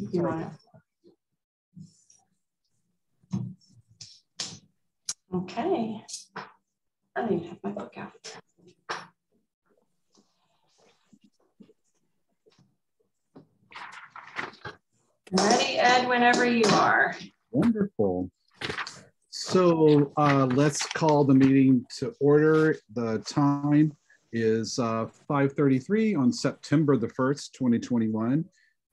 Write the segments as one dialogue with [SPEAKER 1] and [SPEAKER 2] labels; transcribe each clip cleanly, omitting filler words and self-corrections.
[SPEAKER 1] if you want to. Okay. I don't even have my book out. Ready, Ed, whenever you are.
[SPEAKER 2] Wonderful. So let's call the meeting to order. The time is 5:33 on September the 1st, 2021.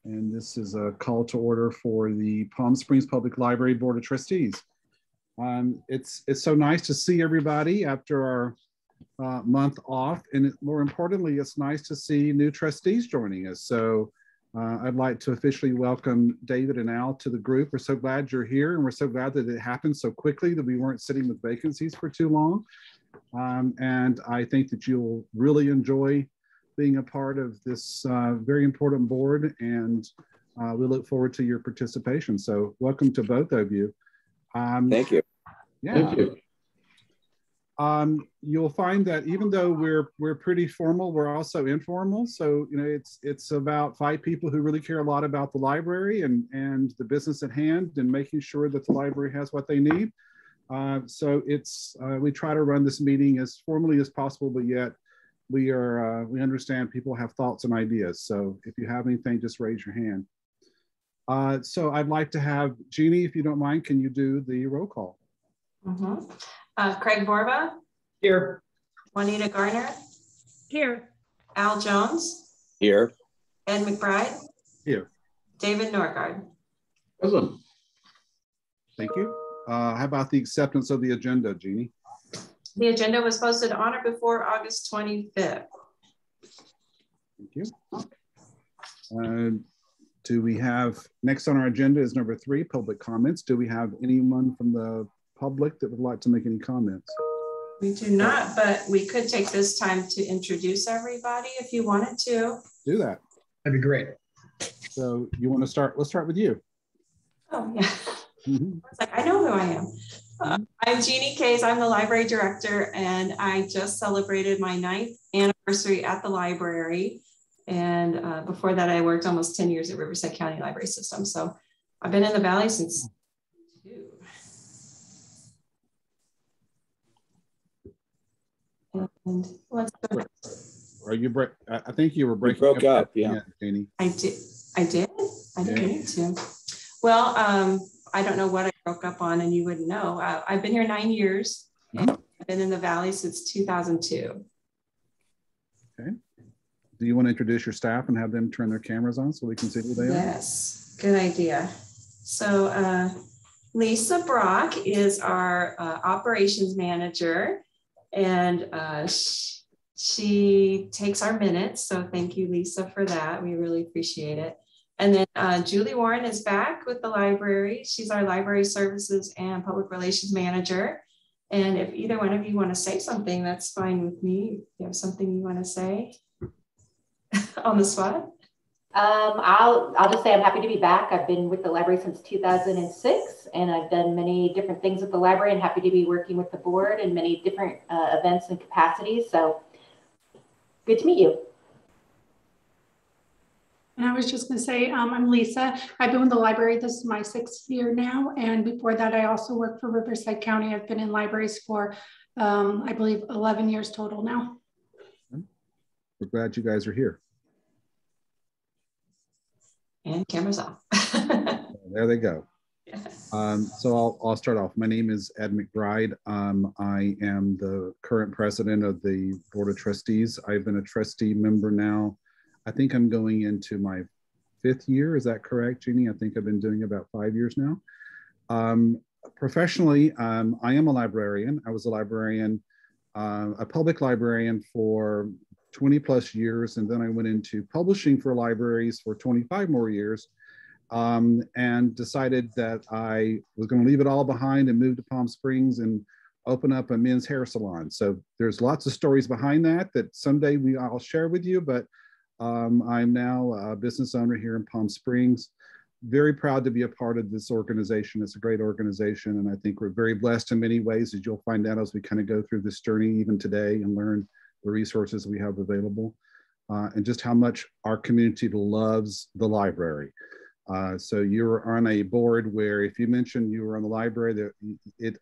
[SPEAKER 2] And this is a call to order for the Palm Springs Public Library Board of Trustees. It's so nice to see everybody after our month off. And more importantly, it's nice to see new trustees joining us. So I'd like to officially welcome David and Al to the group. We're so glad you're here, and we're so glad that it happened so quickly that we weren't sitting with vacancies for too long. And I think that you'll really enjoy being a part of this very important board, and we look forward to your participation. So welcome to both of you.
[SPEAKER 3] Thank you.
[SPEAKER 2] Yeah.
[SPEAKER 3] Thank you.
[SPEAKER 2] You'll find that even though we're pretty formal, we're also informal. So, you know, it's about 5 people who really care a lot about the library and the business at hand and making sure that the library has what they need. So we try to run this meeting as formally as possible, but yet we understand people have thoughts and ideas. So if you have anything, just raise your hand. So I'd like to have Jeannie, if you don't mind, can you do the roll call?
[SPEAKER 1] Mm-hmm. Craig Borba.
[SPEAKER 4] Here.
[SPEAKER 1] Juanita Garner.
[SPEAKER 5] Here.
[SPEAKER 1] Al Jones.
[SPEAKER 3] Here.
[SPEAKER 1] Ed McBride.
[SPEAKER 2] Here.
[SPEAKER 1] David Dorgaard.
[SPEAKER 4] Present.
[SPEAKER 2] Thank you. How about the acceptance of the agenda, Jeannie?
[SPEAKER 1] The agenda was posted on or before August 25th.
[SPEAKER 2] Thank you. Do we have, next on our agenda is number 3, public comments. Do we have anyone from the public that would like to make any comments?
[SPEAKER 1] We do not, but we could take this time to introduce everybody if you wanted to.
[SPEAKER 2] Do that.
[SPEAKER 4] That'd be great.
[SPEAKER 2] So you want to start? Let's start with you.
[SPEAKER 1] Oh, yeah. Mm-hmm. I was like, I know who I am. I'm Jeannie Case. I'm the library director, and I just celebrated my 9th anniversary at the library. And before that, I worked almost 10 years at Riverside County Library System. So I've been in the Valley since 2. And let's go.
[SPEAKER 2] Are you break? I think you were breaking.
[SPEAKER 3] You broke up, yeah.
[SPEAKER 2] Jeannie.
[SPEAKER 1] I did. I didn't need to. Well, I don't know what I broke up on, and you wouldn't know. I've been here 9 years, and I've been in the Valley since 2002.
[SPEAKER 2] Okay. Do you want to introduce your staff and have them turn their cameras on so we can see who they are?
[SPEAKER 1] Yes, good idea. So Lisa Brock is our operations manager, and she takes our minutes. So thank you, Lisa, for that. We really appreciate it. And then Julie Warren is back with the library. She's our library services and public relations manager. And if either one of you want to say something, that's fine with me. If you have something you want to say on the spot.
[SPEAKER 5] I'll just say I'm happy to be back. I've been with the library since 2006, and I've done many different things with the library, and happy to be working with the board in many different events and capacities. So good to meet you.
[SPEAKER 6] And I was just going to say, I'm Lisa. I've been with the library. This is my 6th year now. And before that, I also worked for Riverside County. I've been in libraries for, I believe, 11 years total now.
[SPEAKER 2] We're glad you guys are here.
[SPEAKER 1] And cameras off.
[SPEAKER 2] There they go. So I'll start off. My name is Ed McBride. I am the current president of the Board of Trustees. I've been a trustee member now. I think I'm going into my 5th year. Is that correct, Jeannie? I think I've been doing about 5 years now. Professionally, I am a librarian. I was a librarian, a public librarian for 20 plus years. And then I went into publishing for libraries for 25 more years and decided that I was going to leave it all behind and move to Palm Springs and open up a men's hair salon. So there's lots of stories behind that someday I'll share with you, but I'm now a business owner here in Palm Springs. Very proud to be a part of this organization. It's a great organization, and I think we're very blessed in many ways, as you'll find out as we kind of go through this journey even today and learn the resources we have available and just how much our community loves the library. So you're on a board where if you mention you were on the library,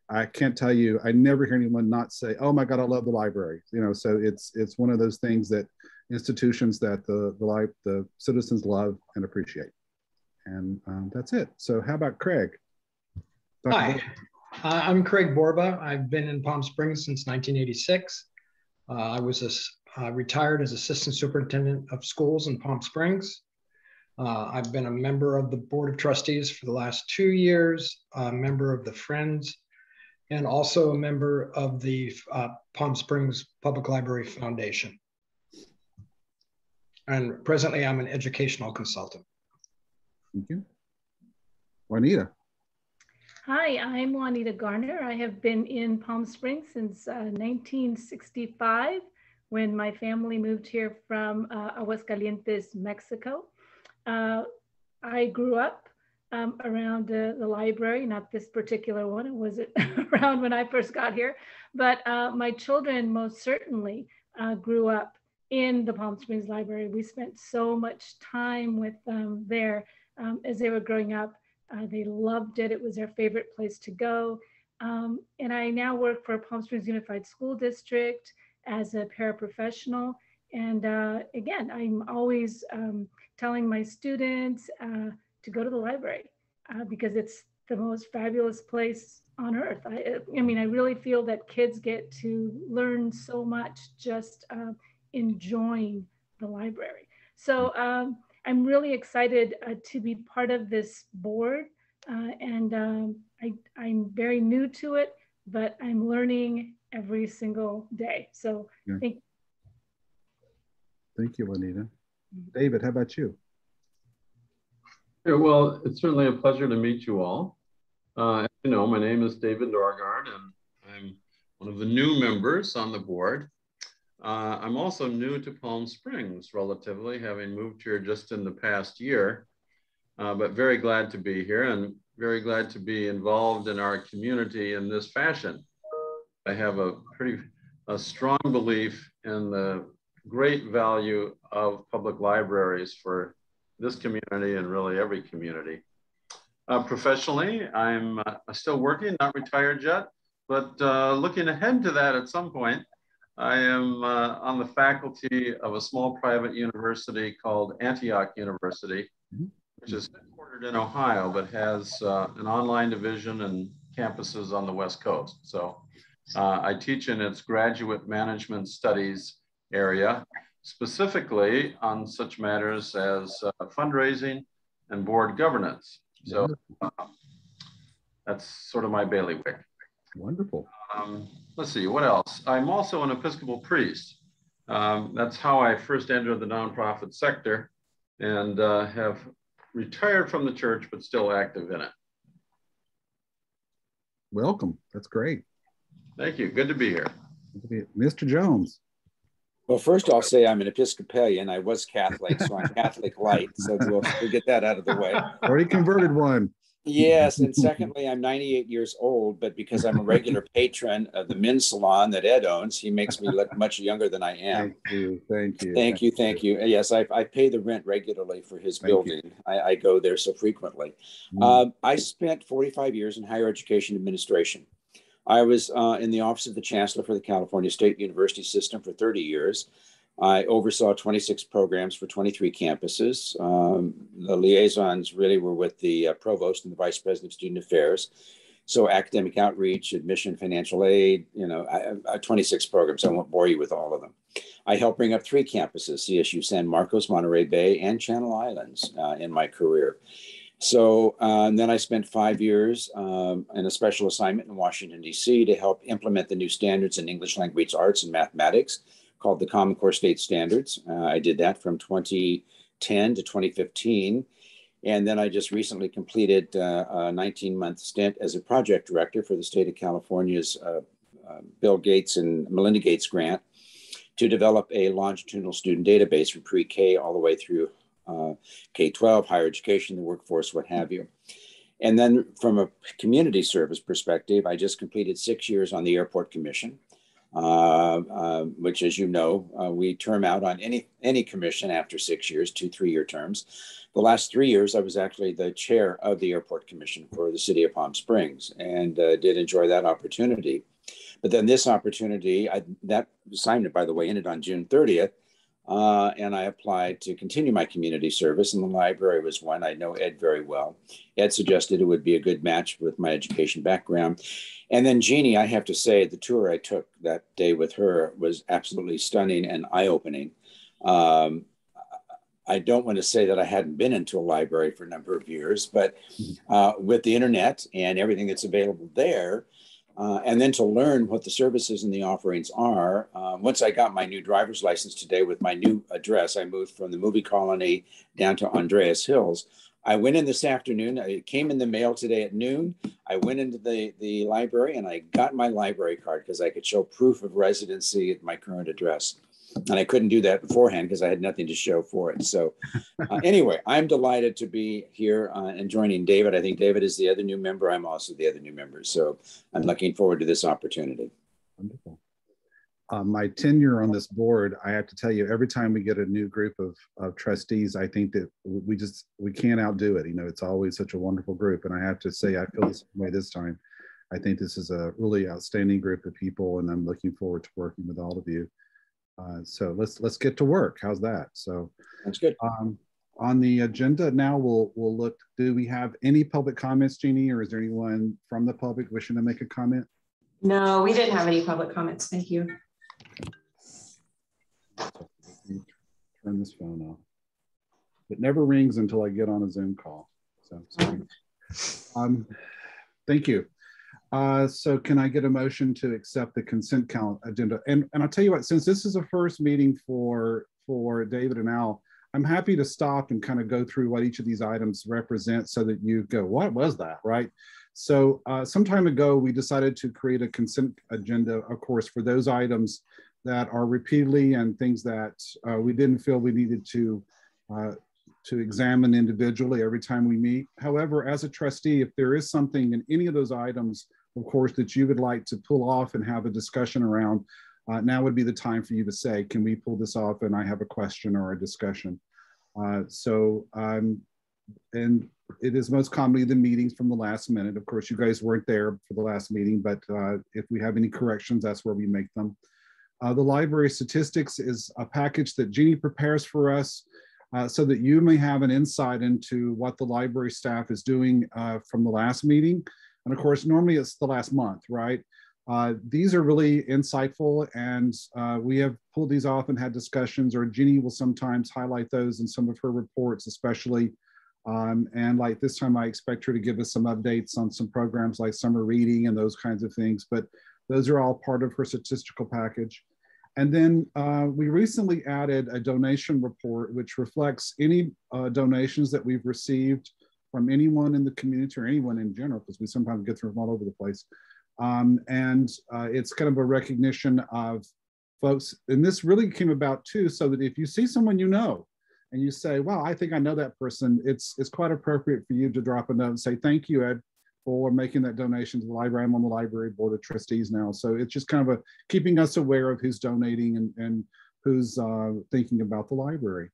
[SPEAKER 2] I can't tell you, I never hear anyone not say, oh my God, I love the library. You know, so it's one of those things that institutions that the citizens love and appreciate. And that's it. So how about Craig?
[SPEAKER 4] Hi, I'm Craig Borba. I've been in Palm Springs since 1986. I was retired as Assistant Superintendent of Schools in Palm Springs. I've been a member of the Board of Trustees for the last 2 years, a member of the Friends, and also a member of the Palm Springs Public Library Foundation. And presently, I'm an educational consultant.
[SPEAKER 2] Thank you. Juanita.
[SPEAKER 7] Hi, I'm Juanita Garner. I have been in Palm Springs since 1965 when my family moved here from Aguascalientes, Mexico. I grew up around the library, not this particular one, it wasn't around when I first got here, but my children most certainly grew up in the Palm Springs Library. We spent so much time with them there as they were growing up. They loved it. It was their favorite place to go. And I now work for Palm Springs Unified School District as a paraprofessional. And again, I'm always telling my students to go to the library because it's the most fabulous place on earth. I mean, I really feel that kids get to learn so much just enjoying the library. So I'm really excited to be part of this board, and I'm very new to it, but I'm learning every single day. So
[SPEAKER 2] yeah.
[SPEAKER 7] Thank
[SPEAKER 2] you, Juanita. David, how about you?
[SPEAKER 8] Yeah, well, it's certainly a pleasure to meet you all. As you know, my name is David Dorgaard, and I'm one of the new members on the board. I'm also new to Palm Springs, relatively, having moved here just in the past year, but very glad to be here and very glad to be involved in our community in this fashion. I have a strong belief in the great value of public libraries for this community and really every community. Professionally, I'm still working, not retired yet, but looking ahead to that at some point. I am on the faculty of a small private university called Antioch University, which is headquartered in Ohio, but has an online division and campuses on the West Coast. So I teach in its graduate management studies area, specifically on such matters as fundraising and board governance. So that's sort of my bailiwick.
[SPEAKER 2] Wonderful.
[SPEAKER 8] Let's see, what else? I'm also an Episcopal priest. That's how I first entered the nonprofit sector and have retired from the church, but still active in it.
[SPEAKER 2] Welcome, that's great.
[SPEAKER 8] Thank you, good to be here.
[SPEAKER 2] Mr. Jones.
[SPEAKER 3] Well, first I'll say I'm an Episcopalian. I was Catholic, so I'm Catholic light. So we'll get that out of the way.
[SPEAKER 2] Already converted one.
[SPEAKER 3] Yes, and secondly, I'm 98 years old, but because I'm a regular patron of the men's salon that Ed owns, he makes me look much younger than I am.
[SPEAKER 2] Thank you, thank you.
[SPEAKER 3] Thank you. Yes, I pay the rent regularly for his building. I go there so frequently. I spent 45 years in higher education administration. I was in the office of the Chancellor for the California State University System for 30 years. I oversaw 26 programs for 23 campuses. The liaisons really were with the provost and the vice president of student affairs. So academic outreach, admission, financial aid, 26 programs. I won't bore you with all of them. I helped bring up 3 campuses, CSU San Marcos, Monterey Bay, and Channel Islands in my career. So then I spent 5 years in a special assignment in Washington, D.C. to help implement the new standards in English language arts and mathematics called the Common Core State Standards. I did that from 2010 to 2015. And then I just recently completed a 19-month stint as a project director for the state of California's Bill Gates and Melinda Gates grant to develop a longitudinal student database from pre-K all the way through K-12, higher education, the workforce, what have you. And then from a community service perspective, I just completed 6 years on the Airport Commission. which, as you know, we term out on any commission after 6 years, 2 3-year terms. The last 3 years, I was actually the chair of the Airport Commission for the city of Palm Springs, and did enjoy that opportunity. But then this opportunity, that assignment, by the way, ended on June 30th. And I applied to continue my community service, and the library was one. I know Ed very well. Ed suggested it would be a good match with my education background. And then Jeannie, I have to say, the tour I took that day with her was absolutely stunning and eye-opening. I don't want to say that I hadn't been into a library for a number of years, but with the internet and everything that's available there, and then to learn what the services and the offerings are. Once I got my new driver's license today with my new address, I moved from the movie colony down to Andreas Hills. I went in this afternoon. It came in the mail today at noon. I went into the library and I got my library card because I could show proof of residency at my current address. And I couldn't do that beforehand because I had nothing to show for it. So anyway, I'm delighted to be here and joining David. I think David is the other new member. I'm also the other new member. So I'm looking forward to this opportunity.
[SPEAKER 2] Wonderful. My tenure on this board, I have to tell you, every time we get a new group of trustees, I think that we can't outdo it. You know, it's always such a wonderful group. And I have to say, I feel the same way this time. I think this is a really outstanding group of people, and I'm looking forward to working with all of you. So let's get to work. How's that? So
[SPEAKER 3] that's good.
[SPEAKER 2] On the agenda now, we'll look. Do we have any public comments, Jeannie, or is there anyone from the public wishing to make a comment?
[SPEAKER 1] No, we didn't have any public comments. Thank you.
[SPEAKER 2] Turn this phone off. It never rings until I get on a Zoom call. So sorry. Thank you. So can I get a motion to accept the consent agenda? And I'll tell you what, since this is a first meeting for David and Al, I'm happy to stop and kind of go through what each of these items represent so that you go, what was that, right? So some time ago, we decided to create a consent agenda, of course, for those items that are repeatedly and things that we didn't feel we needed to examine individually every time we meet. However, as a trustee, if there is something in any of those items, of course, that you would like to pull off and have a discussion around, now would be the time for you to say, can we pull this off? And I have a question or a discussion. And it is most commonly the meetings from the last minute. Of course, you guys weren't there for the last meeting, but if we have any corrections, that's where we make them. The library statistics is a package that Jeannie prepares for us so that you may have an insight into what the library staff is doing from the last meeting. And of course, normally it's the last month, right? These are really insightful, and we have pulled these off and had discussions, or Jeannie will sometimes highlight those in some of her reports, especially. And like this time, I expect her to give us some updates on some programs like summer reading and those kinds of things, but those are all part of her statistical package. And then we recently added a donation report, which reflects any donations that we've received from anyone in the community or anyone in general, because we sometimes get them all over the place. It's kind of a recognition of folks, and this really came about too, so that if you see someone you know, and you say, well, I think I know that person, it's quite appropriate for you to drop a note and say, thank you, Ed, for making that donation to the library. I'm on the library board of trustees now. So it's just kind of keeping us aware of who's donating and who's thinking about the library.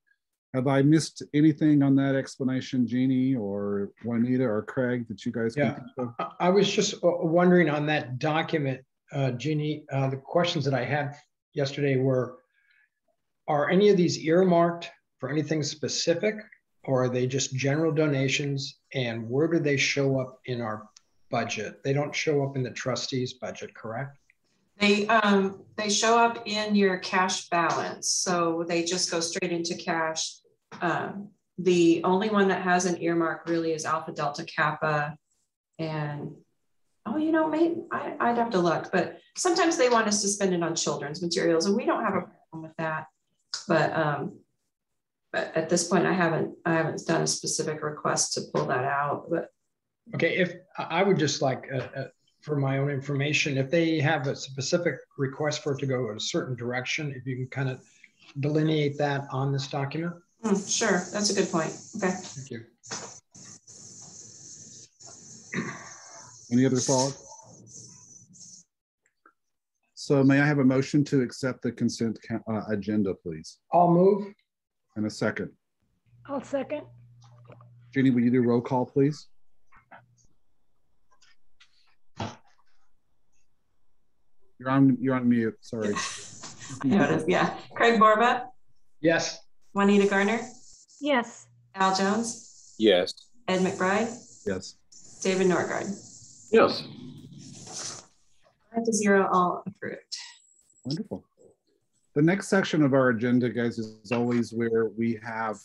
[SPEAKER 2] Have I missed anything on that explanation, Jeannie or Juanita or Craig, that you guys can think of?
[SPEAKER 4] I was just wondering on that document, Jeannie, the questions that I had yesterday were, are any of these earmarked for anything specific, or are they just general donations, and where do they show up in our budget? They don't show up in the trustees' budget, correct?
[SPEAKER 1] They show up in your cash balance, so they just go straight into cash. The only one that has an earmark really is Alpha Delta Kappa, and maybe I'd have to look, but sometimes they want us to spend it on children's materials, and we don't have a problem with that. But at this point, I haven't done a specific request to pull that out. But
[SPEAKER 4] okay, if I would just like, for my own information, if they have a specific request for it to go in a certain direction, if you can kind of delineate that on this document.
[SPEAKER 1] Sure, that's a good point. Okay.
[SPEAKER 4] Thank you.
[SPEAKER 2] Any other thoughts? So may I have a motion to accept the consent agenda, please?
[SPEAKER 4] I'll move.
[SPEAKER 2] And a second.
[SPEAKER 7] I'll second.
[SPEAKER 2] Jeannie, will you do roll call, please? You're on mute, sorry.
[SPEAKER 1] I noticed, yeah. Craig Borba,
[SPEAKER 4] Yes.
[SPEAKER 1] Juanita Garner,
[SPEAKER 7] Yes.
[SPEAKER 1] Al Jones,
[SPEAKER 3] Yes.
[SPEAKER 1] Ed McBride,
[SPEAKER 2] Yes.
[SPEAKER 1] David Dorgaard.
[SPEAKER 8] Yes.
[SPEAKER 1] 5-0, all approved.
[SPEAKER 2] Wonderful. The next section of our agenda, guys, is always where we have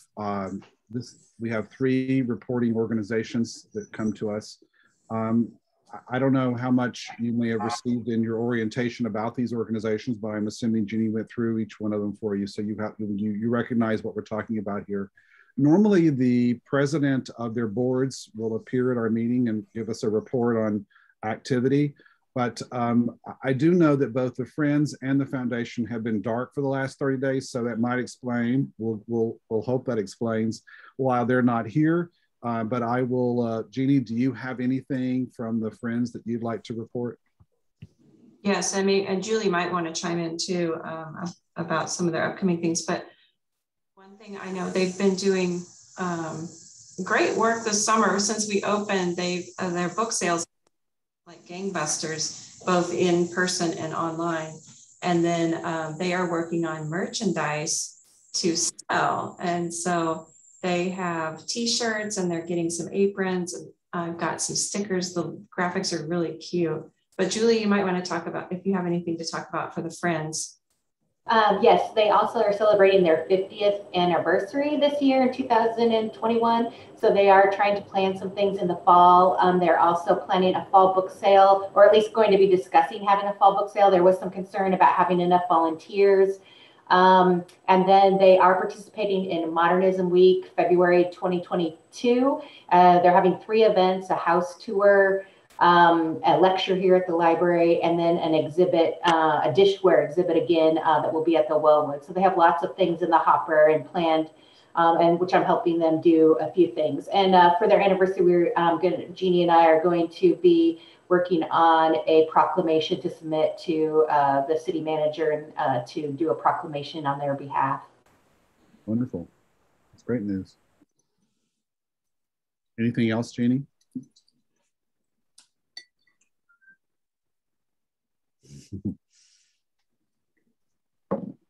[SPEAKER 2] we have 3 reporting organizations that come to us. I don't know how much you may have received in your orientation about these organizations, but I'm assuming Jeannie went through each one of them for you, so you recognize what we're talking about here. Normally, the president of their boards will appear at our meeting and give us a report on activity. But I do know that both the Friends and the Foundation have been dark for the last 30 days, so that might explain. We'll hope that explains why they're not here. But I will, Jeannie, do you have anything from the Friends that you'd like to report?
[SPEAKER 1] Yes, I mean, and Julie might want to chime in too about some of their upcoming things. But one thing I know, they've been doing great work this summer since we opened. Their book sales like gangbusters, both in person and online. And then they are working on merchandise to sell. And so they have t-shirts and they're getting some aprons. I've got some stickers. The graphics are really cute. But Julie, you might want to talk about, if you have anything to talk about for the Friends.
[SPEAKER 5] Yes, they also are celebrating their 50th anniversary this year in 2021. So they are trying to plan some things in the fall. They're also planning a fall book sale, or at least going to be discussing having a fall book sale. There was some concern about having enough volunteers. And then they are participating in Modernism Week, February 2022. They're having 3 events, a house tour, a lecture here at the library, and then an exhibit, a dishware exhibit again, that will be at the Wellwood. So they have lots of things in the hopper and planned, and which I'm helping them do a few things. And for their anniversary, we're Jeannie and I are going to be working on a proclamation to submit to the city manager and to do a proclamation on their behalf.
[SPEAKER 2] Wonderful. That's great news. Anything else, Jeannie?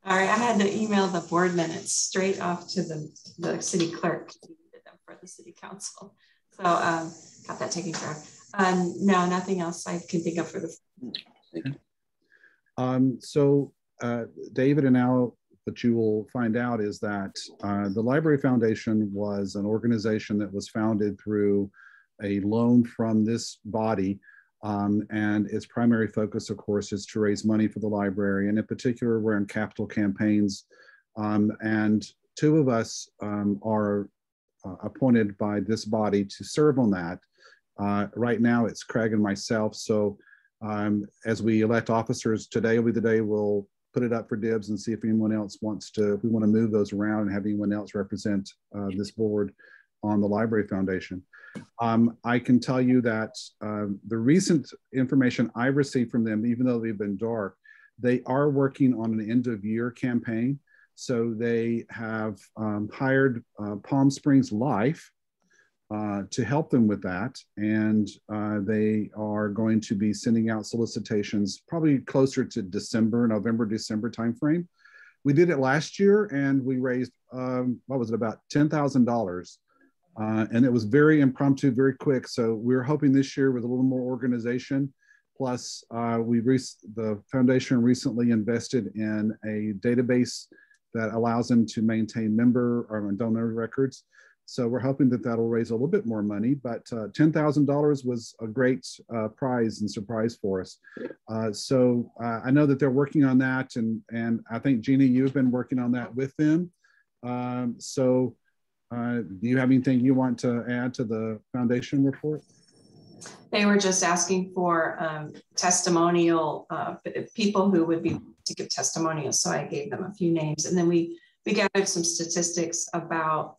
[SPEAKER 1] All right, I had to email the board minutes straight off to the city clerk to get them for the city council. So got that taken care of. No, nothing else I can think of for the.
[SPEAKER 2] So David, and now what you will find out is that the Library Foundation was an organization that was founded through a loan from this body. And its primary focus, of course, is to raise money for the library. And in particular, we're in capital campaigns. And 2 of us are appointed by this body to serve on that. Right now, it's Craig and myself. So as we elect officers, today will be the day we'll put it up for dibs and see if anyone else wants to, if we want to move those around and have anyone else represent this board on the Library Foundation. I can tell you that the recent information I received from them, even though they've been dark, they are working on an end of year campaign. So they have hired Palm Springs Life to help them with that. And they are going to be sending out solicitations probably closer to November, December timeframe. We did it last year and we raised, what was it, about $10,000. And it was very impromptu, very quick. So we're hoping this year with a little more organization. Plus, the foundation recently invested in a database that allows them to maintain member or donor records. So we're hoping that that'll raise a little bit more money. But $10,000 was a great prize and surprise for us. So I know that they're working on that, and I think Jeannie, you've been working on that with them. Do you have anything you want to add to the foundation report?
[SPEAKER 1] They were just asking for testimonial people who would be to give testimonials. So I gave them a few names, and then we gathered some statistics about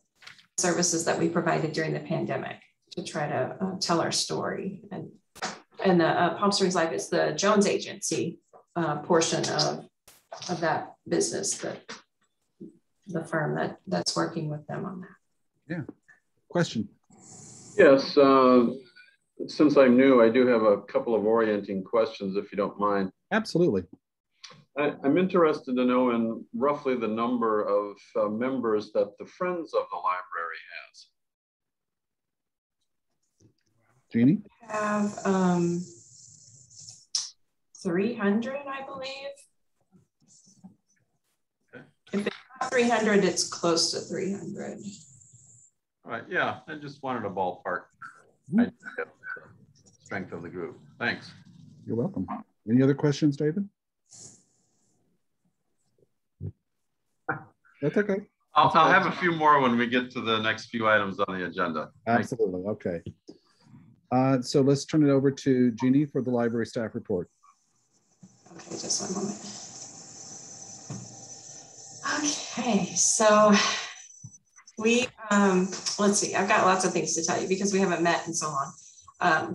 [SPEAKER 1] services that we provided during the pandemic to try to tell our story. And the Palm Springs Life is the Jones Agency portion of that business, the firm that's working with them on that.
[SPEAKER 2] Yeah. Question.
[SPEAKER 8] Yes. Since I'm new, I do have a couple of orienting questions, if you don't mind.
[SPEAKER 2] Absolutely.
[SPEAKER 8] I'm interested to know in roughly the number of members that the Friends of the Library has.
[SPEAKER 2] Jeannie?
[SPEAKER 1] We have 300, I believe.
[SPEAKER 8] Okay.
[SPEAKER 1] If it's not 300, it's close to 300.
[SPEAKER 8] All right, yeah, I just wanted a ballpark. I get the strength of the group. Thanks.
[SPEAKER 2] You're welcome. Any other questions, David? That's okay.
[SPEAKER 8] I'll have a few more when we get to the next few items on the agenda.
[SPEAKER 2] Absolutely. Okay. So let's turn it over to Jeannie for the library staff report.
[SPEAKER 1] Okay, just one moment. Okay, so we, let's see, I've got lots of things to tell you because we haven't met in so long.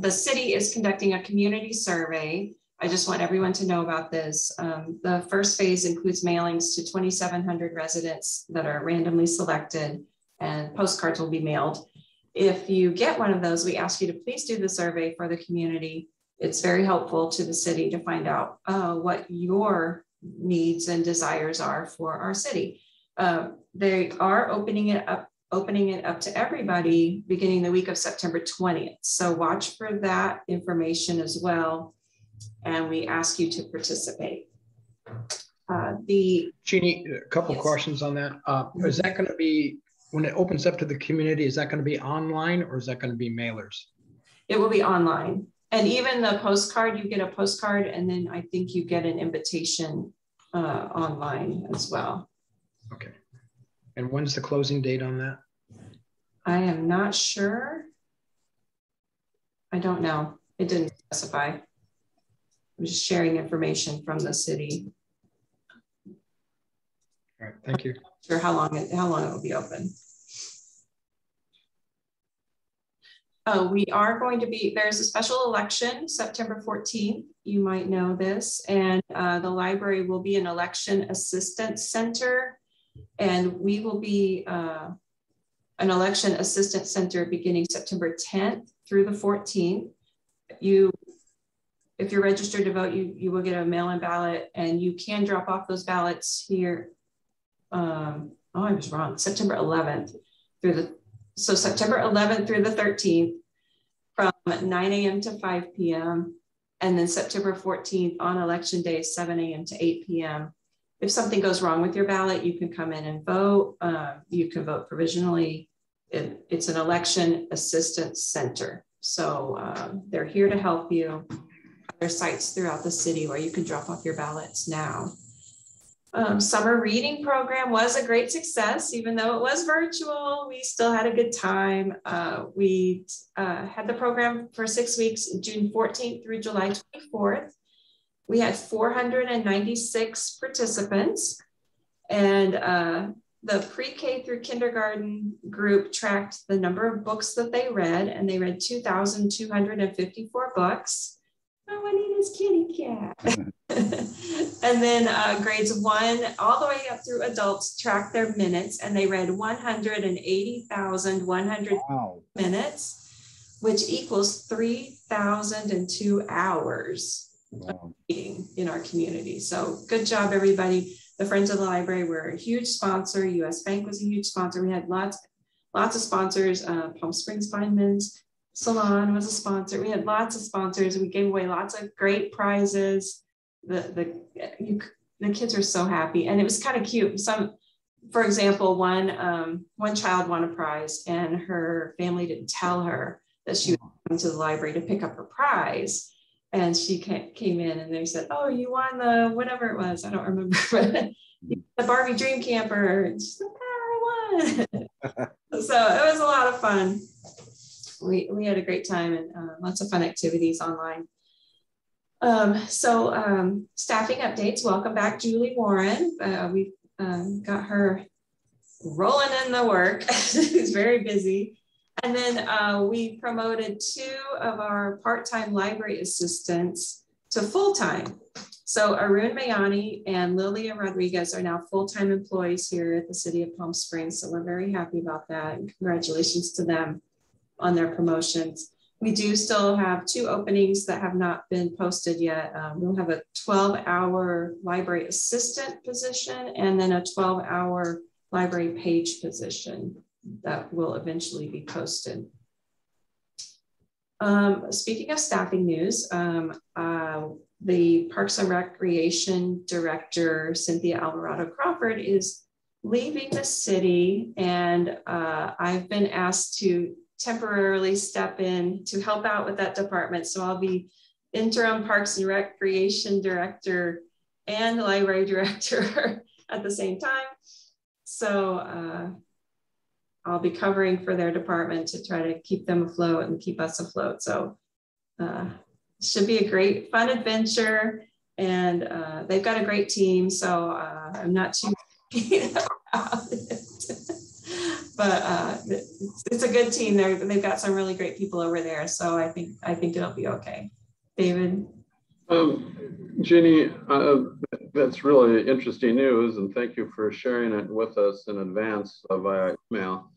[SPEAKER 1] The city is conducting a community survey. I just want everyone to know about this. The first phase includes mailings to 2,700 residents that are randomly selected, and postcards will be mailed. If you get one of those, we ask you to please do the survey for the community. It's very helpful to the city to find out what your needs and desires are for our city. They are opening it up to everybody beginning the week of September 20th. So watch for that information as well. And we ask you to participate.
[SPEAKER 4] Jeannie, a couple questions on that. Is that going to be, when it opens up to the community, is that going to be online or is that going to be mailers?
[SPEAKER 1] It will be online. And even the postcard, you get a postcard and then I think you get an invitation online as well.
[SPEAKER 4] Okay. And when's the closing date on that?
[SPEAKER 1] I am not sure. I don't know. It didn't specify. I'm just sharing information from the city.
[SPEAKER 4] All right, thank you.
[SPEAKER 1] Sure, how long it will be open. We are going to be, there's a special election September 14th. You might know this, and the library will be an election assistance center, and we will be an election assistance center beginning September 10th through the 14th. If you're registered to vote, you will get a mail-in ballot, and you can drop off those ballots here. I was wrong. September 11th so September 11th through the 13th from 9 a.m. to 5 p.m. And then September 14th on election day, 7 a.m. to 8 p.m. If something goes wrong with your ballot, you can come in and vote. You can vote provisionally. It's an election assistance center. So they're here to help you. There are sites throughout the city where you can drop off your ballots now. Summer reading program was a great success. Even though it was virtual, we still had a good time. We had the program for 6 weeks, June 14th through July 24th. We had 496 participants, and the pre-K through kindergarten group tracked the number of books that they read, and they read 2,254 books. Oh, Juanita's kitty cat. And then grades 1 all the way up through adults tracked their minutes, and they read 180,100 minutes, which equals 3,002 hours of reading in our community. So good job, everybody. The Friends of the Library were a huge sponsor. US Bank was a huge sponsor. We had lots of sponsors. Palm Springs Fineman's Salon was a sponsor. We had lots of sponsors. We gave away lots of great prizes. The kids were so happy, and it was kind of cute. For example, one child won a prize, and her family didn't tell her that she was going to the library to pick up her prize. And she came in, and they said, "Oh, you won the whatever it was. I don't remember, the Barbie Dream Camper." And she's like, "I won." So it was a lot of fun. We had a great time, and lots of fun activities online. Staffing updates. Welcome back, Julie Warren. We've got her rolling in the work. She's very busy. And then we promoted 2 of our part-time library assistants to full-time. So Arun Mayani and Lilia Rodriguez are now full-time employees here at the City of Palm Springs. So we're very happy about that. And congratulations to them on their promotions. We do still have 2 openings that have not been posted yet. We'll have a 12-hour library assistant position and then a 12-hour library page position that will eventually be posted. Speaking of staffing news, the Parks and Recreation Director, Cynthia Alvarado Crawford, is leaving the city, and I've been asked to temporarily step in to help out with that department. So I'll be interim Parks and Recreation Director and the Library Director at the same time. So I'll be covering for their department to try to keep them afloat and keep us afloat. So should be a great fun adventure, and they've got a great team. So I'm not too about it. But it's a good team. They've got some really great people over there. So I think it'll be okay. David?
[SPEAKER 8] Jeannie, that's really interesting news, and thank you for sharing it with us in advance via email.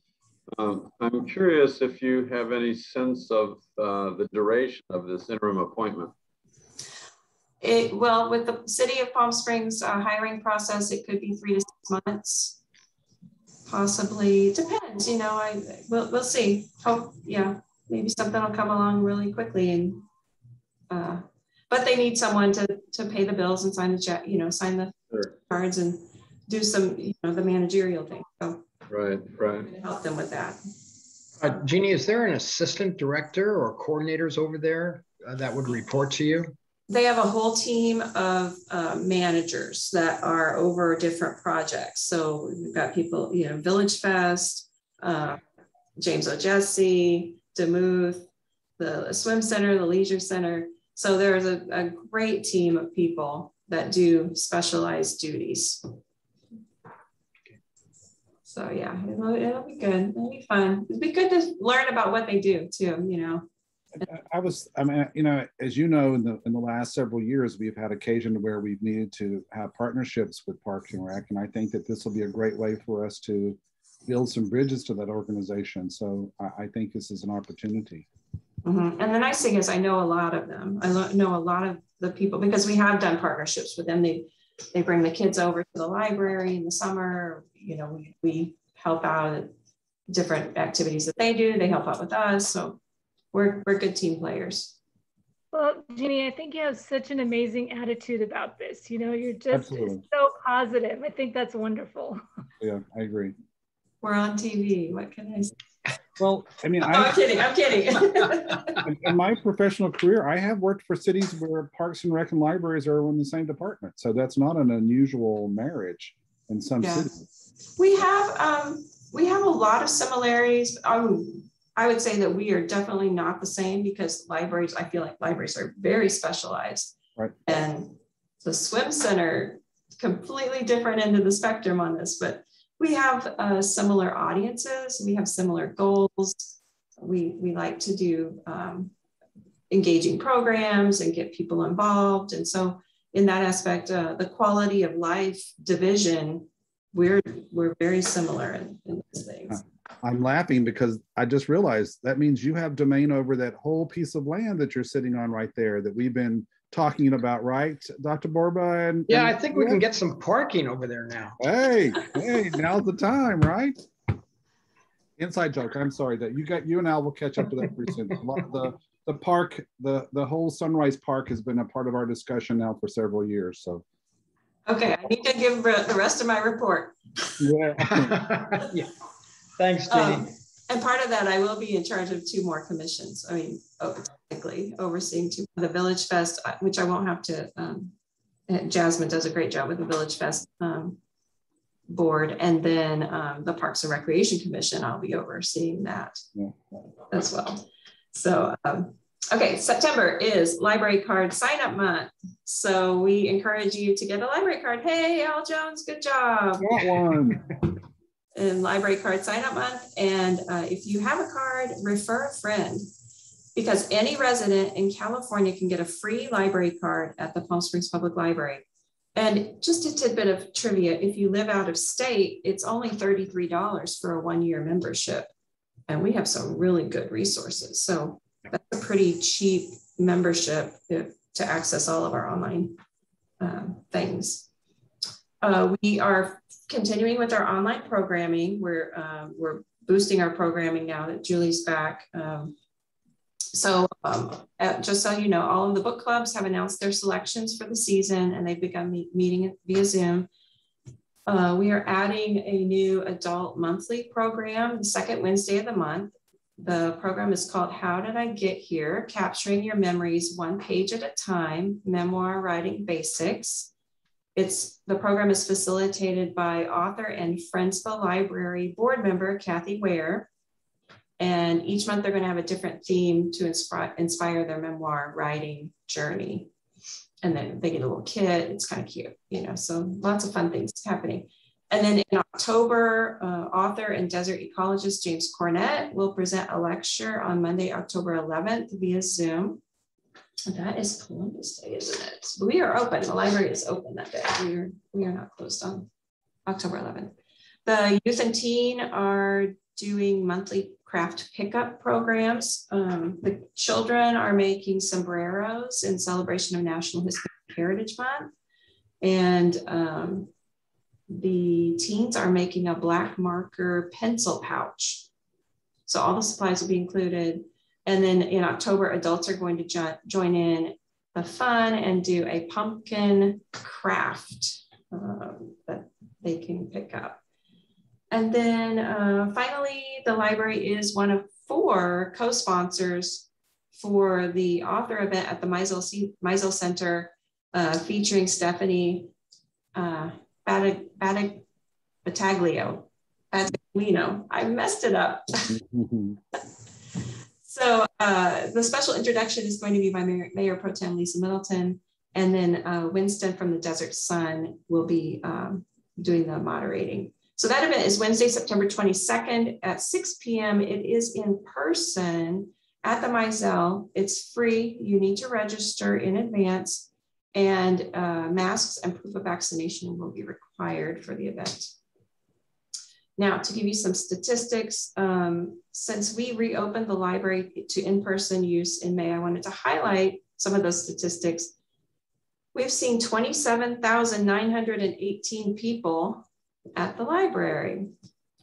[SPEAKER 8] I'm curious if you have any sense of the duration of this interim appointment.
[SPEAKER 1] Well, with the City of Palm Springs hiring process, it could be 3 to 6 months, possibly. Depends, you know. We'll see. Hope, yeah, maybe something will come along really quickly, and but they need someone to pay the bills and sign the check, you know, sign the cards and do some, you know, the managerial thing. So
[SPEAKER 8] right.
[SPEAKER 1] Help them with that.
[SPEAKER 4] Jeannie, is there an assistant director or coordinators over there that would report to you?
[SPEAKER 1] They have a whole team of managers that are over different projects. So we've got people, you know, Village Fest, James O'Jesse, Demuth, the Swim Center, the Leisure Center. So there's a great team of people that do specialized duties. So yeah, it'll be good. It'll be fun. It'll be good to learn about what they do too, you know.
[SPEAKER 2] I mean, you know, as you know, in the last several years, we've had occasion where we've needed to have partnerships with Parks and Rec, and I think that this will be a great way for us to build some bridges to that organization. So I think this is an opportunity.
[SPEAKER 1] Mm-hmm. And the nice thing is I know a lot of them. I know a lot of the people because we have done partnerships with them. They bring the kids over to the library in the summer. You know, we help out at different activities that they do. They help out with us. So we're good team players.
[SPEAKER 7] Well, Jeannie, I think you have such an amazing attitude about this. You know, you're just so positive. I think that's wonderful.
[SPEAKER 2] Yeah, I agree.
[SPEAKER 1] We're on TV. What can I say?
[SPEAKER 2] Well, I mean,
[SPEAKER 1] I'm kidding.
[SPEAKER 2] In my professional career, I have worked for cities where Parks and Rec and libraries are in the same department. So that's not an unusual marriage in some cities.
[SPEAKER 1] We have a lot of similarities. I would say that we are definitely not the same because libraries, I feel like libraries are very specialized. Right. And the Swim Center, completely different end of the spectrum on this, but we have similar audiences. We have similar goals. We like to do engaging programs and get people involved. And so in that aspect, the quality of life division, we're very similar in these things.
[SPEAKER 2] I'm laughing because I just realized that means you have domain over that whole piece of land that you're sitting on right there that we've been talking about, right, Dr. Borba?
[SPEAKER 4] Yeah, I think we can get some parking over there now.
[SPEAKER 2] Hey, now's the time, right? Inside joke. I'm sorry that you and Al will catch up to that pretty soon. The park, the whole Sunrise Park has been a part of our discussion now for several years. So.
[SPEAKER 1] Okay, I need to give the rest of my report.
[SPEAKER 2] Yeah.
[SPEAKER 4] Yeah. Thanks, Jeannie.
[SPEAKER 1] And part of that, I will be in charge of 2 more commissions. I mean, technically overseeing 2, the Village Fest, which I won't have to, Jasmine does a great job with the Village Fest board. And then the Parks and Recreation Commission, I'll be overseeing that as well. So, okay, September is library card sign up month. So we encourage you to get a library card. Hey, Al Jones, good job.
[SPEAKER 2] Got one.
[SPEAKER 1] In library card sign up month. And if you have a card, refer a friend. because any resident in California can get a free library card at the Palm Springs Public Library. And just a tidbit of trivia, if you live out of state, it's only $33 for a 1-year membership. And we have some really good resources. So that's a pretty cheap membership to access all of our online things. We are continuing with our online programming. We're boosting our programming now that Julie's back. Just so you know, all of the book clubs have announced their selections for the season, and they've begun meeting via Zoom. We are adding a new adult monthly program the second Wednesday of the month. The program is called How Did I Get Here? Capturing Your Memories One Page at a Time, Memoir Writing Basics. The program is facilitated by author and Friendsville Library board member, Kathy Ware. And each month they're going to have a different theme to inspire their memoir writing journey. And then they get a little kit. It's kind of cute, so lots of fun things happening. And then in October, author and desert ecologist James Cornett will present a lecture on Monday, October 11th via Zoom. And that is Columbus Day, isn't it? We are open. The library is open that day. We are not closed on October 11th. The youth and teen are doing monthly craft pickup programs. The children are making sombreros in celebration of National Hispanic Heritage Month. And the teens are making a black marker pencil pouch. So all the supplies will be included. And then in October, adults are going to join in the fun and do a pumpkin craft that they can pick up. And then finally, the library is one of 4 co-sponsors for the author event at the Meisel Center featuring Stephanie Battaglino. I messed it up. So the special introduction is going to be by Mayor Pro Tem Lisa Middleton. And then Winston from the Desert Sun will be doing the moderating. So that event is Wednesday, September 22nd at 6 p.m. It is in person at the Meisel. It's free. You need to register in advance, and masks and proof of vaccination will be required for the event. Now, to give you some statistics, since we reopened the library to in-person use in May, I wanted to highlight some of those statistics. We've seen 27,918 people at the library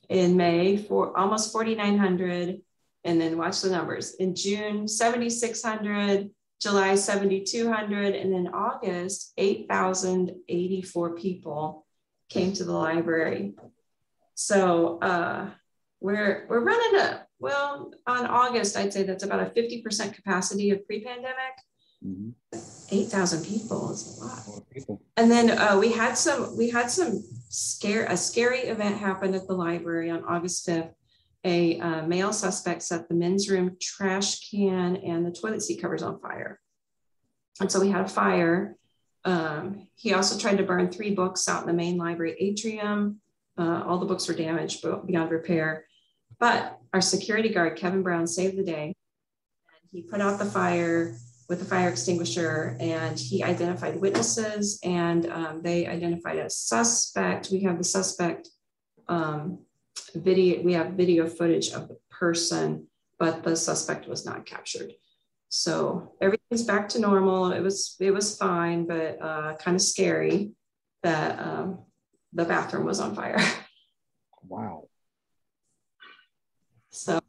[SPEAKER 1] in May, for almost 4,900, and then watch the numbers. In June, 7,600, July, 7,200, and then August, 8,084 people came to the library. So we're running on August, I'd say that's about a 50% capacity of pre-pandemic. 8,000 people is a lot. And then we had a scary event happened at the library on August 5th. A male suspect set the men's room trash can and the toilet seat covers on fire. And so we had a fire. He also tried to burn 3 books out in the main library atrium. All the books were damaged beyond repair. But our security guard, Kevin Brown, saved the day. And he put out the fire with a fire extinguisher, and he identified witnesses, and they identified a suspect. We have the suspect video. We have video footage of the person, but the suspect was not captured. So everything's back to normal. It was fine, but kind of scary that the bathroom was on fire.
[SPEAKER 2] Wow.
[SPEAKER 1] So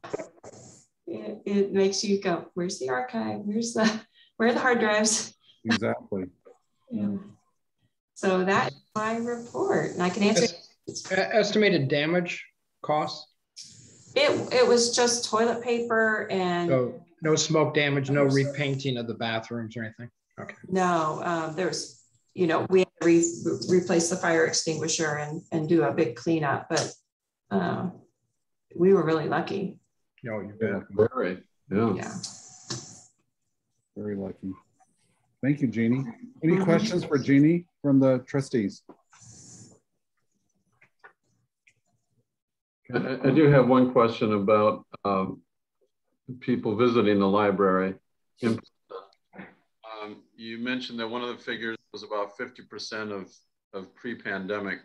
[SPEAKER 1] it makes you go, where's the archive? Where are the hard drives?
[SPEAKER 2] Exactly.
[SPEAKER 1] Yeah. So that is my report, and I can answer.
[SPEAKER 4] Estimated damage costs?
[SPEAKER 1] It was just toilet paper and.
[SPEAKER 4] So no smoke damage, no repainting of the bathrooms or anything? Okay.
[SPEAKER 1] No, there's, we had to replace the fire extinguisher and do a big cleanup, but we were really lucky.
[SPEAKER 4] No, you bet.
[SPEAKER 8] Very, yeah.
[SPEAKER 2] Very lucky. Thank you, Jeannie. Any questions for Jeannie from the trustees?
[SPEAKER 8] I do have one question about people visiting the library. You mentioned that one of the figures was about 50% of pre-pandemic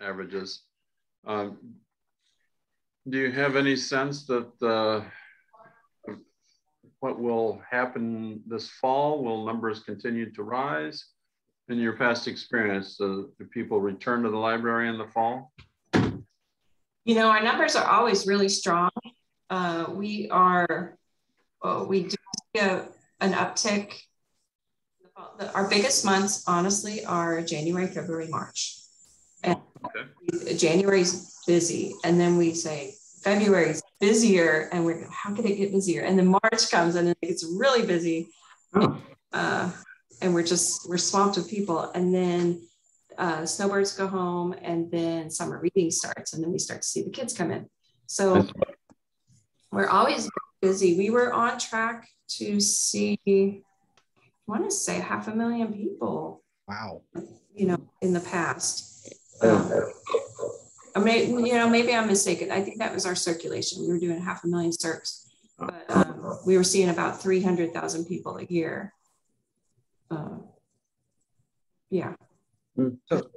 [SPEAKER 8] averages. Do you have any sense that what will happen this fall? Will numbers continue to rise? In your past experience, do people return to the library in the fall?
[SPEAKER 1] You know, our numbers are always really strong. We do see an uptick. Our biggest months, honestly, are January, February, March. And January's busy. And then we say February's busier, and we're, how could it get busier? And then March comes and it gets really busy. And we're swamped with people. And then snowbirds go home, and then summer reading starts, and then we start to see the kids come in. So we're always busy. We were on track to see, I want to say 500,000 people.
[SPEAKER 2] Wow.
[SPEAKER 1] You know, in the past. Maybe I'm mistaken. I think that was our circulation. We were doing 500,000 circs, but we were seeing about 300,000 people a year. Yeah.
[SPEAKER 2] So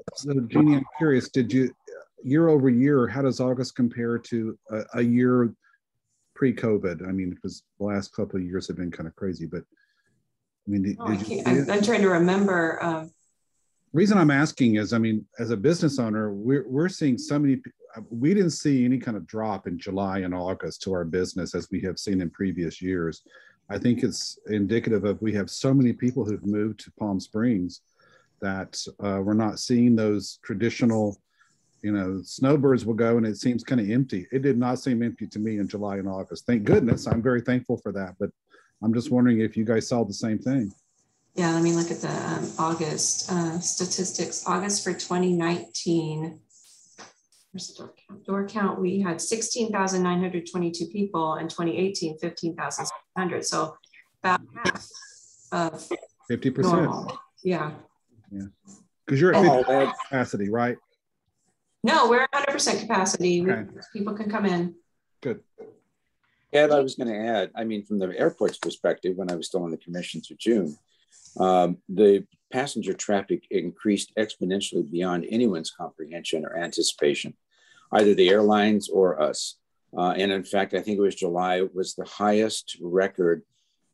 [SPEAKER 2] Jeannie, I'm curious, did you, year over year, how does August compare to a year pre-COVID? I mean, because the last couple of years have been kind of crazy, but I mean,
[SPEAKER 1] I'm trying to remember.
[SPEAKER 2] Reason I'm asking is, I mean, as a business owner, we're seeing so many, we didn't see any kind of drop in July and August to our business as we have seen in previous years. I think it's indicative of, we have so many people who've moved to Palm Springs that we're not seeing those traditional, you know, snowbirds will go and it seems kind of empty. It did not seem empty to me in July and August. Thank goodness. I'm very thankful for that. But I'm just wondering if you guys saw the same thing.
[SPEAKER 1] Yeah, let me look at the August statistics. August for 2019. Where's the door count? We had 16,922 people, and 2018, 15,700. So about half of
[SPEAKER 2] 50%.
[SPEAKER 1] Normal. Yeah.
[SPEAKER 2] Yeah. Because you're at 50% capacity, right?
[SPEAKER 1] No, we're 100% capacity.
[SPEAKER 2] Okay.
[SPEAKER 1] People can come in.
[SPEAKER 2] Good.
[SPEAKER 3] And I was going to add, I mean, from the airport's perspective, when I was still on the commission through June, the passenger traffic increased exponentially beyond anyone's comprehension or anticipation, either the airlines or us. And in fact, I think it was July was the highest record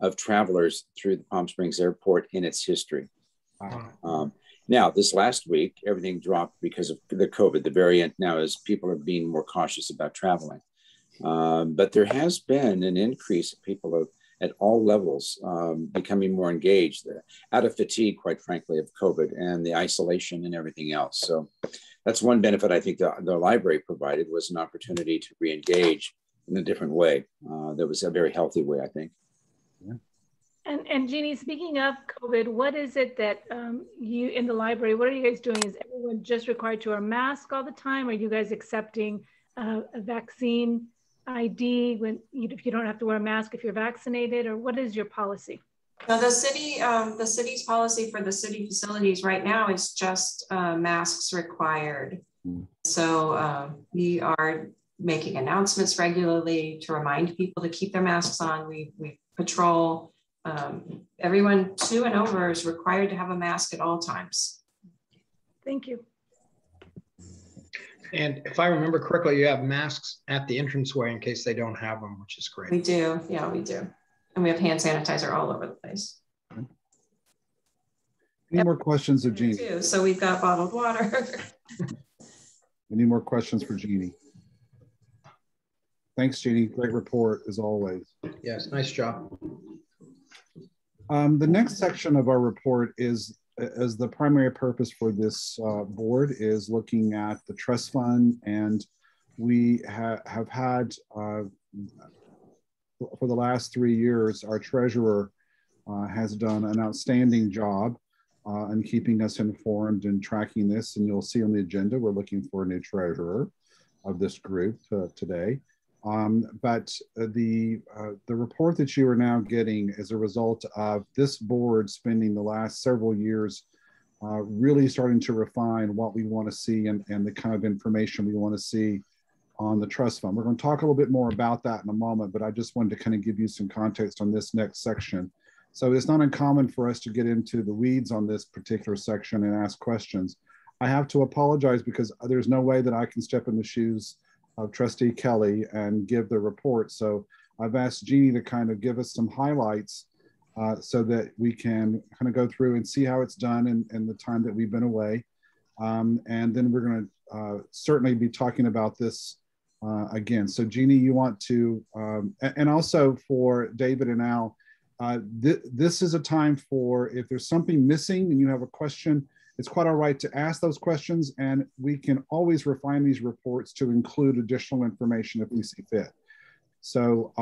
[SPEAKER 3] of travelers through the Palm Springs airport in its history. Wow. Now, this last week, everything dropped because of the COVID. The variant now is people are being more cautious about traveling. But there has been an increase of people at all levels becoming more engaged, out of fatigue, quite frankly, of COVID and the isolation and everything else. So that's one benefit I think the library provided, was an opportunity to re-engage in a different way. That was a very healthy way, I think.
[SPEAKER 2] Yeah.
[SPEAKER 7] And Jeannie, speaking of COVID, what is it that you in the library, what are you guys doing? Is everyone just required to wear a mask all the time? Are you guys accepting a vaccine ID if you don't have to wear a mask if you're vaccinated, or what is your policy?
[SPEAKER 1] Now, the city's policy for the city facilities right now is just masks required. So we are making announcements regularly to remind people to keep their masks on. We patrol. Everyone 2 and over is required to have a mask at all times.
[SPEAKER 7] Thank you.
[SPEAKER 4] And if I remember correctly, you have masks at the entranceway in case they don't have them, which is great.
[SPEAKER 1] We do. Yeah, we do. And we have hand sanitizer all over the place.
[SPEAKER 2] Any more questions of Jeannie?
[SPEAKER 1] So we've got bottled water.
[SPEAKER 2] Any more questions for Jeannie? Thanks, Jeannie. Great report as always.
[SPEAKER 4] Yes, nice job.
[SPEAKER 2] The next section of our report is the primary purpose for this board is looking at the trust fund, and we have had for the last 3 years, our treasurer has done an outstanding job in keeping us informed and tracking this. And you'll see on the agenda, we're looking for a new treasurer of this group today. But the report that you are now getting is a result of this board spending the last several years really starting to refine what we want to see and the kind of information we want to see on the trust fund. We're going to talk a little bit more about that in a moment, but I just wanted to kind of give you some context on this next section. So it's not uncommon for us to get into the weeds on this particular section and ask questions. I have to apologize because there's no way that I can step in the shoes of Trustee Kelly and give the report. So I've asked Jeannie to kind of give us some highlights so that we can kind of go through and see how it's done in the time that we've been away. And then we're going to certainly be talking about this again. So Jeannie, you want to, and also for David and Al, this is a time for, if there's something missing and you have a question, it's quite all right to ask those questions, and we can always refine these reports to include additional information if we see fit. So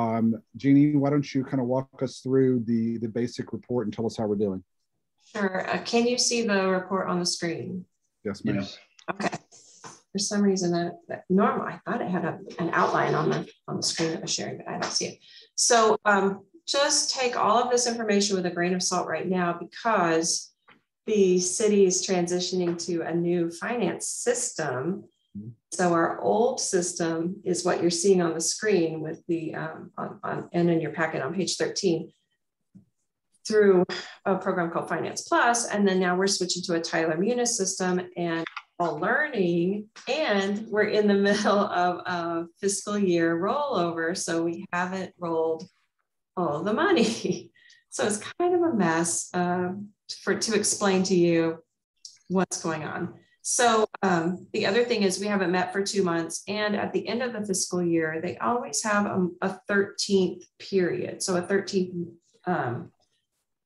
[SPEAKER 2] Jeannie, why don't you kind of walk us through the basic report and tell us how we're doing?
[SPEAKER 1] Sure. Can you see the report on the screen?
[SPEAKER 2] Yes, ma'am.
[SPEAKER 4] Yes.
[SPEAKER 1] Okay. For some reason, that normal, I thought it had an outline on the screen that was sharing, but I don't see it. So just take all of this information with a grain of salt right now, because the city is transitioning to a new finance system. So our old system is what you're seeing on the screen with the and in your packet on page 13 through a program called Finance Plus. And then now we're switching to a Tyler Munis system and all learning, and we're in the middle of a fiscal year rollover. So we haven't rolled all the money. So it's kind of a mess to explain to you what's going on. So the other thing is we haven't met for 2 months, and at the end of the fiscal year, they always have a 13th period. So a 13th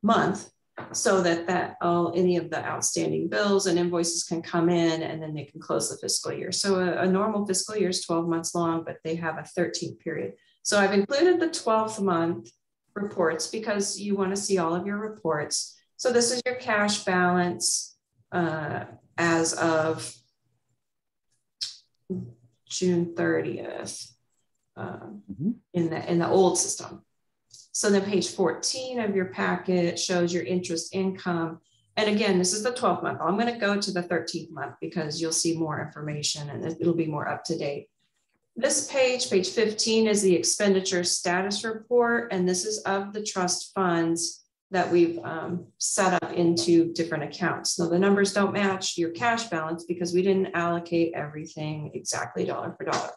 [SPEAKER 1] month, so that any of the outstanding bills and invoices can come in, and then they can close the fiscal year. So a normal fiscal year is 12 months long, but they have a 13th period. So I've included the 12th month reports because you want to see all of your reports. So this is your cash balance as of June 30th in the old system. So then page 14 of your packet shows your interest income. And again, this is the 12th month. I'm going to go to the 13th month because you'll see more information and it'll be more up to date. This page 15, is the expenditure status report. And this is of the trust funds that we've set up into different accounts. So the numbers don't match your cash balance because we didn't allocate everything exactly dollar for dollar.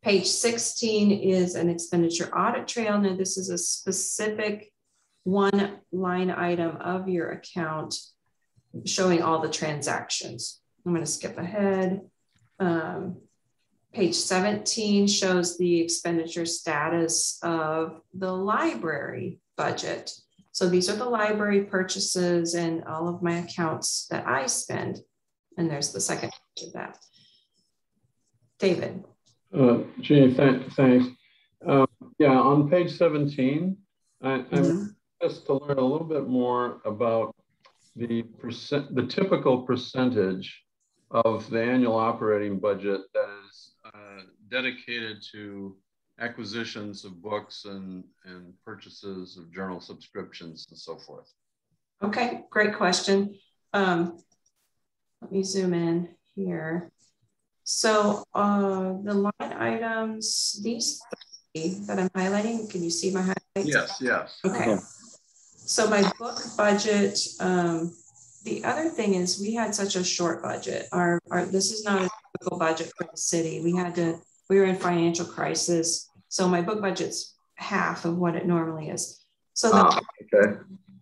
[SPEAKER 1] Page 16 is an expenditure audit trail. Now this is a specific one line item of your account showing all the transactions. I'm going to skip ahead. Page 17 shows the expenditure status of the library budget. So these are the library purchases and all of my accounts that I spend. And there's the second page of that. David.
[SPEAKER 8] Jeannie, thanks. Yeah, on page 17, I'm just to learn a little bit more about the typical percentage of the annual operating budget that is dedicated to acquisitions of books and purchases of journal subscriptions and so forth.
[SPEAKER 1] Okay, great question. Let me zoom in here. So the line items, these three that I'm highlighting, can you see my highlights?
[SPEAKER 8] Yes.
[SPEAKER 1] Okay. So my book budget, the other thing is we had such a short budget. This is not a typical budget for the city. We were in financial crisis. So my book budget's half of what it normally is. So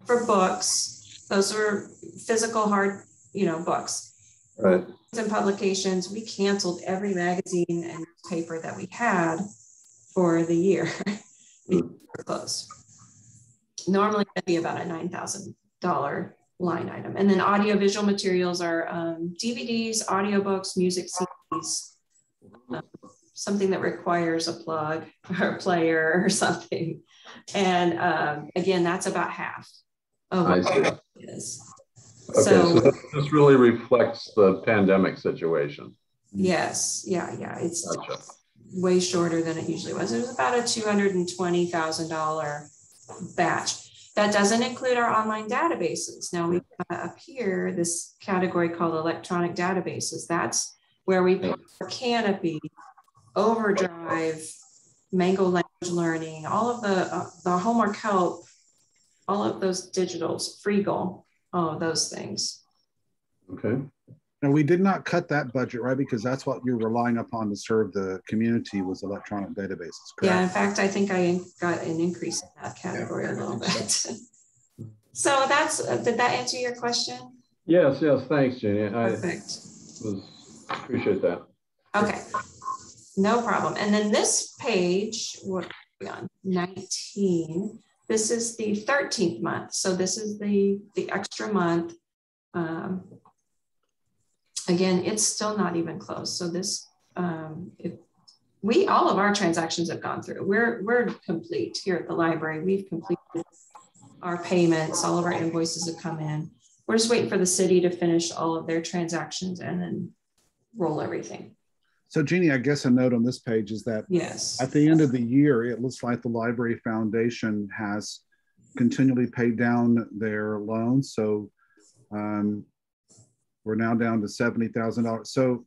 [SPEAKER 1] for books, those were physical hard, books.
[SPEAKER 8] Right.
[SPEAKER 1] And publications, we canceled every magazine and newspaper that we had for the year. We were closed. Normally that'd be about a $9,000 line item. And then audiovisual materials are DVDs, audiobooks, music CDs, something that requires a plug or a player or something. And again, that's about half of what it is.
[SPEAKER 8] Okay, so this really reflects the pandemic situation.
[SPEAKER 1] Yes, yeah. It's way shorter than it usually was. It was about a $220,000 batch. That doesn't include our online databases. Now we have up here this category called electronic databases. That's where we pay for Canopy, Overdrive, Mango Language Learning, all of the homework help, all of those digitals, Freegal, all of those things.
[SPEAKER 8] Okay.
[SPEAKER 2] Now, we did not cut that budget, right? Because that's what you're relying upon to serve the community was electronic databases, correct?
[SPEAKER 1] Yeah, in fact, I think I got an increase in that category a little bit. So that's, did that answer your question?
[SPEAKER 8] Yes, thanks, Jeannie.
[SPEAKER 1] Perfect.
[SPEAKER 8] Appreciate that.
[SPEAKER 1] Okay, no problem. And then this page, what are we on? 19. This is the 13th month. So this is the extra month. Again, it's still not even close. So this, all of our transactions have gone through. We're complete here at the library. We've completed our payments. All of our invoices have come in. We're just waiting for the city to finish all of their transactions and then roll everything.
[SPEAKER 2] So Jeannie, I guess a note on this page is that
[SPEAKER 1] yes,
[SPEAKER 2] at the end of the year, it looks like the Library Foundation has continually paid down their loans. So we're now down to $70,000. So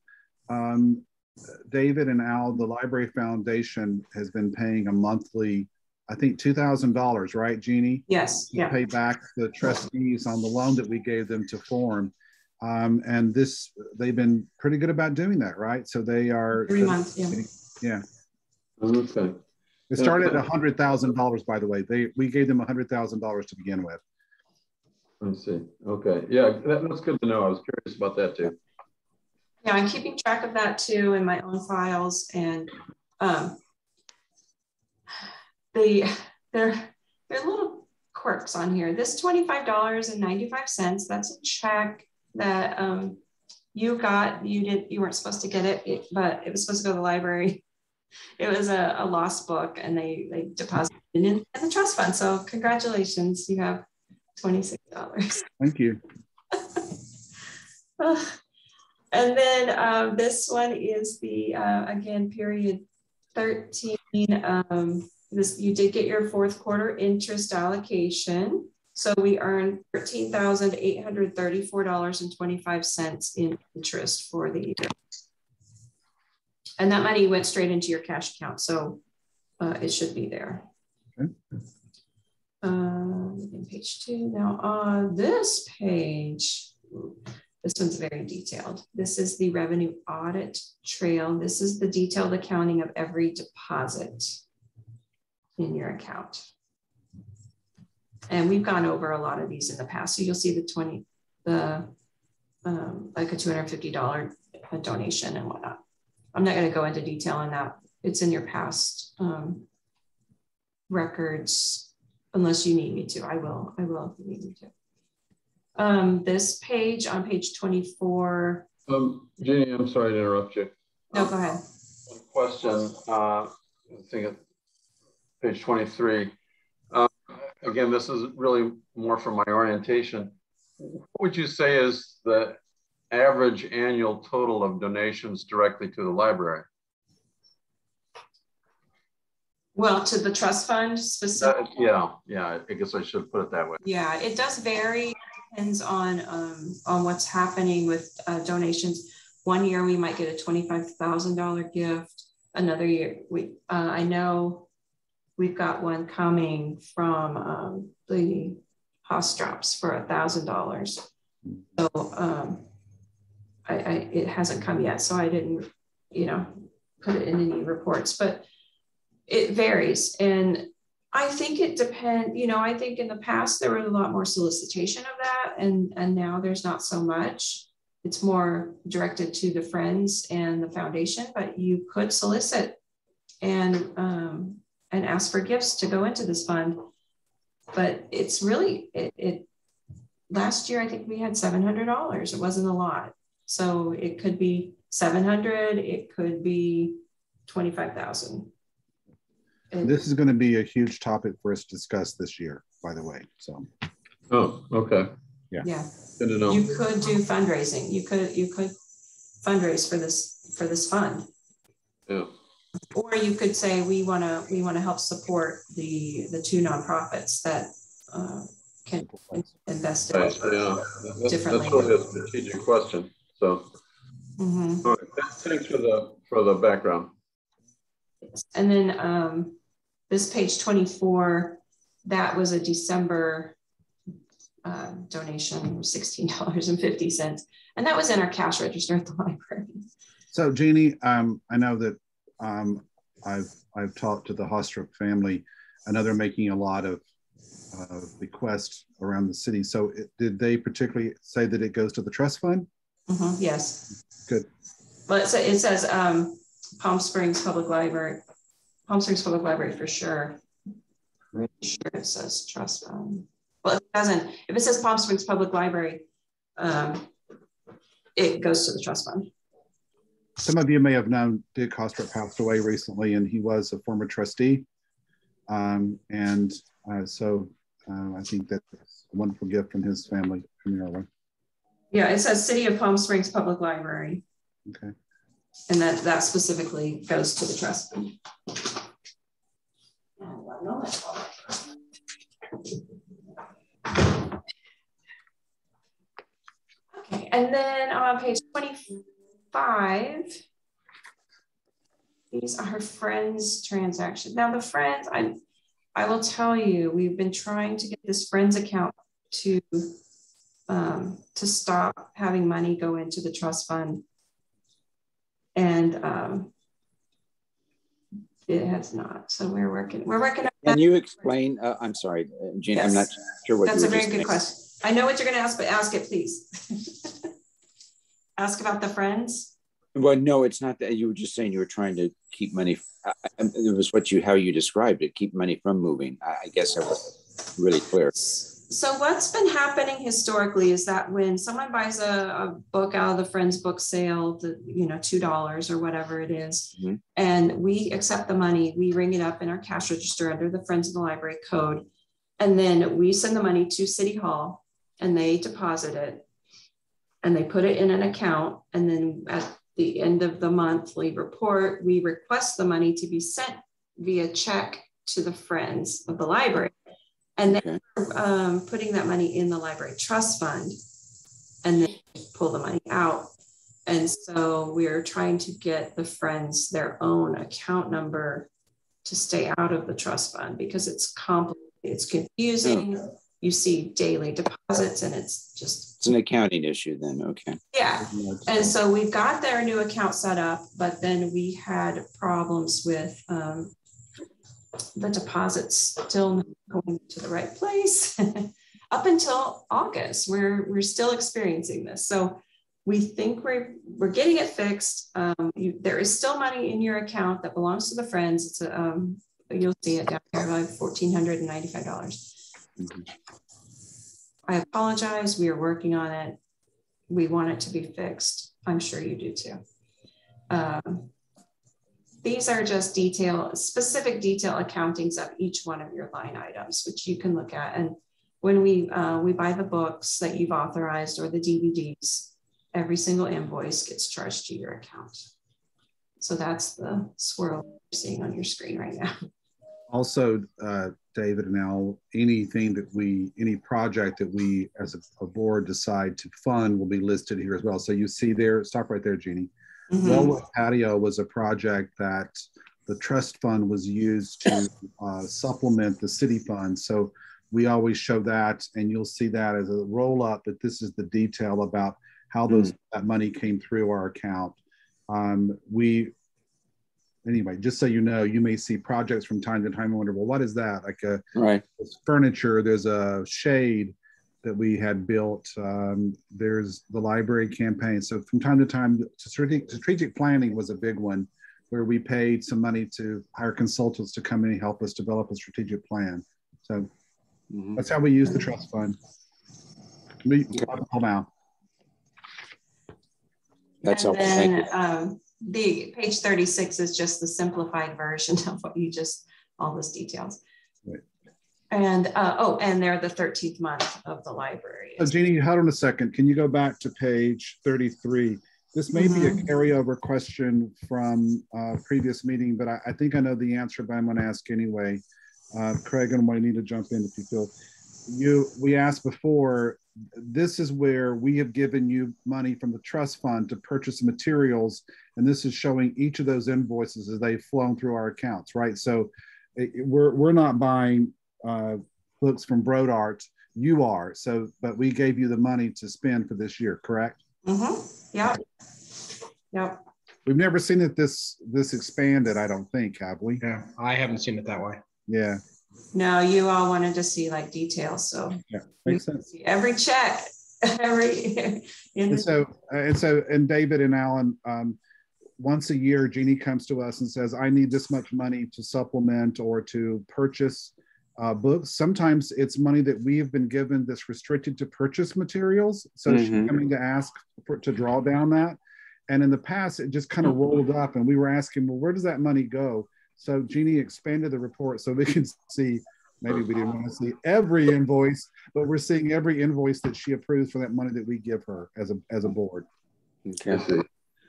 [SPEAKER 2] David and Al, the Library Foundation has been paying a monthly, I think $2,000, right, Jeannie?
[SPEAKER 1] Yes,
[SPEAKER 2] to pay back the trustees on the loan that we gave them to form. And they've been pretty good about doing that, right? So they are
[SPEAKER 1] 3 months,
[SPEAKER 2] yeah.
[SPEAKER 8] Okay.
[SPEAKER 2] It started at $100,000, by the way. We gave them $100,000 to begin with.
[SPEAKER 8] I see. Okay. Yeah, that's good to know. I was curious about that too.
[SPEAKER 1] Yeah, I'm keeping track of that too in my own files, and there are little quirks on here. This $25.95, that's a check that you got. You weren't supposed to get it, but it was supposed to go to the library. It was a lost book, and they deposited it in the trust fund. So congratulations, you have $26.
[SPEAKER 2] Thank you.
[SPEAKER 1] And then this one is the again period 13. You did get your fourth quarter interest allocation. So we earned $13,834.25 in interest for the year. And that money went straight into your cash account. So it should be there. Okay. In page 2. Now on this page, this one's very detailed. This is the revenue audit trail. This is the detailed accounting of every deposit in your account. And we've gone over a lot of these in the past. So you'll see like a $250 donation and whatnot. I'm not going to go into detail on that. It's in your past records, unless you need me to. I will if you need me to. This page on page 24.
[SPEAKER 8] Jeannie, I'm sorry to interrupt you.
[SPEAKER 1] No, go ahead.
[SPEAKER 8] One question. I think at page 23. Again, this is really more for my orientation. What would you say is the average annual total of donations directly to the library?
[SPEAKER 1] Well, to the trust fund specifically?
[SPEAKER 8] Yeah, I guess I should put it that way.
[SPEAKER 1] Yeah, it does vary. Depends on what's happening with donations. One year we might get a $25,000 gift. Another year, I know we've got one coming from the Hostrops for $1,000. So it hasn't come yet, so I didn't, put it in any reports, but it varies. And I think it depends, I think in the past there was a lot more solicitation of that, and now there's not so much. It's more directed to the friends and the foundation, but you could solicit and ask for gifts to go into this fund. But it's really, last year, I think we had $700. It wasn't a lot. So it could be 700, it could be 25,000.
[SPEAKER 2] This is going to be a huge topic for us to discuss this year, by the way. So.
[SPEAKER 8] Oh, okay.
[SPEAKER 2] Yeah.
[SPEAKER 8] Good to know.
[SPEAKER 1] You could do fundraising. You could fundraise for this fund.
[SPEAKER 8] Yeah.
[SPEAKER 1] Or you could say we want to help support the two nonprofits that can invest in
[SPEAKER 8] differently. That's really a strategic question. So.
[SPEAKER 1] Mm-hmm.
[SPEAKER 8] All right. Thanks for the background.
[SPEAKER 1] And then this page 24, that was a December donation, $16.50, and that was in our cash register at the library.
[SPEAKER 2] So Jeannie, I know that I've talked to the Hostrup family. I know they're making a lot of requests around the city. So did they particularly say that it goes to the trust fund?
[SPEAKER 1] Mm-hmm, yes.
[SPEAKER 2] Good.
[SPEAKER 1] Well, it says Palm Springs Public Library for sure. Pretty sure it says trust fund. Well, if it doesn't, if it says Palm Springs Public Library, it goes to the trust fund.
[SPEAKER 2] Some of you may have known Dick Hostrup passed away recently, and he was a former trustee. So I think that's a wonderful gift from his family coming our way.
[SPEAKER 1] Yeah, it says City of Palm Springs Public Library.
[SPEAKER 2] Okay.
[SPEAKER 1] And that specifically goes to the trust fund. Okay, and then on page 25, these are her friends' transactions. Now the friends, I will tell you, we've been trying to get this friends account to stop having money go into the trust fund. And it has not. So we're working on that.
[SPEAKER 3] Can you explain? I'm sorry, Jean, yes. I'm not sure what
[SPEAKER 1] that's a very good question. I know what you're going to ask, but ask it, please. Ask about the friends.
[SPEAKER 3] Well, no, it's not that. You were just saying you were trying to keep money. It was how you described it, keep money from moving. I guess that was really clear.
[SPEAKER 1] So what's been happening historically is that when someone buys a book out of the Friends book sale, $2 or whatever it is, mm-hmm. and we accept the money, we ring it up in our cash register under the Friends of the Library code. And then we send the money to City Hall and they deposit it and they put it in an account. And then at the end of the monthly report, we request the money to be sent via check to the Friends of the Library. And then putting that money in the library trust fund and then pull the money out. And so we're trying to get the Friends their own account number to stay out of the trust fund because it's complicated, it's confusing. Okay. You see daily deposits and it's
[SPEAKER 3] an accounting issue then, okay.
[SPEAKER 1] Yeah, and so we've got their new account set up, but then we had problems with the deposits still not going to the right place up until August. We're still experiencing this. So we think we're getting it fixed. There is still money in your account that belongs to the Friends. It's you'll see it down here, like $1,495. Mm-hmm. I apologize. We are working on it. We want it to be fixed. I'm sure you do too. These are just specific detail accountings of each one of your line items, which you can look at. And when we buy the books that you've authorized or the DVDs, every single invoice gets charged to your account. So that's the swirl you're seeing on your screen right now.
[SPEAKER 2] Also, David and Al, any project that we as a board decide to fund will be listed here as well. So you see there, stop right there, Jeannie. Mm-hmm. Wellwood Patio was a project that the trust fund was used to supplement the city fund. So we always show that, and you'll see that as a roll up, that this is the detail about how that money came through our account. Anyway, just so you know, you may see projects from time to time and wonder, well, what is that? Like there's furniture, there's a shade that we had built. There's the library campaign. So from time to time, strategic planning was a big one where we paid some money to hire consultants to come in and help us develop a strategic plan. So that's how we use the trust fund. Now.
[SPEAKER 3] That's helpful. Thank you.
[SPEAKER 1] The page 36 is just the simplified version of what all those details. Right. And and they're the 13th month of the library.
[SPEAKER 2] So Jeannie, hold on a second. Can you go back to page 33? This may be a carryover question from a previous meeting, but I think I know the answer, but I'm going to ask anyway. Craig and I need to jump in if you feel. We asked before, this is where we have given you money from the trust fund to purchase materials, and this is showing each of those invoices as they've flown through our accounts, right? So we're not buying books from Dorgaard, you are. So, but we gave you the money to spend for this year, correct?
[SPEAKER 1] Mm-hmm. Yeah. Yep.
[SPEAKER 2] We've never seen it this expanded, I don't think, have we?
[SPEAKER 4] Yeah, I haven't seen it that way.
[SPEAKER 2] Yeah.
[SPEAKER 1] No, you all wanted to see like details, so
[SPEAKER 2] Yeah, makes sense.
[SPEAKER 1] Every check, every.
[SPEAKER 2] And David and Alan, once a year, Jeannie comes to us and says, "I need this much money to supplement or to purchase books." Sometimes it's money that we have been given that's restricted to purchase materials, so she's coming to ask to draw down that. And in the past, it just kind of rolled up, and we were asking, well, where does that money go? So Jeannie expanded the report so we can see, maybe we didn't want to see every invoice, but we're seeing every invoice that she approves for that money that we give her as a board.
[SPEAKER 3] Okay.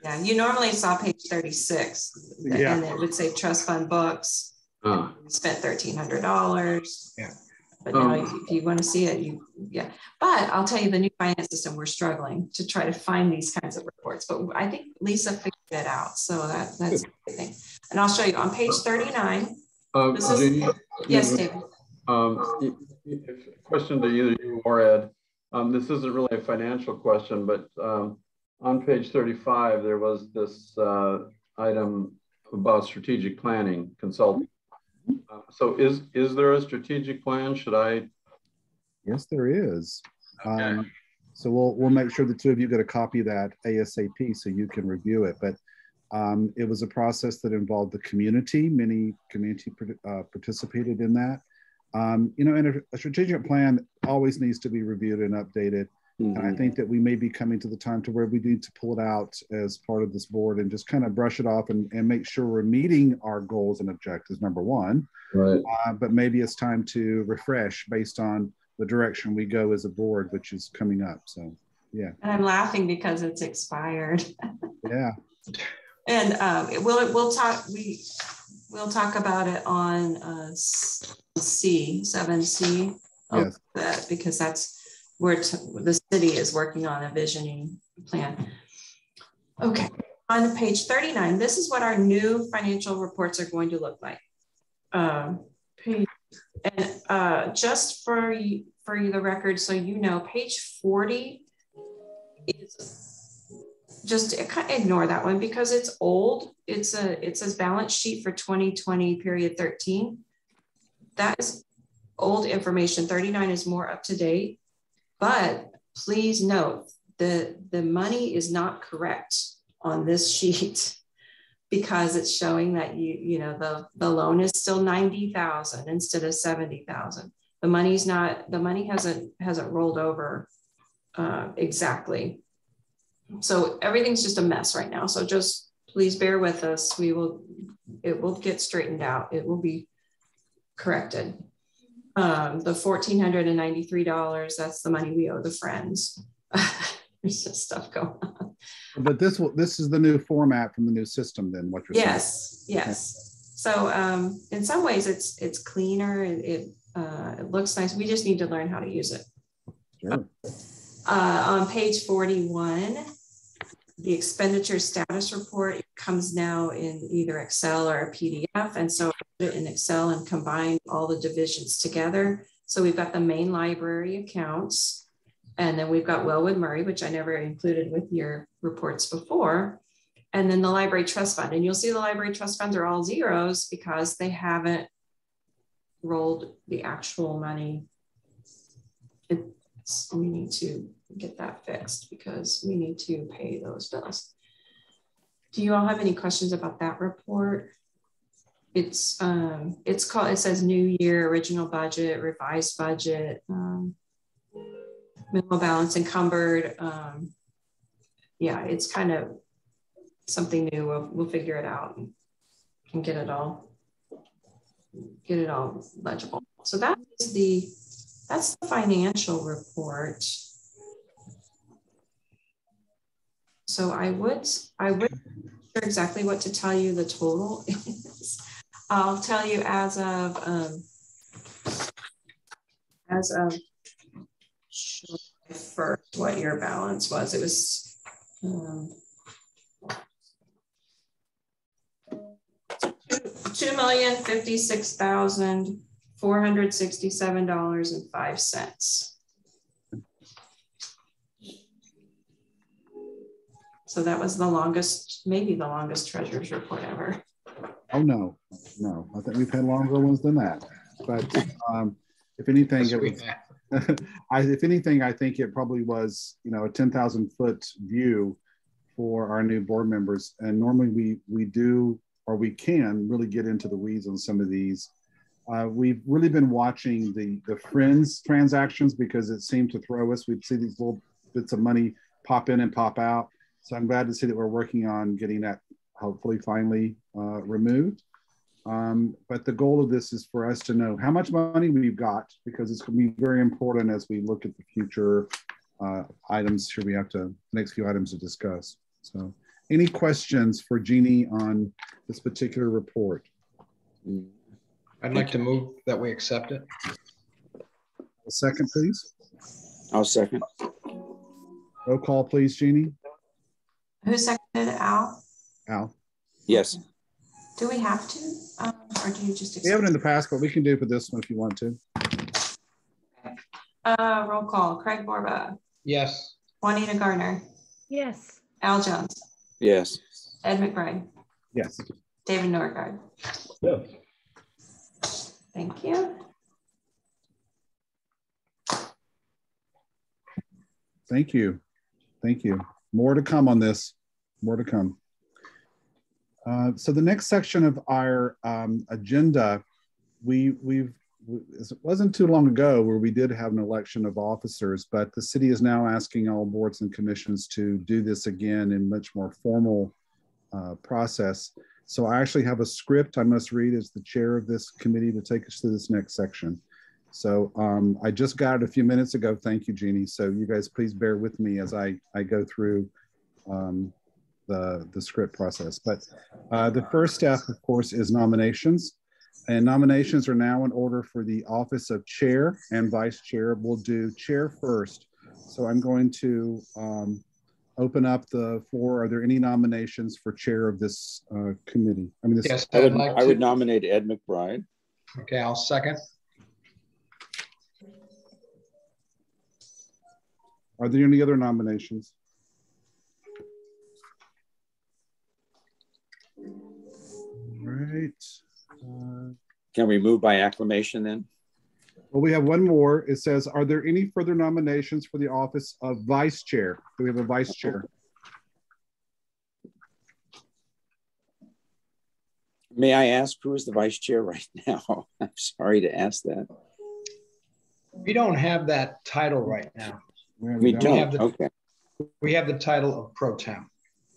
[SPEAKER 1] Yeah, you normally saw page 36,
[SPEAKER 2] yeah.
[SPEAKER 1] And it would say trust fund books. We spent $1,300.
[SPEAKER 4] Yeah.
[SPEAKER 1] But now if you want to see it, yeah. But I'll tell you, the new finance system, we're struggling to try to find these kinds of reports. But I think Lisa figured it out. So that's a good thing. And I'll show you on page 39. Yes, David.
[SPEAKER 8] Question to either you or Ed. This isn't really a financial question, but on page 35, there was this item about strategic planning consulting. So is there a strategic plan? Should I?
[SPEAKER 2] Yes, there is.
[SPEAKER 8] Okay.
[SPEAKER 2] So we'll make sure the two of you get a copy of that ASAP so you can review it. But it was a process that involved the community. Many community participated in that. You know, and a strategic plan always needs to be reviewed and updated. And I think that we may be coming to the time to where we need to pull it out as part of this board and just kind of brush it off and make sure we're meeting our goals and objectives, number one.
[SPEAKER 8] Right.
[SPEAKER 2] But maybe it's time to refresh based on the direction we go as a board, which is coming up. So, yeah.
[SPEAKER 1] And I'm laughing because it's expired.
[SPEAKER 2] Yeah.
[SPEAKER 1] And we'll talk about it on 7C.
[SPEAKER 2] Yes.
[SPEAKER 1] That, because that's where the city is working on a visioning plan. Okay, on page 39, this is what our new financial reports are going to look like. Just for the record, so you know, page 40 is just ignore that one because it's old. It says balance sheet for 2020 period 13. That is old information. 39 is more up to date. But please note that the money is not correct on this sheet because it's showing that the loan is still 90,000 instead of 70,000. The money hasn't rolled over exactly. So everything's just a mess right now. So just please bear with us. It will get straightened out. It will be corrected. The $1,493, that's the money we owe the Friends. There's just stuff going on.
[SPEAKER 2] But this is the new format from the new system then, what you're saying.
[SPEAKER 1] Yes. So in some ways it's cleaner. It looks nice. We just need to learn how to use it.
[SPEAKER 2] Sure.
[SPEAKER 1] On page 41, the expenditure status report comes now in either Excel or a PDF. And so I put it in Excel and combine all the divisions together. So we've got the main library accounts, and then we've got Wellwood Murray, which I never included with your reports before. And then the library trust fund. And you'll see the library trust funds are all zeros because they haven't rolled the actual money. We need to get that fixed because we need to pay those bills. Do you all have any questions about that report? It says new year, original budget, revised budget, minimal balance encumbered. Yeah, it's kind of something new. We'll figure it out and get it all legible. So that's the financial report. So I would sure exactly what to tell you the total is. I'll tell you as of July 1st what your balance was. It was $2,056,467.05. So that was the longest, maybe the longest treasurer's report ever.
[SPEAKER 2] Oh, no. I think we've had longer ones than that. But if anything, it was, if anything, I think it probably was, a 10,000-foot view for our new board members. And normally we do, or we can really get into the weeds on some of these. We've really been watching the Friends transactions because it seemed to throw us. We'd see these little bits of money pop in and pop out. So I'm glad to see that we're working on getting that hopefully finally removed. But the goal of this is for us to know how much money we've got, because it's going to be very important as we look at the future items. Here we have the next few items to discuss. So any questions for Jeannie on this particular report?
[SPEAKER 4] I'd like to move that we accept it.
[SPEAKER 2] A second, please.
[SPEAKER 3] I'll second.
[SPEAKER 2] Roll call, please, Jeannie.
[SPEAKER 1] Who seconded it, Al?
[SPEAKER 2] Al.
[SPEAKER 3] Yes.
[SPEAKER 1] Do we have to, or do you just accept?
[SPEAKER 2] We haven't in the past, but we can do it for this one if you want to.
[SPEAKER 1] Okay. Roll call. Craig Borba.
[SPEAKER 4] Yes.
[SPEAKER 1] Juanita Garner.
[SPEAKER 7] Yes.
[SPEAKER 1] Al Jones.
[SPEAKER 3] Yes.
[SPEAKER 1] Ed McBride.
[SPEAKER 2] Yes.
[SPEAKER 1] David Dorgaard.
[SPEAKER 8] Yes.
[SPEAKER 1] Thank you.
[SPEAKER 2] Thank you. Thank you. More to come on this. More to come. So the next section of our agenda, it wasn't too long ago where we did have an election of officers, but the city is now asking all boards and commissions to do this again in much more formal process. So I actually have a script I must read as the chair of this committee to take us through this next section. So I just got it a few minutes ago. Thank you, Jeannie. So you guys please bear with me as I go through the script process. But the first step, of course, is nominations. And nominations are now in order for the office of chair and vice chair. We'll do chair first. So I'm going to open up the floor. Are there any nominations for chair of this committee?
[SPEAKER 4] Yes,
[SPEAKER 3] I would nominate Ed McBride.
[SPEAKER 4] Okay, I'll second.
[SPEAKER 2] Are there any other nominations? All right.
[SPEAKER 3] Can we move by acclamation then?
[SPEAKER 2] Well, we have one more. It says, are there any further nominations for the office of vice chair? Do we have a vice chair?
[SPEAKER 3] May I ask who is the vice chair right now? I'm sorry to ask that.
[SPEAKER 4] We don't have that title right now.
[SPEAKER 3] We don't. Okay.
[SPEAKER 4] We have the title of pro tem.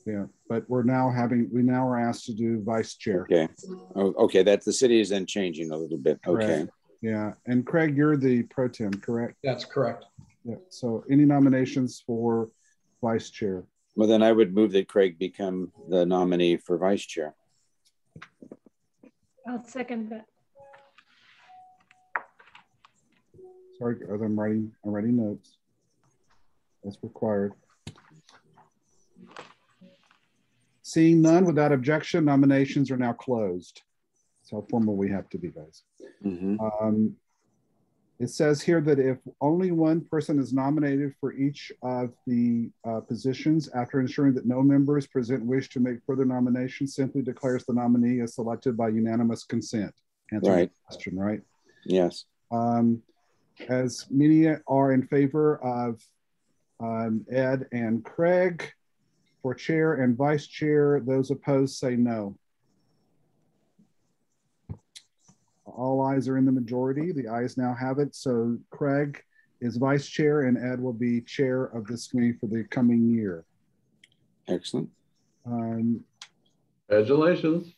[SPEAKER 2] Yeah, but we now are asked to do vice chair.
[SPEAKER 3] Okay. Oh, okay. That the city is then changing a little bit.
[SPEAKER 2] Correct.
[SPEAKER 3] Okay.
[SPEAKER 2] Yeah, and Craig, you're the pro tem, correct?
[SPEAKER 4] That's correct.
[SPEAKER 2] Yeah. So any nominations for vice chair?
[SPEAKER 3] Well, then I would move that Craig become the nominee for vice chair.
[SPEAKER 7] I'll second that.
[SPEAKER 2] Sorry, as I'm writing notes. That's required. Seeing none, without objection, nominations are now closed. That's how formal we have to be, guys.
[SPEAKER 3] Mm-hmm.
[SPEAKER 2] It says here that if only one person is nominated for each of the positions, after ensuring that no members present wish to make further nominations, simply declares the nominee as selected by unanimous consent. Answer
[SPEAKER 3] right.
[SPEAKER 2] the question, right?
[SPEAKER 3] Yes.
[SPEAKER 2] As many are in favor of Ed and Craig for chair and vice chair, those opposed say no. All ayes are in the majority. The ayes now have it. So Craig is vice chair and Ed will be chair of this committee for the coming year.
[SPEAKER 3] Excellent.
[SPEAKER 8] Congratulations.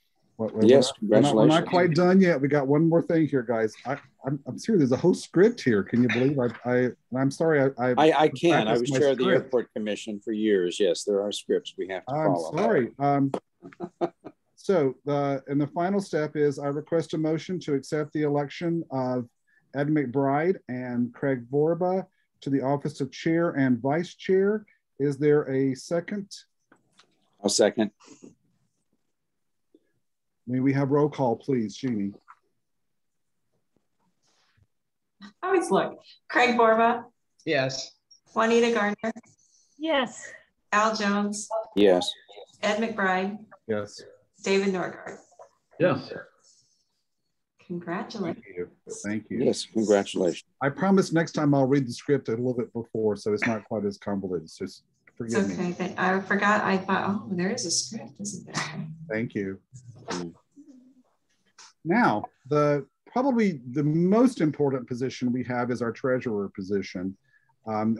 [SPEAKER 3] Yes, congratulations.
[SPEAKER 2] We're not quite done yet. We got one more thing here, guys. I'm serious. There's a whole script here. Can you believe? I'm sorry.
[SPEAKER 3] I can. I was chair of the airport commission for years. Yes, there are scripts we have to follow.
[SPEAKER 2] I'm sorry. So and the final step is I request a motion to accept the election of Ed McBride and Craig Borba to the office of chair and vice chair. Is there a second?
[SPEAKER 3] I'll second.
[SPEAKER 2] May we have roll call, please, Jeannie?
[SPEAKER 1] I always look. Craig Borba.
[SPEAKER 4] Yes.
[SPEAKER 1] Juanita Gardner.
[SPEAKER 7] Yes.
[SPEAKER 1] Al Jones.
[SPEAKER 3] Yes.
[SPEAKER 1] Ed McBride.
[SPEAKER 2] Yes.
[SPEAKER 1] David Dorgaard.
[SPEAKER 8] Yes.
[SPEAKER 1] Congratulations.
[SPEAKER 2] Thank you. Thank you.
[SPEAKER 3] Yes, congratulations.
[SPEAKER 2] I promise next time I'll read the script a little bit before, so it's not quite as convoluted. So just forgive me.
[SPEAKER 1] Okay. I forgot. I thought, oh, there is a script, isn't there?
[SPEAKER 2] Thank you. Now, probably the most important position we have is our treasurer position.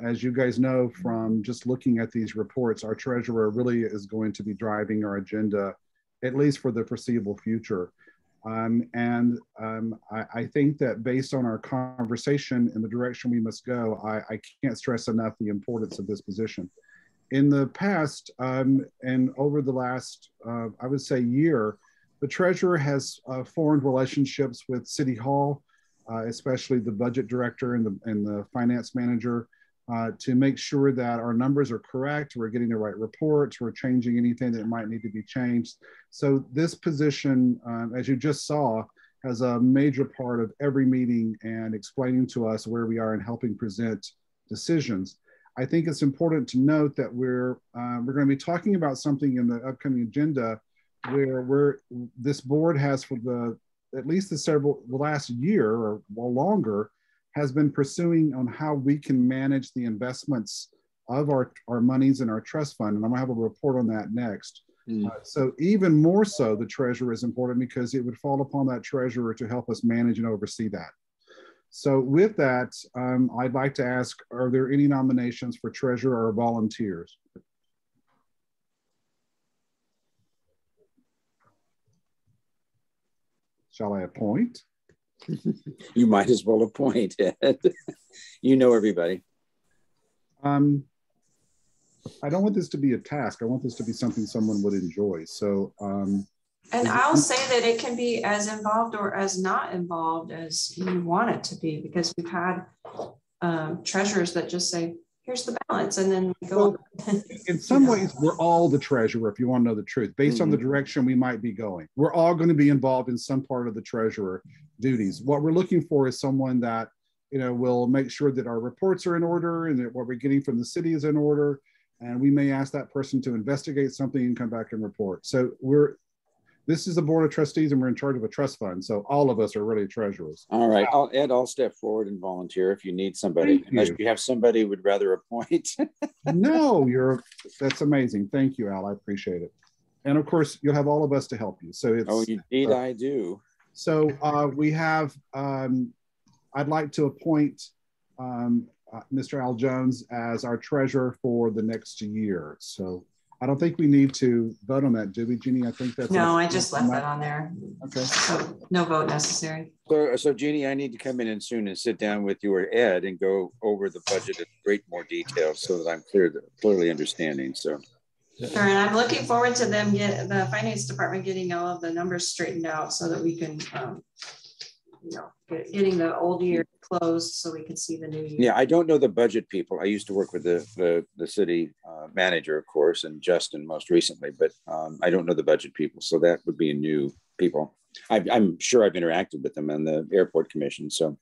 [SPEAKER 2] As you guys know from just looking at these reports, our treasurer really is going to be driving our agenda, at least for the foreseeable future. I think that based on our conversation and the direction we must go, I can't stress enough the importance of this position. In the past and over the last, I would say, year, the treasurer has formed relationships with City Hall, especially the budget director and the finance manager, to make sure that our numbers are correct, we're getting the right reports, we're changing anything that might need to be changed. So this position, as you just saw, has a major part of every meeting and explaining to us where we are and helping present decisions. I think it's important to note that we're going to be talking about something in the upcoming agenda where this board has for at least the last year or longer has been pursuing on how we can manage the investments of our monies in our trust fund. And I'm gonna have a report on that next. So even more so, the treasurer is important because it would fall upon that treasurer to help us manage and oversee that. So with that, I'd like to ask, are there any nominations for treasurer or volunteers? Shall I appoint?
[SPEAKER 3] You might as well appoint. You know everybody.
[SPEAKER 2] I don't want this to be a task. I want this to be something someone would enjoy. So,
[SPEAKER 1] and I'll say that it can be as involved or as not involved as you want it to be, because we've had treasurers that just say, here's the balance, and then we go.
[SPEAKER 2] Well, in some ways, we're all the treasurer, if you want to know the truth, based on the direction we might be going. We're all going to be involved in some part of the treasurer duties. What we're looking for is someone that, will make sure that our reports are in order and that what we're getting from the city is in order. And we may ask that person to investigate something and come back and report. So this is the board of trustees and we're in charge of a trust fund. So all of us are really treasurers.
[SPEAKER 3] All right, I'll step forward and volunteer if you need somebody. Unless you have somebody who would rather appoint.
[SPEAKER 2] No, that's amazing. Thank you, Al, I appreciate it. And of course, you'll have all of us to help you. So it's—
[SPEAKER 3] Oh, indeed I do.
[SPEAKER 2] So we have, I'd like to appoint Mr. Al Jones as our treasurer for the next year. So I don't think we need to vote on that, do we, Jeannie? I think that's—
[SPEAKER 1] No, I just left that on there.
[SPEAKER 2] Okay.
[SPEAKER 1] So no vote necessary.
[SPEAKER 3] So Jeannie, I need to come in soon and sit down with you or Ed and go over the budget in great more detail so that I'm clearly understanding. So.
[SPEAKER 1] Sure, and I'm looking forward to them the finance department getting all of the numbers straightened out so that we can, getting the old year closed so we can see the new year.
[SPEAKER 3] Yeah, I don't know the budget people. I used to work with the city manager, of course, and Justin most recently, but I don't know the budget people. So that would be a new people. I'm sure I've interacted with them on the airport commission. So.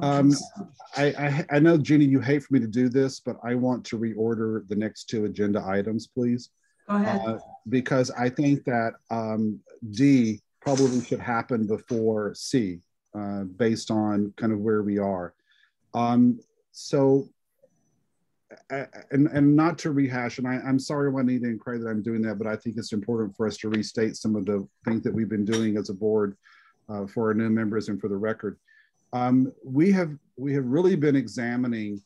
[SPEAKER 2] I know, Jeannie, you hate for me to do this, but I want to reorder the next two agenda items, please.
[SPEAKER 1] Go ahead.
[SPEAKER 2] Because I think that D probably should happen before C, based on kind of where we are. So, and not to rehash, and I'm sorry, Juanita and Craig, that I'm doing that, but I think it's important for us to restate some of the things that we've been doing as a board for our new members and for the record. We have really been examining,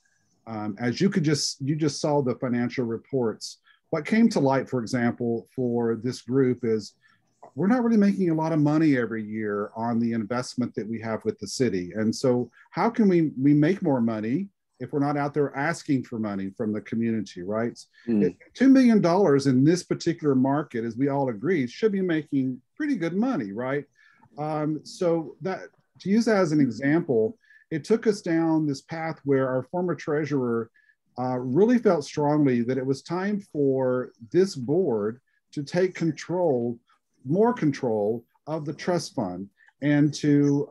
[SPEAKER 2] as you just saw the financial reports. What came to light, for example, for this group is we're not really making a lot of money every year on the investment that we have with the city. And so how can we make more money if we're not out there asking for money from the community, right? $2 million in this particular market, as we all agree, should be making pretty good money, right? So that, to use that as an example, it took us down this path where our former treasurer really felt strongly that it was time for this board to take control, more control of the trust fund, and to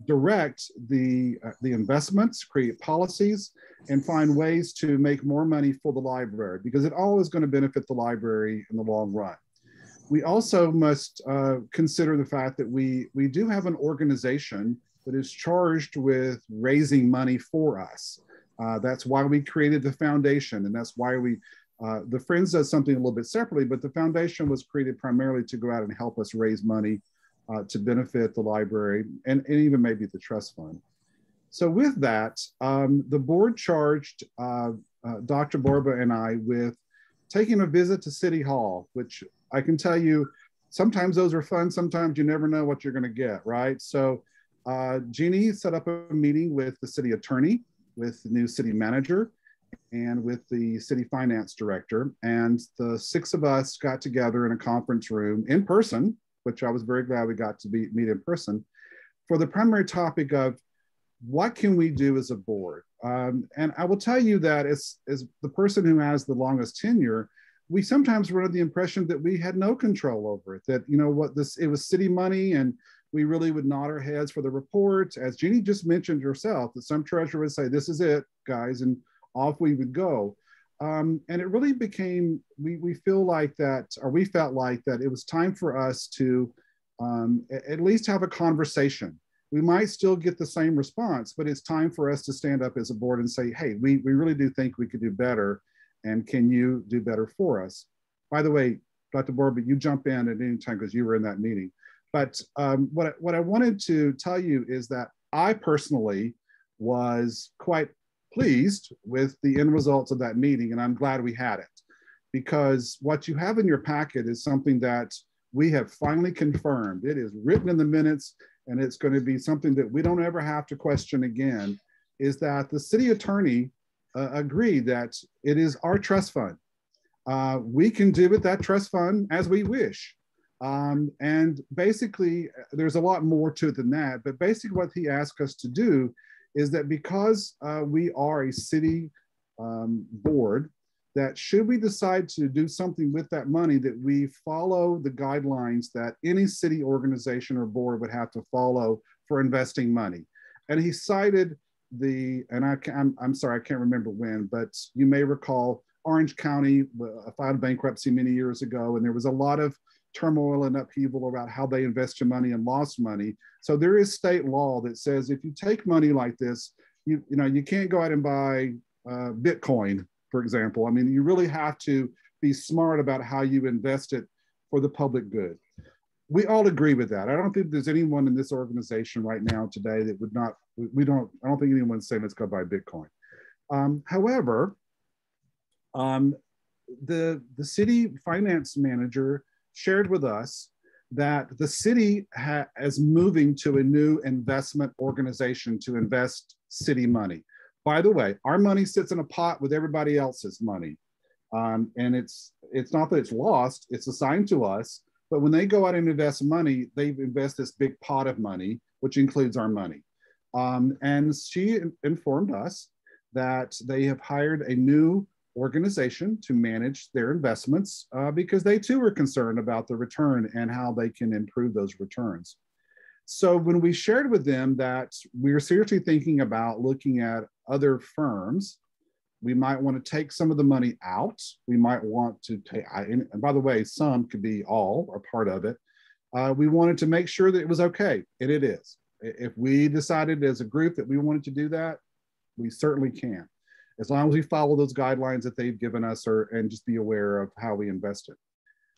[SPEAKER 2] direct the investments, create policies, and find ways to make more money for the library, because it all is going to benefit the library in the long run. We also must consider the fact that we do have an organization that is charged with raising money for us. That's why we created the foundation, and that's why the Friends does something a little bit separately, but the foundation was created primarily to go out and help us raise money to benefit the library and even maybe the trust fund. So with that, the board charged Dr. Borba and I with taking a visit to City Hall, which I can tell you, sometimes those are fun, sometimes you never know what you're gonna get, right? So Jeannie set up a meeting with the city attorney, with the new city manager, and with the city finance director. And the 6 of us got together in a conference room in person, which I was very glad we got to meet in person, for the primary topic of what can we do as a board? And I will tell you that as the person who has the longest tenure, we sometimes were under the impression that we had no control over it, that, you know, it was city money, and we really would nod our heads for the report. As Jeannie just mentioned herself, that some treasurer would say, this is it, guys, and off we would go. And it really became, we felt like that it was time for us to at least have a conversation. We might still get the same response, but it's time for us to stand up as a board and say, hey, we really do think we could do better, and can you do better for us? By the way, Dr. Borba, you jump in at any time because you were in that meeting. But what I wanted to tell you is that I personally was quite pleased with the end results of that meeting, and I'm glad we had it, because what you have in your packet is something that we have finally confirmed. It is written in the minutes, and it's going to be something that we don't ever have to question again, is that the city attorney agreed that it is our trust fund. We can do with that trust fund as we wish. And basically, there's a lot more to it than that, but basically what he asked us to do is that because we are a city board, that should we decide to do something with that money, that we follow the guidelines that any city organization or board would have to follow for investing money. And he cited I'm sorry, I can't remember when, but you may recall Orange County filed bankruptcy many years ago, and there was a lot of turmoil and upheaval about how they invested money and lost money. So there is state law that says if you take money like this, you can't go out and buy Bitcoin, for example. I mean, you really have to be smart about how you invest it for the public good. We all agree with that. I don't think there's anyone in this organization right now today that would not, I don't think anyone's saying let's go buy Bitcoin. However, the city finance manager shared with us that the city is moving to a new investment organization to invest city money. By the way, our money sits in a pot with everybody else's money. And it's not that it's lost, it's assigned to us, but when they go out and invest money, they invest this big pot of money, which includes our money. And she informed us that they have hired a new organization to manage their investments because they too are concerned about the return and how they can improve those returns. So when we shared with them that we're seriously thinking about looking at other firms, we might want to take some of the money out. We might want to take, and by the way, some could be all or part of it. We wanted to make sure that it was okay, and it is. If we decided as a group that we wanted to do that, we certainly can, as long as we follow those guidelines that they've given us and just be aware of how we invest it.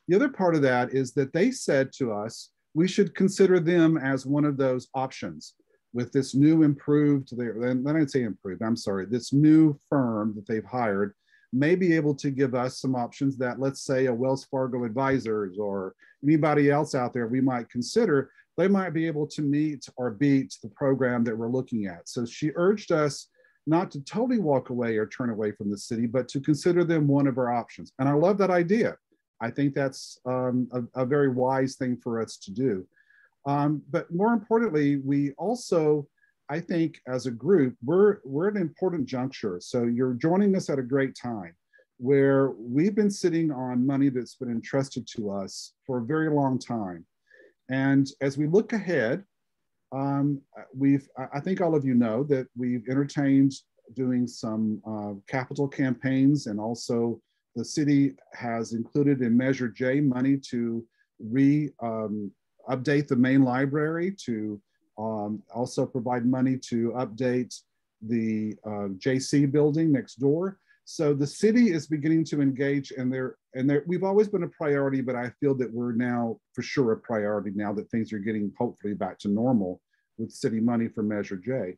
[SPEAKER 2] The other part of that is that they said to us, we should consider them as one of those options with this new improved, then I'd say improved, I'm sorry, this new firm that they've hired may be able to give us some options that, let's say, a Wells Fargo Advisors or anybody else out there we might consider, they might be able to meet or beat the program that we're looking at. So she urged us not to totally walk away or turn away from the city, but to consider them one of our options. And I love that idea. I think that's a very wise thing for us to do. But more importantly, we also I think as a group, we're at an important juncture. So you're joining us at a great time where we've been sitting on money that's been entrusted to us for a very long time. And as we look ahead, I think all of you know that we've entertained doing some capital campaigns, and also the city has included in Measure J money to update the main library, to also provide money to update the JC building next door. So the city is beginning to engage, and we've always been a priority, but I feel that we're now for sure a priority now that things are getting hopefully back to normal with city money for Measure J.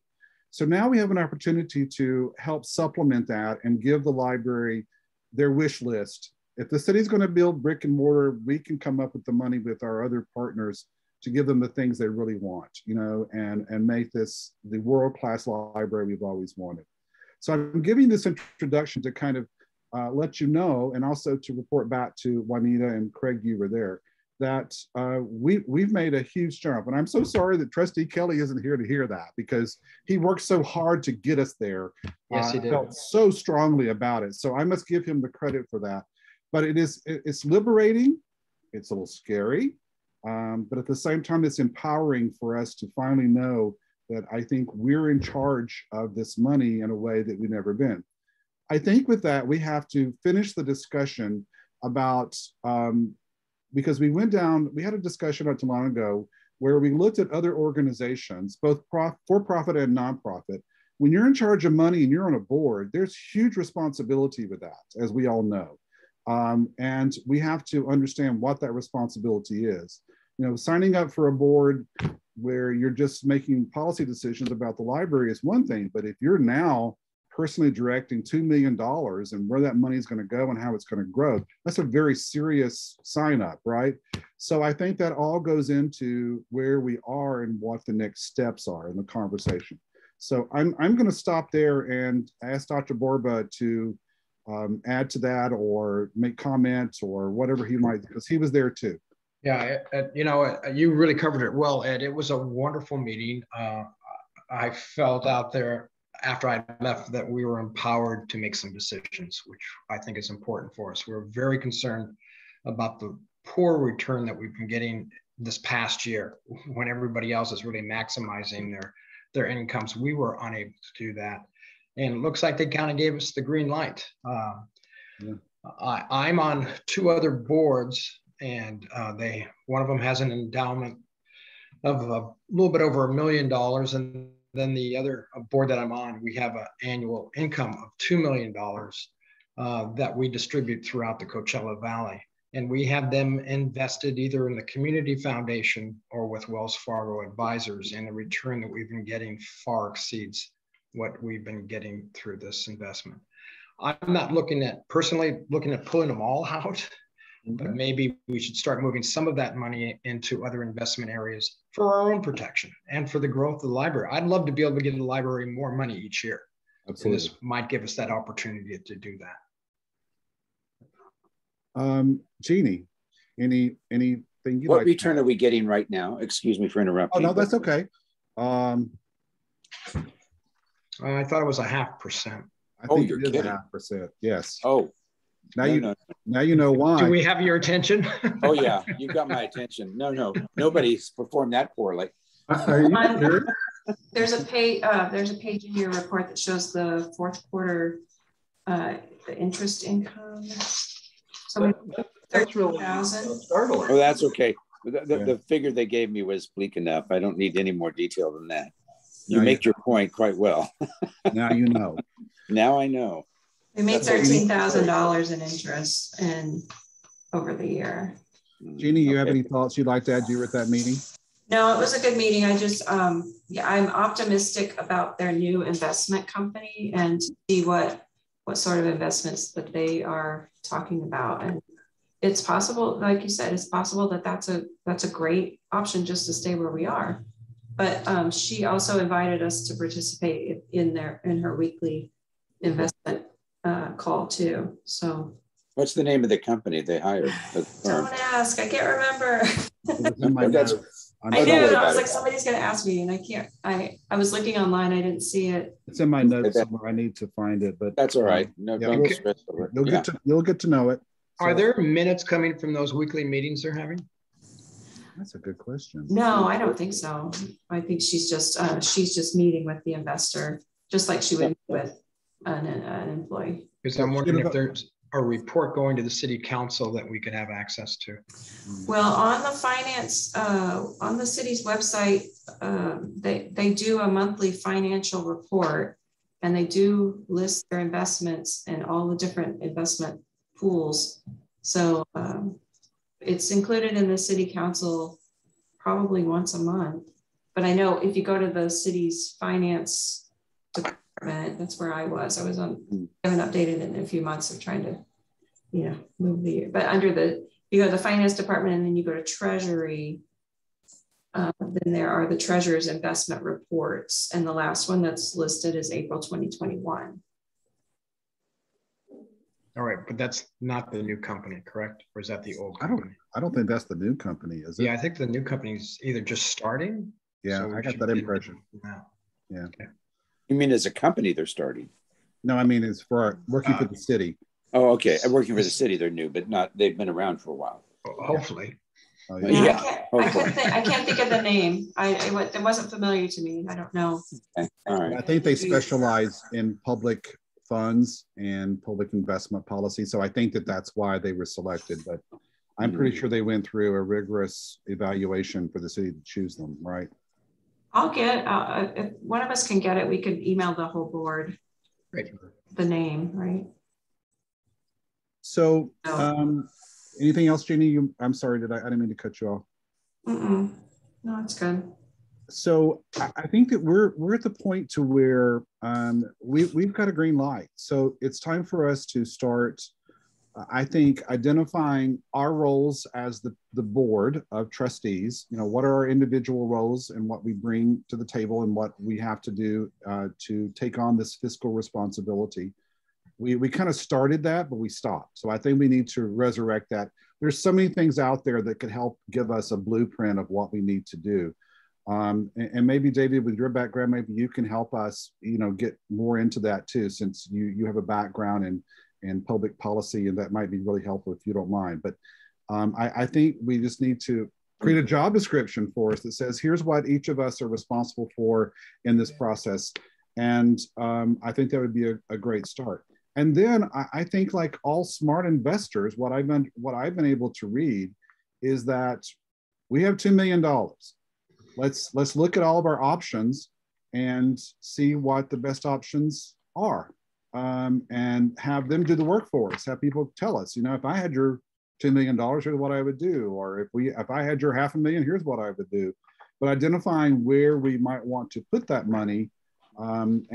[SPEAKER 2] So now we have an opportunity to help supplement that and give the library their wish list. If the city's going to build brick and mortar, we can come up with the money with our other partners to give them the things they really want, you know, and make this the world-class library we've always wanted. So I'm giving this introduction to kind of let you know, and also to report back to Juanita and Craig, you were there, that we've made a huge jump. And I'm so sorry that Trustee Kelly isn't here to hear that, because he worked so hard to get us there.
[SPEAKER 4] Yes, he did.
[SPEAKER 2] Felt so strongly about it. So I must give him the credit for that. But it's liberating. It's a little scary. But at the same time, it's empowering for us to finally know that I think we're in charge of this money in a way that we've never been. I think with that, we have to finish the discussion about, because we had a discussion not too long ago where we looked at other organizations, both for-profit and nonprofit. When you're in charge of money and you're on a board, there's huge responsibility with that, as we all know. And we have to understand what that responsibility is. You know, signing up for a board where you're just making policy decisions about the library is one thing, but if you're now personally directing $2 million and where that money is going to go and how it's going to grow, that's a very serious sign up, right? So I think that all goes into where we are and what the next steps are in the conversation. So I'm going to stop there and ask Dr. Borba to add to that or make comments or whatever he might, because he was there too.
[SPEAKER 4] Yeah, you know, you really covered it well, Ed. It was a wonderful meeting. I felt out there after I left that we were empowered to make some decisions, which I think is important for us. We're very concerned about the poor return that we've been getting this past year when everybody else is really maximizing their incomes. We were unable to do that. And it looks like they kind of gave us the green light. I'm on 2 other boards, and one of them has an endowment of a little bit over $1 million. And then the other board that I'm on, we have an annual income of $2 million that we distribute throughout the Coachella Valley. And we have them invested either in the community foundation or with Wells Fargo advisors. And the return that we've been getting far exceeds what we've been getting through this investment. I'm not personally looking at pulling them all out, but maybe we should start moving some of that money into other investment areas for our own protection and for the growth of the library. I'd love to be able to give the library more money each year. Absolutely. And this might give us that opportunity to do that.
[SPEAKER 2] Jeannie, anything you'd
[SPEAKER 3] What
[SPEAKER 2] like
[SPEAKER 3] return are we getting right now? Excuse me for interrupting.
[SPEAKER 2] Oh, no, that's okay.
[SPEAKER 4] I thought it was 0.5%.
[SPEAKER 2] I think it is 0.5%. Yes.
[SPEAKER 3] Oh,
[SPEAKER 2] now you know why.
[SPEAKER 4] Do we have your attention?
[SPEAKER 3] Oh yeah, you got my attention. No, nobody's performed that poorly.
[SPEAKER 8] Are you sure?
[SPEAKER 1] There's a page in your report that shows the fourth quarter the interest income. So
[SPEAKER 8] that's really startling.
[SPEAKER 3] Oh, that's okay. The figure they gave me was bleak enough. I don't need any more detail than that. You make your point quite well.
[SPEAKER 2] Now you know.
[SPEAKER 3] Now I know.
[SPEAKER 1] We made $13,000 in interest over the year.
[SPEAKER 2] Jeannie, you have any thoughts you'd like to add? You were at that meeting?
[SPEAKER 1] No, it was a good meeting. I just, I'm optimistic about their new investment company and see what sort of investments that they are talking about. And it's possible, like you said, it's possible that that's a great option just to stay where we are. But she also invited us to participate in her weekly investment call too. So
[SPEAKER 3] what's the name of the company they hired?
[SPEAKER 1] Don't ask, I can't remember. I knew it. I was like, somebody's going to ask me, and I can't. I was looking online. I didn't see it.
[SPEAKER 2] It's in my notes somewhere. I need to find it, but
[SPEAKER 3] that's all right. No,
[SPEAKER 2] yeah,
[SPEAKER 3] don't stress over it.
[SPEAKER 2] You'll get to know it.
[SPEAKER 4] So, are there minutes coming from those weekly meetings they're having?
[SPEAKER 2] That's a good question.
[SPEAKER 1] No, I don't think so. I think she's just meeting with the investor, just like she would meet with an employee.
[SPEAKER 4] Because I'm wondering if there's a report going to the city council that we could have access to.
[SPEAKER 1] Well, on the finance, on the city's website, they do a monthly financial report, and they do list their investments and all the different investment pools. So it's included in the city council probably once a month. But I know if you go to the city's finance department, that's where I was. I haven't updated it in a few months. I'm trying to, move the year. But you go to the finance department, and then you go to treasury. Then there are the treasurer's investment reports. And the last one that's listed is April 2021.
[SPEAKER 4] All right, but that's not the new company, correct? Or is that the old company?
[SPEAKER 2] I don't think that's the new company, is it?
[SPEAKER 4] Yeah, I think the new company is either just starting.
[SPEAKER 2] Yeah, so I got that impression. Yeah.
[SPEAKER 3] Okay. You mean as a company they're starting?
[SPEAKER 2] No, I mean it's for working for the city.
[SPEAKER 3] Oh, okay. Working for the city, they're new, but they've been around for a while.
[SPEAKER 4] Hopefully.
[SPEAKER 2] Oh,
[SPEAKER 1] yeah. I can't think of the name. It wasn't familiar to me. I don't know.
[SPEAKER 3] Okay. All right.
[SPEAKER 2] I think they specialize in public funds and public investment policy. So I think that's why they were selected, but I'm pretty sure they went through a rigorous evaluation for the city to choose them, right?
[SPEAKER 1] I'll get, if one of us can get it, we could email the whole board.
[SPEAKER 4] Great.
[SPEAKER 1] The name, right?
[SPEAKER 2] So anything else, Jeannie? I'm sorry, I didn't mean to cut you off.
[SPEAKER 1] No, it's good.
[SPEAKER 2] So I think that we're at the point to where we've got a green light. So it's time for us to start, I think, identifying our roles as the board of trustees. What are our individual roles and what we bring to the table and what we have to do to take on this fiscal responsibility. We kind of started that, but we stopped. So I think we need to resurrect that. There's so many things out there that could help give us a blueprint of what we need to do. And maybe David, with your background, maybe you can help us, get more into that too, since you have a background in public policy, and that might be really helpful if you don't mind. But I think we just need to create a job description for us that says, here's what each of us are responsible for in this process. And I think that would be a great start. And then I think, like all smart investors, what I've been able to read is that we have $2 million. Let's look at all of our options and see what the best options are, and have them do the work for us. Have people tell us, if I had your $2 million, here's what I would do, or if I had your $500,000, here's what I would do. But identifying where we might want to put that money, I'm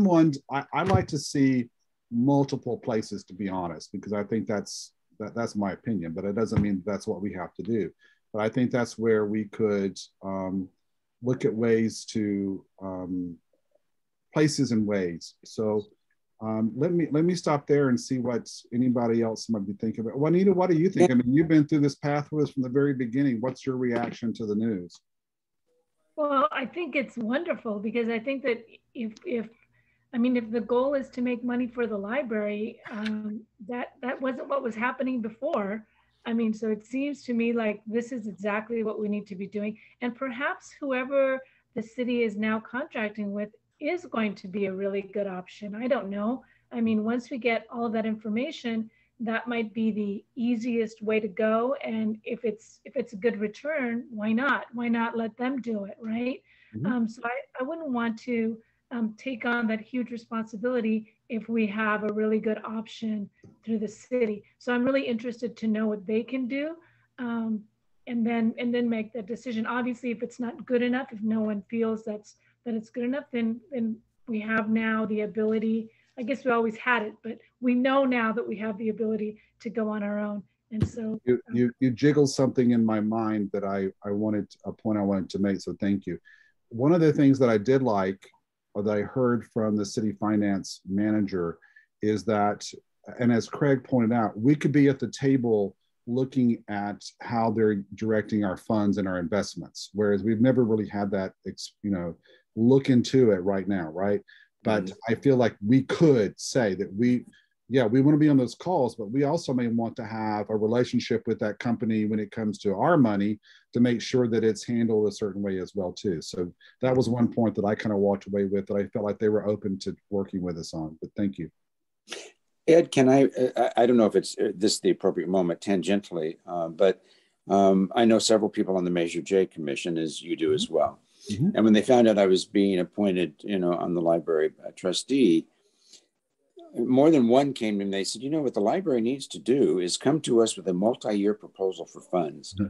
[SPEAKER 2] one. I like to see multiple places, to be honest, because I think that's my opinion. But it doesn't mean that's what we have to do. But I think that's where we could look at ways to places and ways. So let me stop there and see what anybody else might be thinking about. Juanita, what do you think? I mean, you've been through this path with us from the very beginning. What's your reaction to the news?
[SPEAKER 7] Well, I think it's wonderful, because I think that if the goal is to make money for the library, that wasn't what was happening before. So it seems to me like this is exactly what we need to be doing. And perhaps whoever the city is now contracting with is going to be a really good option. I don't know. Once we get all of that information, that might be the easiest way to go. And if it's a good return, why not? Why not let them do it, right? Mm-hmm. So I wouldn't want to take on that huge responsibility if we have a really good option through the city. So I'm really interested to know what they can do, and then make that decision. Obviously, if it's not good enough, if no one feels that it's good enough, then we have now the ability. I guess we always had it, but we know now that we have the ability to go on our own. And so
[SPEAKER 2] you jiggled something in my mind that I wanted to make. So thank you. One of the things that I did like, or that I heard from the city finance manager, is that, and as Craig pointed out, we could be at the table looking at how they're directing our funds and our investments, whereas we've never really had that, look into it right now, right? But I feel like we could say that we want to be on those calls, but we also may want to have a relationship with that company when it comes to our money to make sure that it's handled a certain way as well too. So that was one point that I kind of walked away with that I felt like they were open to working with us on, but thank you.
[SPEAKER 3] Ed, can I don't know if this is the appropriate moment tangentially, but I know several people on the Measure J Commission, as you do as well. Mm-hmm. And when they found out I was being appointed, on the library trustee, more than one came to me and they said, what the library needs to do is come to us with a multi-year proposal for funds. Mm-hmm.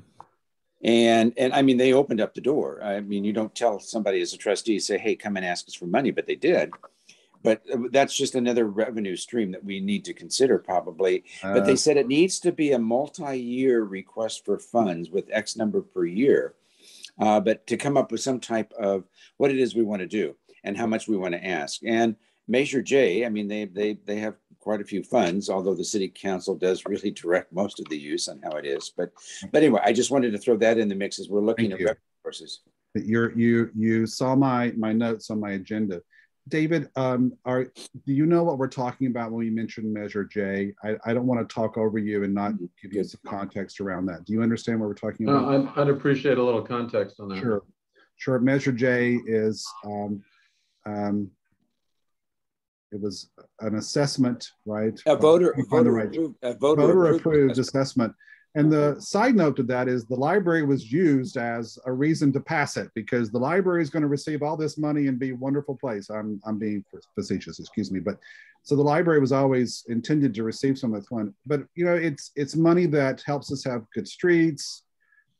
[SPEAKER 3] And I mean, they opened up the door. I mean, you don't tell somebody as a trustee, say, hey, come and ask us for money, but they did. But that's just another revenue stream that we need to consider probably. But they said it needs to be a multi-year request for funds with X number per year, but to come up with some type of what it is we want to do and how much we want to ask. And Measure J, I mean, they have quite a few funds, although the city council does really direct most of the use on how it is. But anyway, I just wanted to throw that in the mix as we're looking at revenue sources.
[SPEAKER 2] You saw my notes on my agenda. David, do you know what we're talking about when we mentioned Measure J? I don't want to talk over you and not give you some context around that. Do you understand what we're talking about?
[SPEAKER 8] I'd appreciate a little context on that.
[SPEAKER 2] Sure. Measure J is, it was an assessment, right?
[SPEAKER 3] A voter approved
[SPEAKER 2] assessment. And the side note to that is the library was used as a reason to pass it because the library is going to receive all this money and be a wonderful place. I'm being facetious, excuse me. But so the library was always intended to receive some of that fund. But, it's money that helps us have good streets.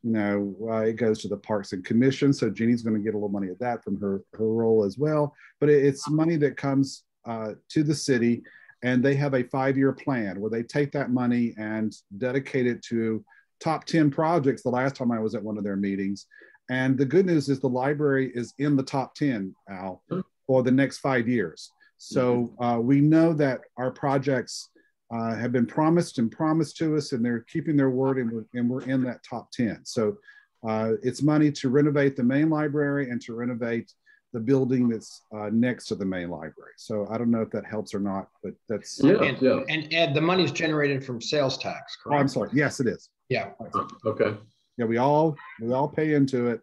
[SPEAKER 2] It goes to the Parks and Commission. So Jeannie's going to get a little money of that from her role as well. But it's money that comes to the city. And they have a 5-year plan where they take that money and dedicate it to top 10 projects the last time I was at one of their meetings. And the good news is the library is in the top 10, Al, for the next 5 years. So we know that our projects have been promised to us and they're keeping their word and we're in that top 10. So it's money to renovate the main library and to renovate the building that's next to the main library. So I don't know if that helps or not, but that's...
[SPEAKER 4] And Ed, the money is generated from sales tax, correct?
[SPEAKER 2] Oh, I'm sorry. Yes, it is.
[SPEAKER 4] Yeah.
[SPEAKER 8] Okay.
[SPEAKER 2] Yeah, we all pay into it,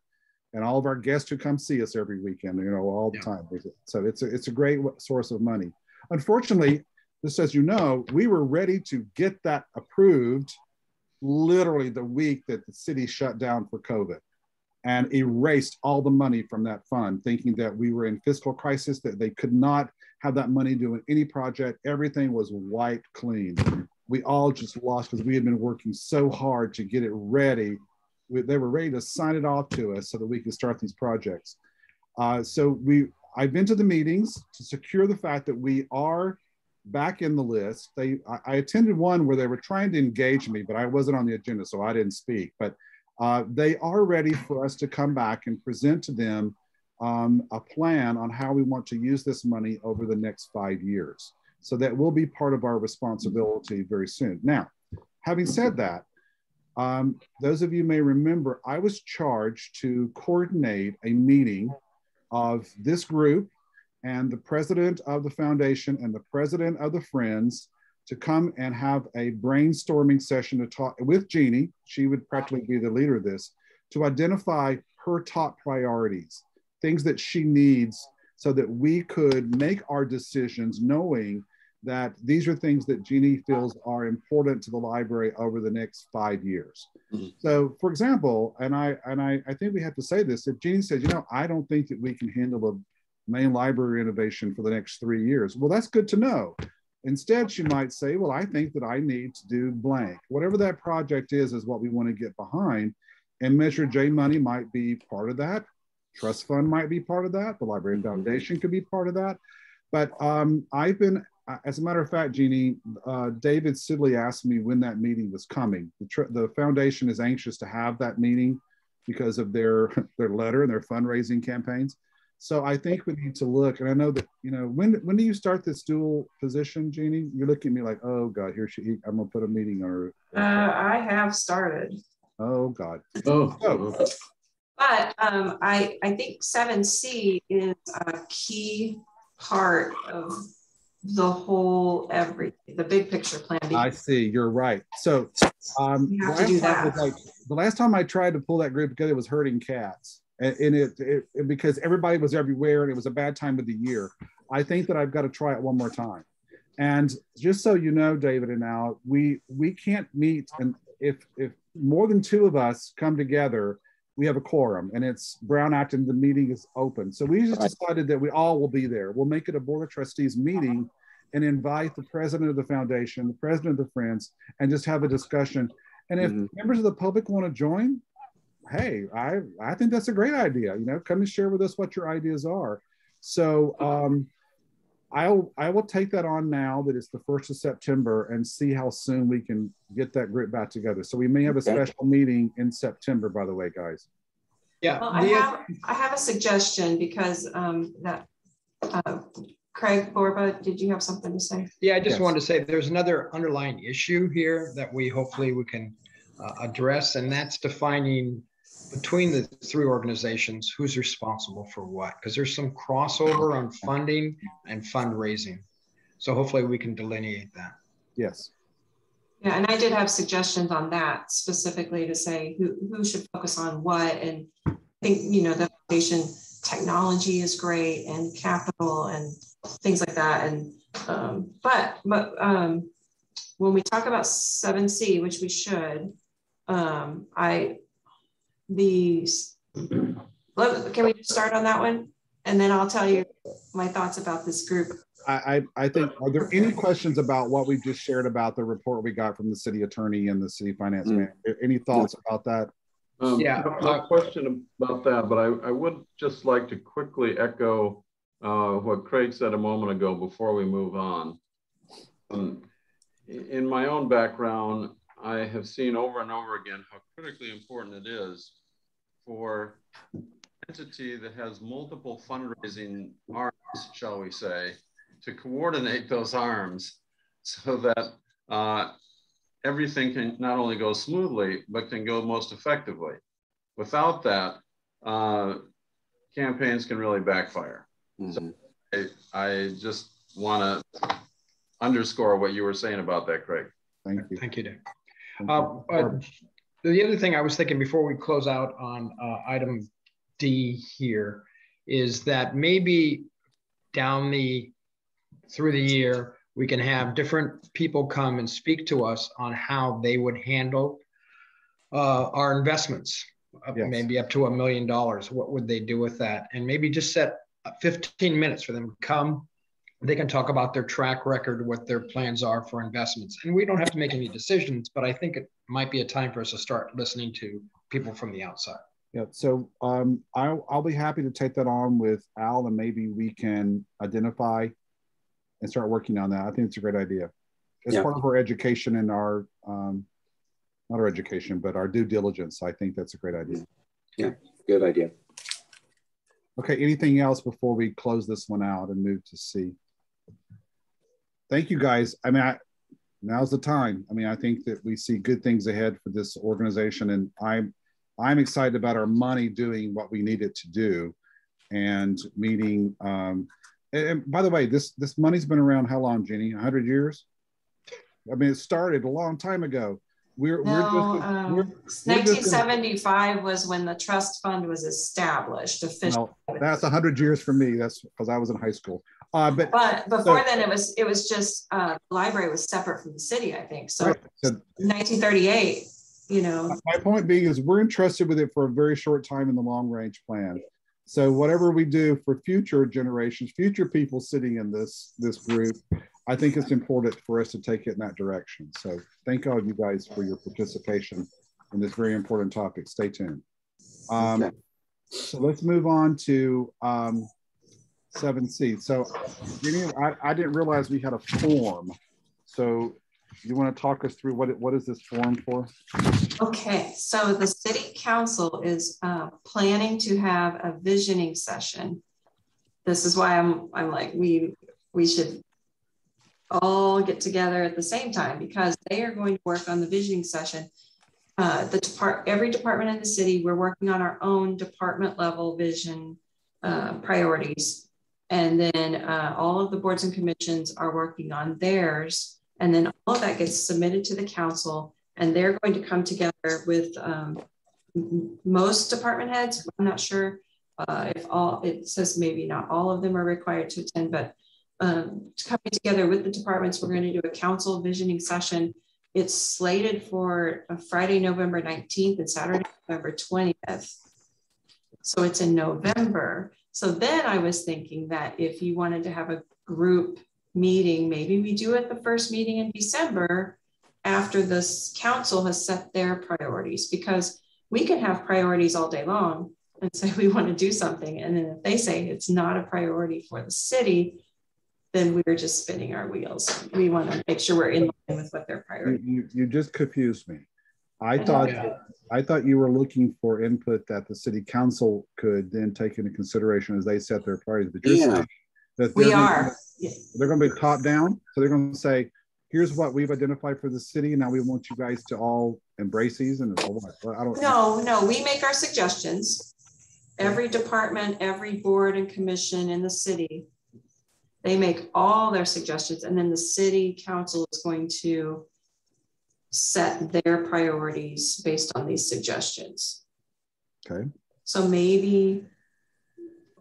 [SPEAKER 2] and all of our guests who come see us every weekend, all the time. So it's a great source of money. Unfortunately, just as you know, we were ready to get that approved literally the week that the city shut down for COVID, and erased all the money from that fund, thinking that we were in fiscal crisis, that they could not have that money doing any project. Everything was wiped clean. We all just lost because we had been working so hard to get it ready. They were ready to sign it off to us so that we could start these projects. I've been to the meetings to secure the fact that we are back in the list. I attended one where they were trying to engage me, but I wasn't on the agenda, so I didn't speak. But they are ready for us to come back and present to them a plan on how we want to use this money over the next 5 years. So that will be part of our responsibility very soon. Now, having said that, those of you may remember, I was charged to coordinate a meeting of this group and the president of the foundation and the president of the Friends to come and have a brainstorming session to talk with Jeannie. She would practically be the leader of this, to identify her top priorities, things that she needs so that we could make our decisions knowing that these are things that Jeannie feels are important to the library over the next 5 years. Mm-hmm. So for example, and I think we have to say this, if Jeannie says, I don't think that we can handle a main library renovation for the next 3 years. Well, that's good to know. Instead, she might say, well, I think that I need to do blank. Whatever that project is what we want to get behind. And Measure J money might be part of that. Trust fund might be part of that. The Library Foundation could be part of that. But I've been, as a matter of fact, Jeannie, David Sidley asked me when that meeting was coming. The foundation is anxious to have that meeting because of their letter and their fundraising campaigns. So I think we need to look, and I know that, you know, when do you start this dual position, Jeannie? You're looking at me like, oh God, I'm gonna put a meeting on her.
[SPEAKER 1] I have started.
[SPEAKER 2] Oh God.
[SPEAKER 8] Oh.
[SPEAKER 1] But I think 7C is a key part of the whole the big picture plan.
[SPEAKER 2] I see, you're right. So
[SPEAKER 1] you have to do that.
[SPEAKER 2] The last time I tried to pull that group together, it was herding cats. And it because everybody was everywhere and it was a bad time of the year. I think that I've got to try it one more time. And just so you know, David and Al, we can't meet, and if more than two of us come together, we have a quorum, and it's Brown Act and the meeting is open. So we just decided that we all will be there. We'll make it a Board of Trustees meeting and invite the president of the foundation, the president of the Friends, and just have a discussion. And if members of the public want to join, hey, I think that's a great idea. You know, come and share with us what your ideas are. So I will take that on now that it's the 1st of September and see how soon we can get that group back together. So we may have a special meeting in September, by the way, guys.
[SPEAKER 4] Yeah.
[SPEAKER 1] Well, I have a suggestion because Craig Borba, did you have something to say?
[SPEAKER 4] Yeah, I just wanted to say there's another underlying issue here that hopefully we can address, and that's defining between the three organizations who's responsible for what, because there's some crossover on funding and fundraising. So hopefully we can delineate that.
[SPEAKER 2] Yes.
[SPEAKER 1] Yeah, and I did have suggestions on that specifically to say who should focus on what. And I think, you know, the foundation technology is great and capital and things like that. And but when we talk about 7C, which we should, can we just start on that one? And then I'll tell you my thoughts about this group.
[SPEAKER 2] I think, are there any questions about what we just shared about the report we got from the city attorney and the city finance manager? Any thoughts about that?
[SPEAKER 8] No question about that, but I would just like to quickly echo what Craig said a moment ago before we move on. In my own background, I have seen over and over again how critically important it is for an entity that has multiple fundraising arms, shall we say, to coordinate those arms so that everything can not only go smoothly, but can go most effectively. Without that, campaigns can really backfire. So I just want to underscore what you were saying about that, Craig.
[SPEAKER 2] Thank you.
[SPEAKER 4] Thank you, Dave. The other thing I was thinking before we close out on item D here is that maybe through the year, we can have different people come and speak to us on how they would handle our investments, maybe up to $1 million. What would they do with that? And maybe just set 15 minutes for them to come. They can talk about their track record, what their plans are for investments. And we don't have to make any decisions, but I think it might be a time for us to start listening to people from the outside.
[SPEAKER 2] Yeah, so I'll be happy to take that on with Al, and maybe we can identify and start working on that. I think it's a great idea. As part of our education and our, not our education, but our due diligence. I think that's a great idea.
[SPEAKER 3] Yeah, good idea.
[SPEAKER 2] Okay, anything else before we close this one out and move to C? Thank you, guys. I mean, now's the time. I mean, I think that we see good things ahead for this organization, and I'm excited about our money doing what we need it to do, and meeting. And by the way, this money's been around how long, Jenny? 100 years? I mean, it started a long time ago.
[SPEAKER 1] 1975 was when the trust fund was established officially.
[SPEAKER 2] No, that's 100 years for me. That's because I was in high school.
[SPEAKER 1] But before then, it was just the library was separate from the city, I think. So, right. So 1938. You know,
[SPEAKER 2] my point being is we're entrusted with it for a very short time in the long range plan. So whatever we do for future generations, future people sitting in this group, I think it's important for us to take it in that direction. So thank all you guys for your participation in this very important topic. Stay tuned. So let's move on to 7C. So I didn't realize we had a form. So you want to talk us through what is this forum for?
[SPEAKER 1] Okay, so the city council is planning to have a visioning session this is why I'm like, we should all get together at the same time, because they are going to work on the visioning session. Every department in the city, we're working on our own department level vision priorities. And then all of the boards and commissions are working on theirs. And then all of that gets submitted to the council, and they're going to come together with most department heads. I'm not sure if all, it says maybe not all of them are required to attend, but coming together with the departments, we're going to do a council visioning session. It's slated for Friday, November 19th and Saturday, November 20th. So it's in November. So then I was thinking that if you wanted to have a group meeting, maybe we do it the first meeting in December after this council has set their priorities, because we can have priorities all day long and say we want to do something. And then if they say it's not a priority for the city, then we're just spinning our wheels. We want to make sure we're in line with what their priorities.
[SPEAKER 2] You just confused me. I thought you were looking for input that the city council could then take into consideration as they set their priorities. But you're saying that they're going to be top down. So they're going to say, here's what we've identified for the city, and now we want you guys to all embrace these. And
[SPEAKER 1] No, we make our suggestions. Every department, every board and commission in the city, they make all their suggestions, and then the city council is going to set their priorities based on these suggestions.
[SPEAKER 2] Okay.
[SPEAKER 1] So maybe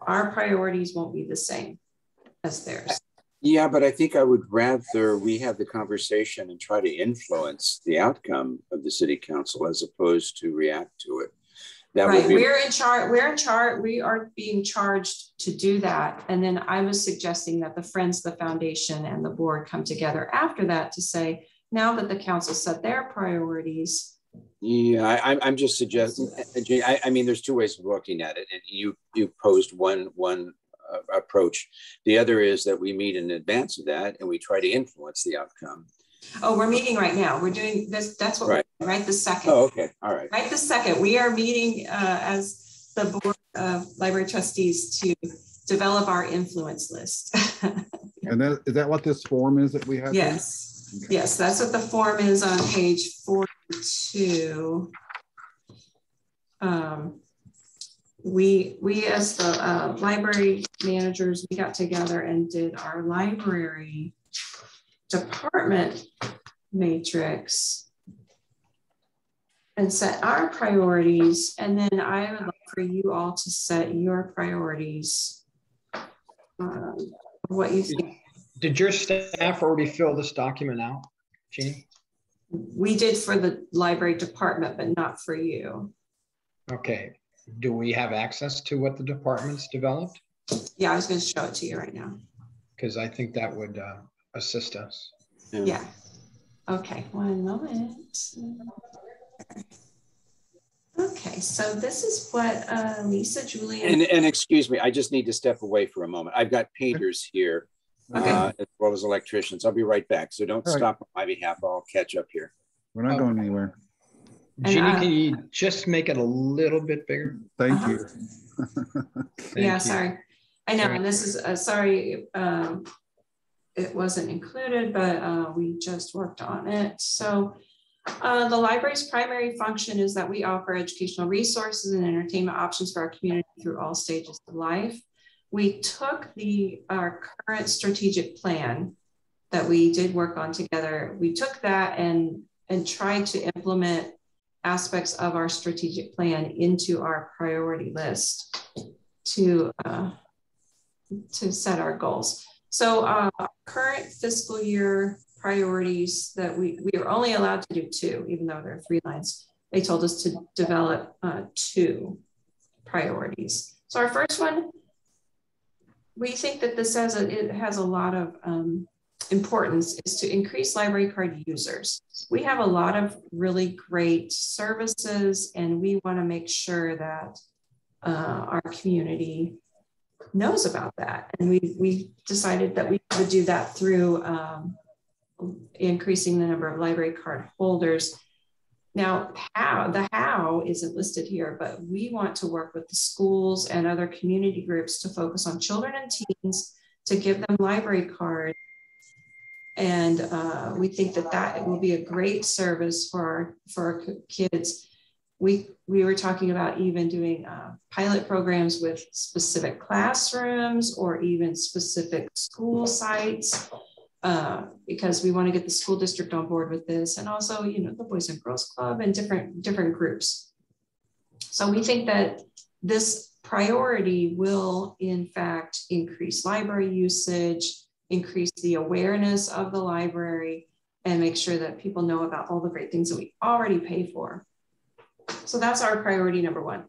[SPEAKER 1] our priorities won't be the same as theirs.
[SPEAKER 3] Yeah, but I think I would rather we have the conversation and try to influence the outcome of the city council as opposed to react to it. That
[SPEAKER 1] right, we're in charge. We are being charged to do that. And then I was suggesting that the Friends, the foundation, and the board come together after that to say, now that the council set their priorities.
[SPEAKER 3] Yeah, I'm just suggesting. I mean, there's two ways of looking at it, and you posed one approach. The other is that we meet in advance of that and we try to influence the outcome.
[SPEAKER 1] Oh, we're meeting right now. We're doing this. That's what
[SPEAKER 3] right.
[SPEAKER 1] We're right this second.
[SPEAKER 3] Oh, okay. All right.
[SPEAKER 1] Right this second. We are meeting as the board of library trustees to develop our influence list.
[SPEAKER 2] And is that what this form is that we have?
[SPEAKER 1] Yes. Okay. Yes, that's what the form is on page 42. We as the library managers, we got together and did our library department matrix and set our priorities. And then I would like for you all to set your priorities. What you think.
[SPEAKER 4] Did your staff already fill this document out, Jeannie?
[SPEAKER 1] We did for the library department, but not for you.
[SPEAKER 4] Okay. Do we have access to what the department's developed?
[SPEAKER 1] Yeah, I was going to show it to you right now.
[SPEAKER 4] Because I think that would assist us.
[SPEAKER 1] Yeah. Okay, one moment. Okay, so this is what Lisa, Julian.
[SPEAKER 3] And excuse me, I just need to step away for a moment. I've got painters here, as well as electricians. I'll be right back. So don't stop on my behalf. I'll catch up here.
[SPEAKER 2] We're not going anywhere.
[SPEAKER 4] Jeannie, can you just make it a little bit bigger?
[SPEAKER 2] Thank you.
[SPEAKER 1] Yeah, sorry. I know, and this is, sorry, it wasn't included, but we just worked on it. So the library's primary function is that we offer educational resources and entertainment options for our community through all stages of life. We took our current strategic plan that we did work on together. We took that and tried to implement aspects of our strategic plan into our priority list to set our goals. So our current fiscal year priorities that we are only allowed to do 2, even though there are 3 lines. They told us to develop 2 priorities. So our first one, we think that this it has a lot of importance, is to increase library card users. We have a lot of really great services, and we want to make sure that our community knows about that. And we decided that we would do that through increasing the number of library card holders. Now, the how isn't listed here, but we want to work with the schools and other community groups to focus on children and teens, to give them library cards. And we think that that will be a great service for our kids. We were talking about even doing pilot programs with specific classrooms or even specific school sites, because we want to get the school district on board with this, and also, you know, the Boys and Girls Club and different groups. So we think that this priority will in fact increase library usage, increase the awareness of the library, and make sure that people know about all the great things that we already pay for. So that's our priority number one.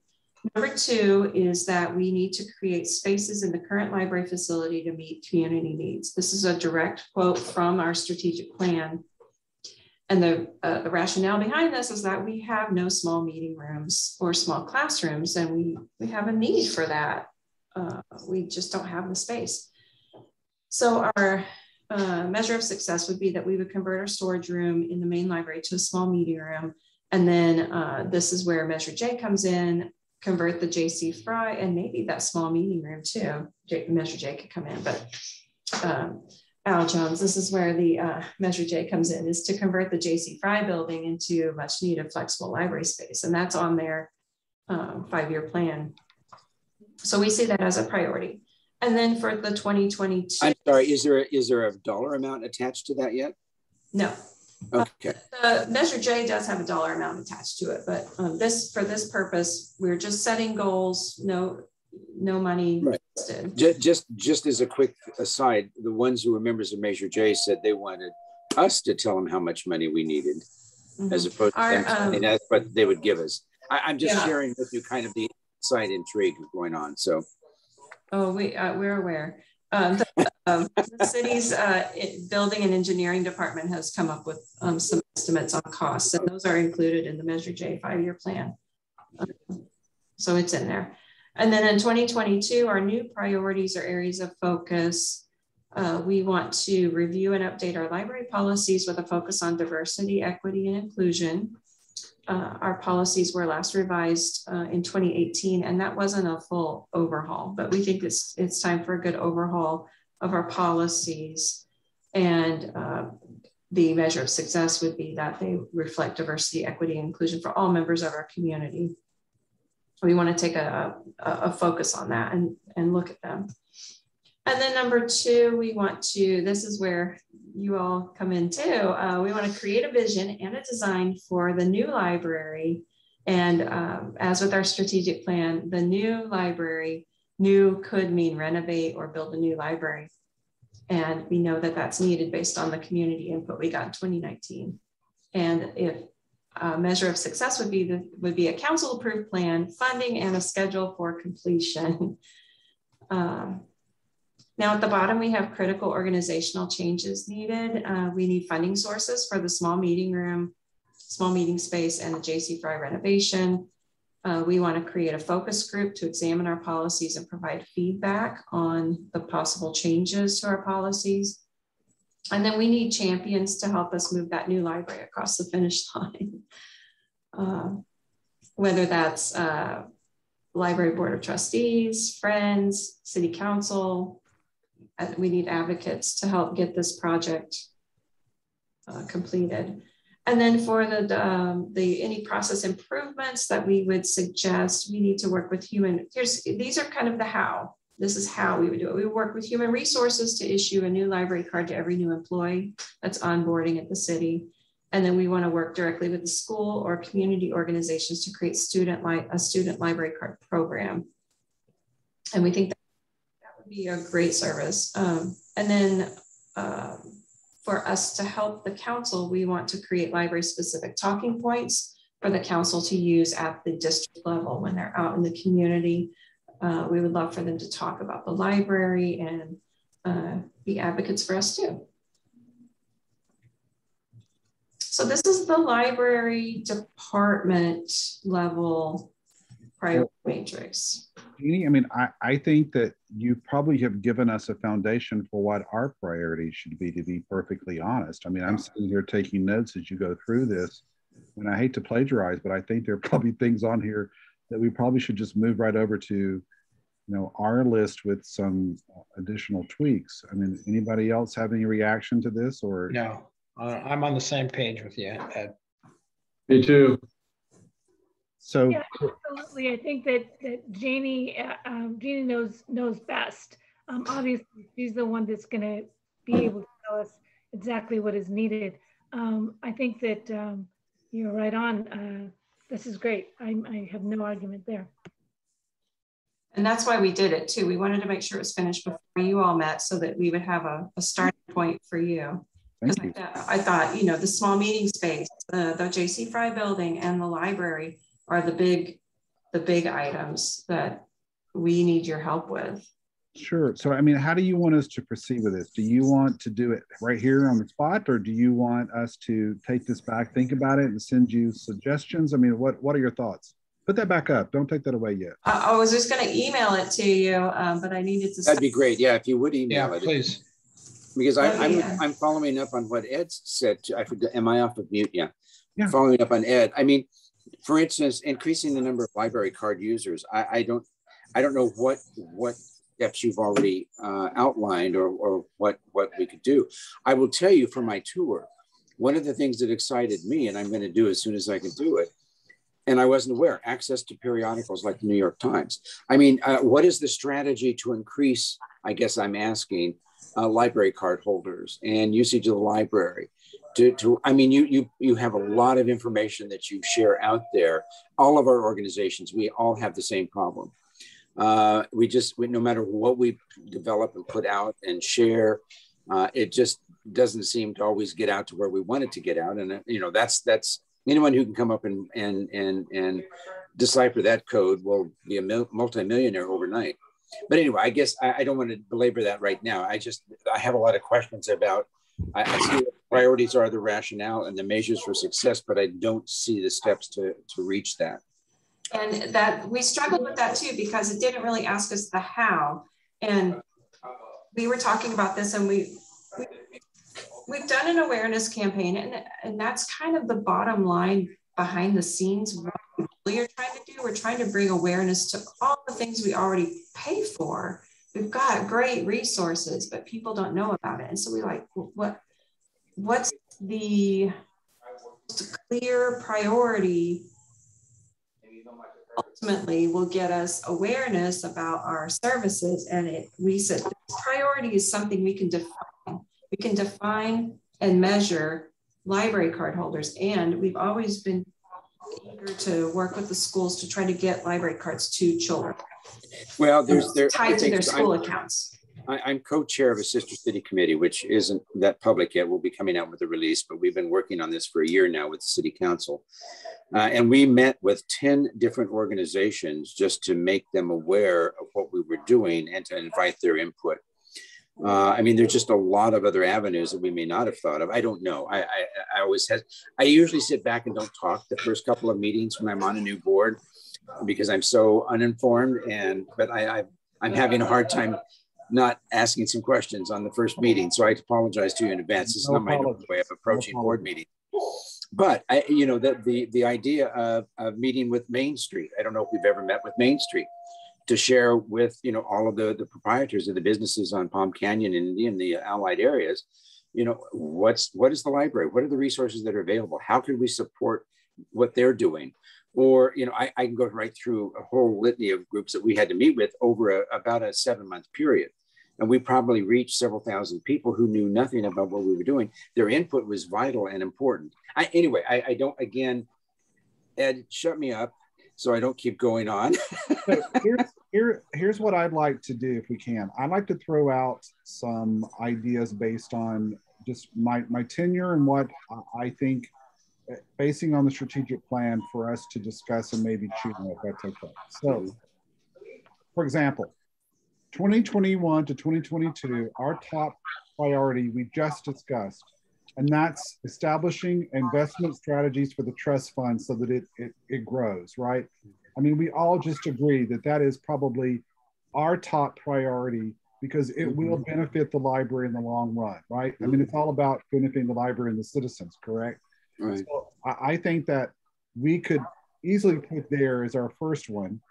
[SPEAKER 1] Number two is that we need to create spaces in the current library facility to meet community needs. This is a direct quote from our strategic plan. And the rationale behind this is that we have no small meeting rooms or small classrooms, and we have a need for that. We just don't have the space. So our measure of success would be that we would convert our storage room in the main library to a small meeting room. And then this is where Measure J comes in, convert the J.C. Fry, and maybe that small meeting room too. Measure J could come in, but Al Jones, this is where the Measure J comes in, is to convert the J.C. Fry building into much needed flexible library space. And that's on their 5-year plan. So we see that as a priority. And then for the 2022.
[SPEAKER 3] I'm sorry, is there a dollar amount attached to that yet?
[SPEAKER 1] No.
[SPEAKER 3] Okay.
[SPEAKER 1] The Measure J does have a dollar amount attached to it, but for this purpose, we're just setting goals, no money. Right.
[SPEAKER 3] Just as a quick aside, the ones who were members of Measure J said they wanted us to tell them how much money we needed, as opposed to them, that's what they would give us. I'm just sharing with you kind of the inside intrigue going on. So.
[SPEAKER 1] Oh, we're aware. The city's building and engineering department has come up with some estimates on costs, and those are included in the Measure J 5-year plan. So it's in there. And then in 2022, our new priorities or areas of focus, we want to review and update our library policies with a focus on diversity, equity, and inclusion. Our policies were last revised in 2018, and that wasn't a full overhaul, but we think it's time for a good overhaul of our policies. And the measure of success would be that they reflect diversity, equity, and inclusion for all members of our community. We want to take a focus on that and look at them. And then number two, we want to, this is where you all come in too. We want to create a vision and a design for the new library. And as with our strategic plan, the new library, new could mean renovate or build a new library. And we know that that's needed based on the community input we got in 2019. And if a measure of success would be a council approved plan, funding, and a schedule for completion. Now at the bottom, we have critical organizational changes needed. We need funding sources for the small meeting room, small meeting space, and the J.C. Fry renovation. We want to create a focus group to examine our policies and provide feedback on the possible changes to our policies. And then we need champions to help us move that new library across the finish line. Whether that's Library Board of Trustees, Friends, City Council. We need advocates to help get this project completed. And then for the any process improvements that we would suggest, we need to work with these are kind of the how. This is how we would do it. We work with human resources to issue a new library card to every new employee that's onboarding at the city. And then we want to work directly with the school or community organizations to create a student library card program. And we think that would be a great service. And then for us to help the council, we want to create library specific talking points for the council to use at the district level when they're out in the community. We would love for them to talk about the library and be advocates for us too. So this is the library department level priority matrix.
[SPEAKER 2] Jeannie, I mean, I think that you probably have given us a foundation for what our priorities should be, to be perfectly honest. I mean, I'm sitting here taking notes as you go through this. and I hate to plagiarize, but I think there are probably things on here that we probably should just move right over to, our list with some additional tweaks. I mean, anybody else have any reaction to this or?
[SPEAKER 4] No, I'm on the same page with you, Ed.
[SPEAKER 8] Me too.
[SPEAKER 2] So
[SPEAKER 7] yeah, absolutely. I think that Janie knows best. Obviously, she's the one that's going to be able to tell us exactly what is needed. I think that you're right on. This is great. I have no argument there.
[SPEAKER 1] And that's why we did it too. We wanted to make sure it was finished before you all met so that we would have a starting point for you.
[SPEAKER 2] thank you.
[SPEAKER 1] I thought, the small meeting space, the J.C. Fry building and the library are the big items that we need your help with.
[SPEAKER 2] Sure. So, I mean, how do you want us to proceed with this? Do you want to do it right here on the spot, or do you want us to take this back, think about it, and send you suggestions? I mean, what are your thoughts? Put that back up. Don't take that away yet.
[SPEAKER 1] I was just going to email it to you, but I needed to.
[SPEAKER 3] That'd be great. Yeah, if you would email it,
[SPEAKER 4] please.
[SPEAKER 3] Because I'm following up on what Ed said. I forgot. Am I off of mute? Yeah. Following up on Ed. I mean, for instance, increasing the number of library card users. I don't know what steps you've already outlined or what we could do. I will tell you from my tour, one of the things that excited me, and I'm going to do as soon as I can do it, and I wasn't aware, access to periodicals like the New York Times. I mean, what is the strategy to increase, I guess I'm asking, library card holders and usage of the library? I mean, you have a lot of information that you share out there. All of our organizations, we all have the same problem. No matter what we develop and put out and share, it just doesn't seem to always get out to where we want it to get out. And that's anyone who can come up and decipher that code will be a multimillionaire overnight. But anyway, I guess I don't want to belabor that right now. I have a lot of questions about, I see what the priorities are, the rationale and the measures for success, but I don't see the steps to reach that.
[SPEAKER 1] And that we struggled with that too, because it didn't really ask us the how. And we were talking about this, and we've done an awareness campaign, and that's kind of the bottom line behind the scenes. What we really are trying to do, we're trying to bring awareness to all the things we already pay for. We've got great resources, but people don't know about it. And so we're like, what's the clear priority ultimately will get us awareness about our services? And we said priority is something we can define. We can define and measure library card holders. And we've always been eager to work with the schools to try to get library cards to children.
[SPEAKER 3] Well, they're
[SPEAKER 1] tied to their school accounts.
[SPEAKER 3] I'm co-chair of a sister city committee, which isn't that public yet. We'll be coming out with a release, but we've been working on this for a year now with the city council. And we met with 10 different organizations just to make them aware of what we were doing and to invite their input. I mean, there's just a lot of other avenues that we may not have thought of. I don't know. I usually sit back and don't talk the first couple of meetings when I'm on a new board because I'm so uninformed. But I'm having a hard time not asking some questions on the first meeting. So I apologize to you in advance. This is not my way of approaching board meetings. But the idea of meeting with Main Street, I don't know if we've ever met with Main Street, to share with all of the proprietors of the businesses on Palm Canyon and in the allied areas, what is the library? What are the resources that are available? How can we support what they're doing? Or I can go right through a whole litany of groups that we had to meet with over about a 7-month period. And we probably reached several thousand people who knew nothing about what we were doing. Their input was vital and important. Anyway, I don't, again, Ed, shut me up so I don't keep going on.
[SPEAKER 2] So here's what I'd like to do if we can. I'd like to throw out some ideas based on just my tenure and what I think, basing on the strategic plan for us to discuss and maybe choose if that's okay. So, for example, 2021 to 2022, our top priority we just discussed, and that's establishing investment strategies for the trust fund so that it grows, right? I mean, we all just agree that that is probably our top priority because it will benefit the library in the long run, right? I mean, it's all about benefiting the library and the citizens, correct?
[SPEAKER 3] Right.
[SPEAKER 2] So I think that we could easily put there as our first one,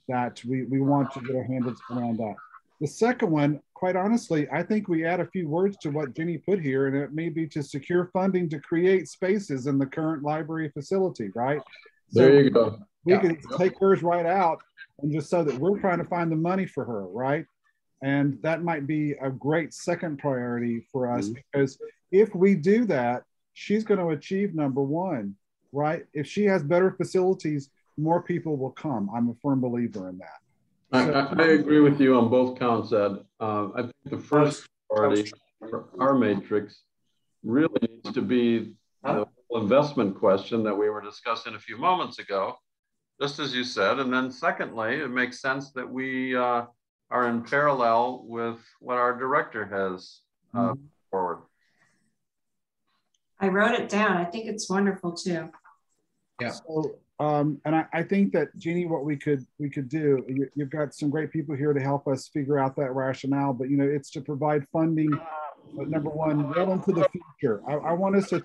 [SPEAKER 2] that we want to get our hands around that. The second one, quite honestly, I think we add a few words to what Jenny put here, and it may be to secure funding to create spaces in the current library facility, right? So
[SPEAKER 8] there you go.
[SPEAKER 2] we could take hers right out and just so that we're trying to find the money for her, right? And that might be a great second priority for us, because if we do that, she's going to achieve number one, right? If she has better facilities, more people will come. I'm a firm believer in that.
[SPEAKER 8] I agree with you on both counts, Ed. I think the first priority for our matrix really needs to be the investment question that we were discussing a few moments ago, just as you said. And then secondly, it makes sense that we are in parallel with what our director has forward.
[SPEAKER 1] I wrote it down. I think it's wonderful too.
[SPEAKER 4] Yeah.
[SPEAKER 2] So, and I think that, Jeannie, what we could do, you've got some great people here to help us figure out that rationale, but it's to provide funding, but number one, well into the future. I want us to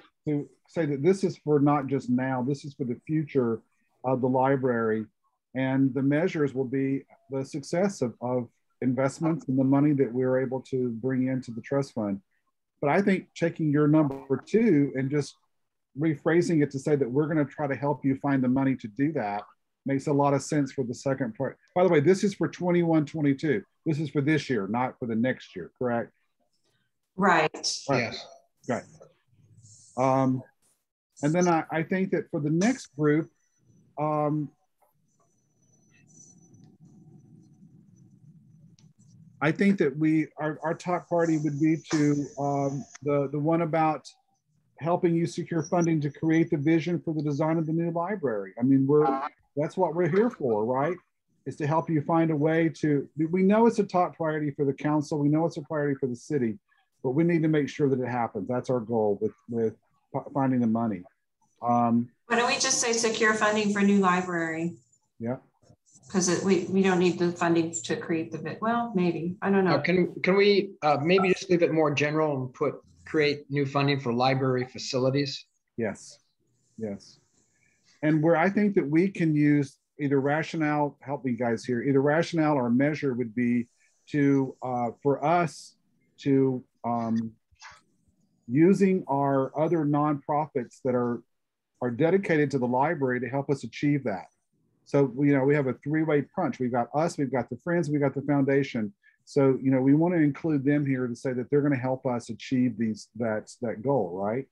[SPEAKER 2] say that this is for not just now, this is for the future of the library, and the measures will be the success of investments and the money that we're able to bring into the trust fund. But I think taking your number two and just rephrasing it to say that we're going to try to help you find the money to do that makes a lot of sense for the second part. By the way, this is for 21-22. This is for this year, not for the next year, correct?
[SPEAKER 1] Right.
[SPEAKER 4] Yes.
[SPEAKER 2] Right. And then I think that for the next group, I think that our top priority would be to the one about helping you secure funding to create the vision for the design of the new library. I mean, that's what we're here for, right? Is to help you find a way to, we know it's a top priority for the council. We know it's a priority for the city, but we need to make sure that it happens. That's our goal with finding the money.
[SPEAKER 1] Why don't we just say secure funding for new library?
[SPEAKER 2] Yeah.
[SPEAKER 1] Because we don't need the funding to create the bit. Well, maybe, I don't know.
[SPEAKER 4] Can we maybe just leave it more general and put create new funding for library facilities?
[SPEAKER 2] Yes, yes. And where I think that we can use either rationale, help me guys here, either rationale or measure would be to, for us to using our other nonprofits that are dedicated to the library to help us achieve that. So, we have a three-way punch. We've got us, we've got the Friends, we've got the foundation. So, we want to include them here to say that they're going to help us achieve that goal, right?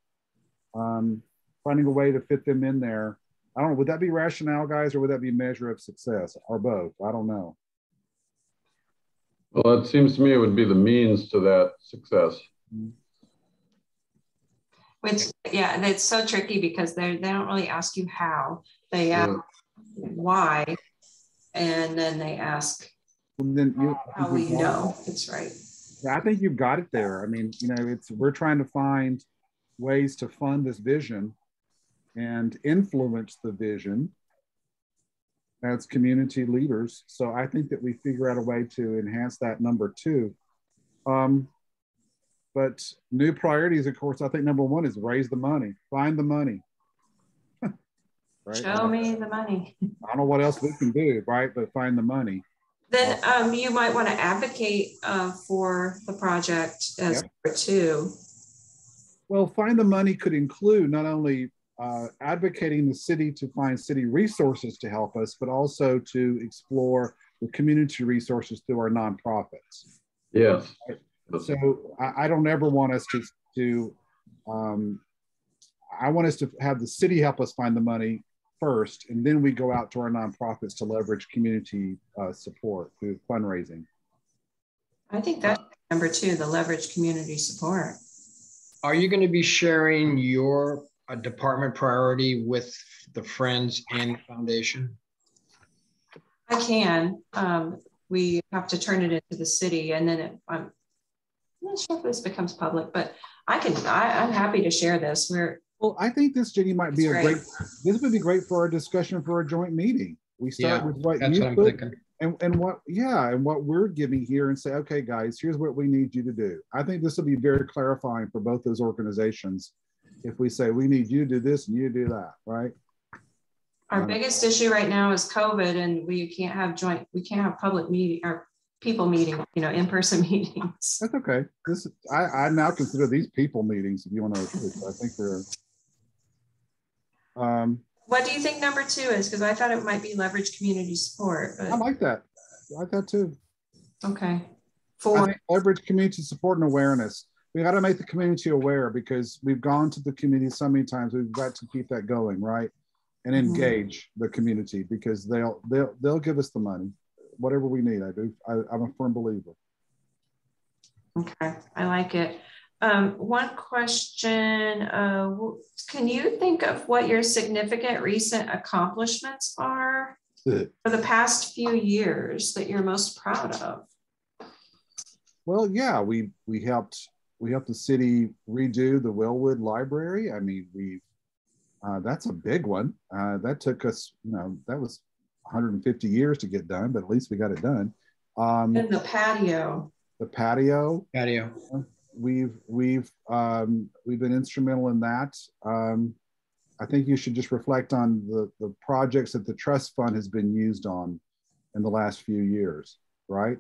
[SPEAKER 2] Finding a way to fit them in there. I don't know, would that be rationale, guys, or would that be measure of success, or both? I don't know.
[SPEAKER 8] Well, it seems to me it would be the means to that success.
[SPEAKER 1] Which, yeah, and it's so tricky because they don't really ask you how. They ask why, and then they ask,
[SPEAKER 2] well, then
[SPEAKER 1] how will you know it's right?
[SPEAKER 2] Yeah, I think you've got it there. I mean, we're trying to find ways to fund this vision and influence the vision as community leaders. So I think that we figure out a way to enhance that number two. But new priorities, of course, I think number one is raise the money, find the money. Right?
[SPEAKER 1] Show me the money.
[SPEAKER 2] I don't know what else we can do, right? But find the money.
[SPEAKER 1] Then you might want to advocate for the project as number two.
[SPEAKER 2] Well, find the money could include not only advocating the city to find city resources to help us, but also to explore the community resources through our nonprofits.
[SPEAKER 8] Yes.
[SPEAKER 2] Right? So I don't ever want us to I want us to have the city help us find the money first, and then we go out to our nonprofits to leverage community support through fundraising. I
[SPEAKER 1] think that's number two, the leverage community support.
[SPEAKER 4] Are you going to be sharing your department priority with the Friends and Foundation?
[SPEAKER 1] I can. We have to turn it into the city, and then I'm not sure if this becomes public, but I'm happy to share this.
[SPEAKER 2] Well, I think this, Jenny, might be this would be great for our discussion for a joint meeting. We start with what you put and what we're giving here and say, okay, guys, here's what we need you to do. I think this will be very clarifying for both those organizations if we say we need you to do this and you do that, right?
[SPEAKER 1] Our biggest issue right now is COVID, and we can't have public meeting or people meeting, in-person meetings.
[SPEAKER 2] That's okay. I now consider these people meetings, if you want to know the truth. I think they're
[SPEAKER 1] what do you think number 2 is? Because I thought it might be leverage community support. But...
[SPEAKER 2] I like that. I like that too.
[SPEAKER 1] Okay. 4.
[SPEAKER 2] Leverage community support and awareness. We got to make the community aware, because we've gone to the community so many times. We've got to keep that going, right? And engage the community, because they'll give us the money, whatever we need. I'm a firm believer.
[SPEAKER 1] Okay, I like it. One question, can you think of what your significant recent accomplishments are for the past few years that you're most proud of?
[SPEAKER 2] Well, yeah, we helped the city redo the Wellwood Library. I mean, that's a big one. That took us, that was 150 years to get done, but at least we got it done.
[SPEAKER 1] And the patio.
[SPEAKER 2] The patio.
[SPEAKER 4] Patio.
[SPEAKER 2] We've been instrumental in that. I think you should just reflect on the projects that the trust fund has been used on in the last few years, right?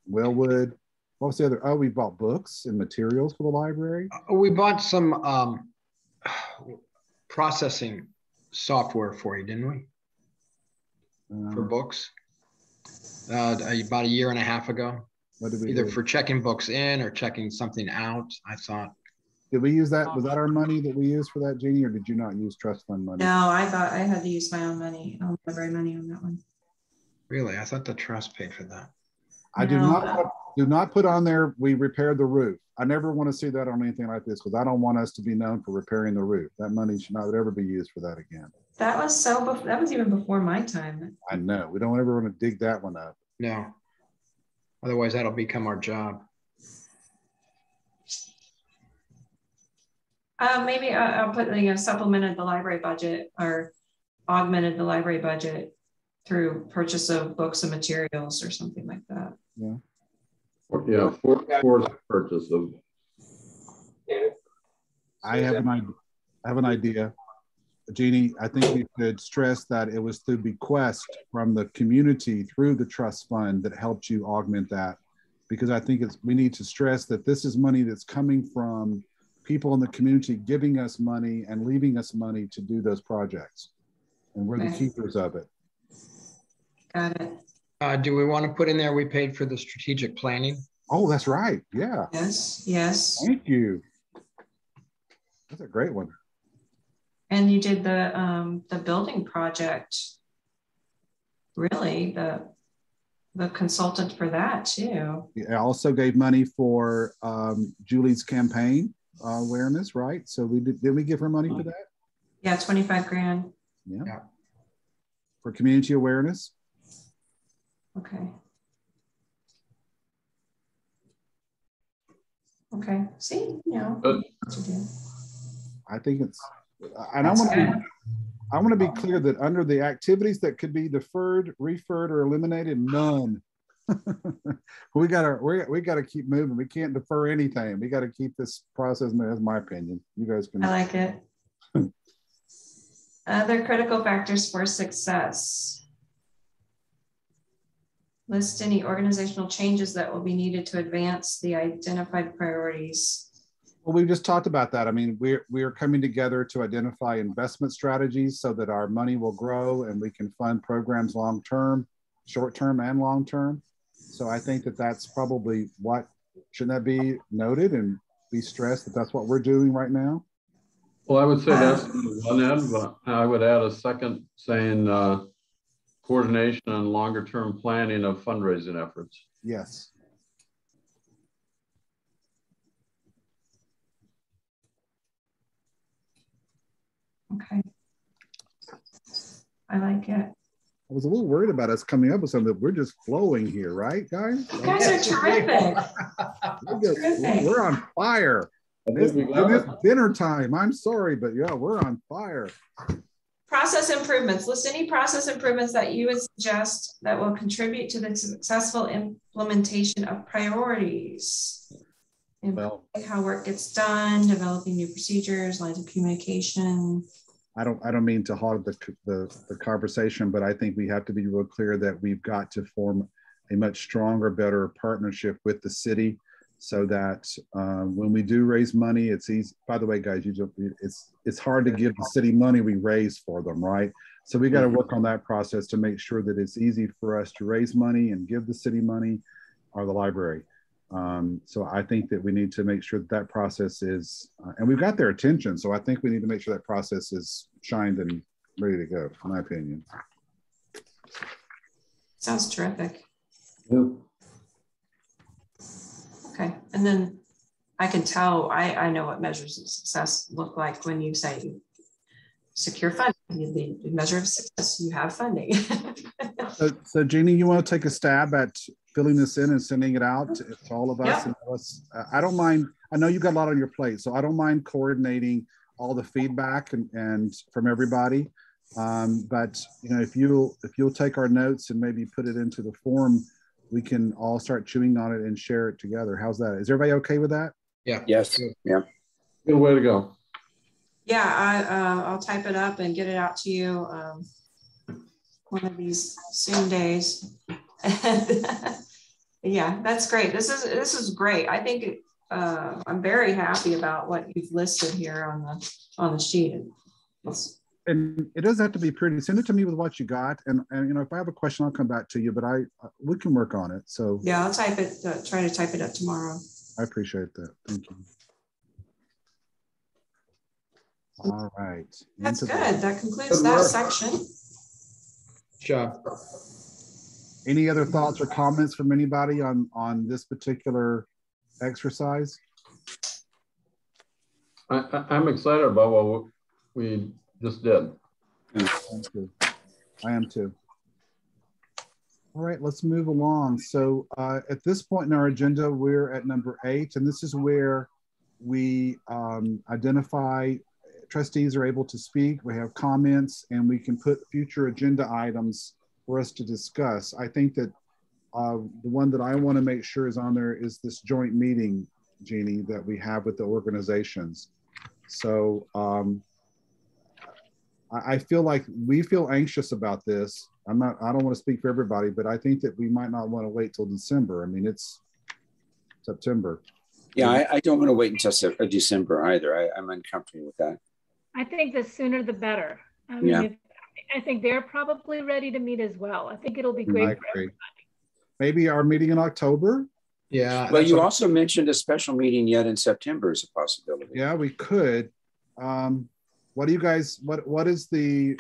[SPEAKER 2] Wellwood. What was the other? Oh, we bought books and materials for the library.
[SPEAKER 4] We bought some processing software for you, didn't we? For books, about a year and a half ago.
[SPEAKER 2] What did we
[SPEAKER 4] either
[SPEAKER 2] do?
[SPEAKER 4] For checking books in or checking something out, I thought.
[SPEAKER 2] Did we use that? Was that our money that we used for that, Jeannie, or did you not use trust fund money?
[SPEAKER 1] No, I thought I had to use my own money, library money on that one.
[SPEAKER 4] Really? I thought the trust paid for that.
[SPEAKER 2] I do not put on there, we repaired the roof. I never want to see that on anything like this, because I don't want us to be known for repairing the roof. That money should not ever be used for that again.
[SPEAKER 1] That was even before my time.
[SPEAKER 2] I know. We don't ever want to dig that one up.
[SPEAKER 4] No. Otherwise, that'll become our job.
[SPEAKER 1] Maybe I'll put supplemented the library budget or augmented the library budget through purchase of books and materials or something like that.
[SPEAKER 2] Yeah.
[SPEAKER 8] Yeah, for the purchase of.
[SPEAKER 2] I have an idea. Jeannie, I think we should stress that it was through bequest from the community through the trust fund that helped you augment that, because I think we need to stress that this is money that's coming from people in the community giving us money and leaving us money to do those projects, and we're the keepers of it.
[SPEAKER 1] Got it.
[SPEAKER 4] Do we want to put in there we paid for the strategic planning?
[SPEAKER 2] Oh, that's right. Yeah.
[SPEAKER 1] Yes.
[SPEAKER 2] Thank you. That's a great one.
[SPEAKER 1] And you did the building project. Really, the consultant for that too. I
[SPEAKER 2] also gave money for Julie's campaign awareness, right? So did we give her money for that?
[SPEAKER 1] Yeah, 25 grand.
[SPEAKER 2] Yeah. For community awareness.
[SPEAKER 1] Okay. Okay. See,
[SPEAKER 2] I think it's, and I want to be clear that under the activities that could be deferred, referred, or eliminated, none. we gotta keep moving. We can't defer anything. We got to keep this process. That's my opinion. You guys can.
[SPEAKER 1] I like it. Other critical factors for success. List any organizational changes that will be needed to advance the identified priorities.
[SPEAKER 2] Well, we just talked about that. I mean, we are coming together to identify investment strategies so that our money will grow and we can fund programs long-term, short-term and long-term. So I think that that's probably shouldn't that be noted and be stressed that that's what we're doing right now?
[SPEAKER 8] Well, I would say that's one end, but I would add a second saying coordination and longer-term planning of fundraising efforts.
[SPEAKER 2] Yes.
[SPEAKER 1] Okay. I like it.
[SPEAKER 2] I was a little worried about us coming up with something. We're just flowing here, right, guys?
[SPEAKER 1] You guys are terrific.
[SPEAKER 2] We're on fire. It's dinner time. I'm sorry, but yeah, we're on fire.
[SPEAKER 1] Process improvements. List any process improvements that you would suggest that will contribute to the successful implementation of priorities.
[SPEAKER 2] Well,
[SPEAKER 1] how work gets done, developing new procedures, lines of communication.
[SPEAKER 2] I don't mean to hog the conversation, but I think we have to be real clear that we've got to form a much stronger, better partnership with the city, so that when we do raise money, it's easy. By the way, guys, it's hard to give the city money we raise for them, right? So we got to work on that process to make sure that it's easy for us to raise money and give the city money or the library. So I think that we need to make sure that that process is, and we've got their attention. So I think we need to make sure that process is shined and ready to go, in my opinion.
[SPEAKER 1] Sounds terrific.
[SPEAKER 2] Yeah.
[SPEAKER 1] Okay, and then I can tell, I know what measures of success look like when you say secure funding. The measure of success, you have funding.
[SPEAKER 2] So Jeannie, you want to take a stab at filling this in and sending it out to all of us?
[SPEAKER 1] Yep.
[SPEAKER 2] And I don't mind. I know you've got a lot on your plate, so I don't mind coordinating all the feedback and from everybody. But you know, if you'll take our notes and maybe put it into the form, we can all start chewing on it and share it together. How's that? Is everybody okay with that?
[SPEAKER 4] Yeah.
[SPEAKER 3] Yes. Yeah.
[SPEAKER 8] Good way to go.
[SPEAKER 1] Yeah, I'll type it up and get it out to you one of these soon days. And, yeah, that's great. This is great. I think I'm very happy about what you've listed here on the sheet.
[SPEAKER 2] And it doesn't have to be pretty. Send it to me with what you got, and you know, if I have a question, I'll come back to you. But we can work on it. So
[SPEAKER 1] yeah, I'll type it. Try to type it up tomorrow.
[SPEAKER 2] I appreciate that. Thank you. All right.
[SPEAKER 1] That's good. That concludes that section.
[SPEAKER 4] Good job.
[SPEAKER 2] Any other thoughts or comments from anybody on this particular exercise?
[SPEAKER 8] I'm excited about what we just did.
[SPEAKER 2] I am too. All right, let's move along. So at this point in our agenda, we're at number 8, and this is where we identify trustees are able to speak, we have comments, and we can put future agenda items for us to discuss. I think that the one that I want to make sure is on there is this joint meeting, Jeannie, that we have with the organizations. So I feel like we feel anxious about this. I don't want to speak for everybody, but I think that we might not want to wait till December. I mean, it's September.
[SPEAKER 3] Yeah, I don't want to wait until December either. I'm uncomfortable with that.
[SPEAKER 7] I think the sooner the better. I mean, I think they're probably ready to meet as well. I think it'll be great for everybody. Maybe
[SPEAKER 2] our meeting in October.
[SPEAKER 4] Yeah.
[SPEAKER 3] Well, you also mentioned a special meeting yet in September as a possibility.
[SPEAKER 2] Yeah, we could. What do you guys, what is the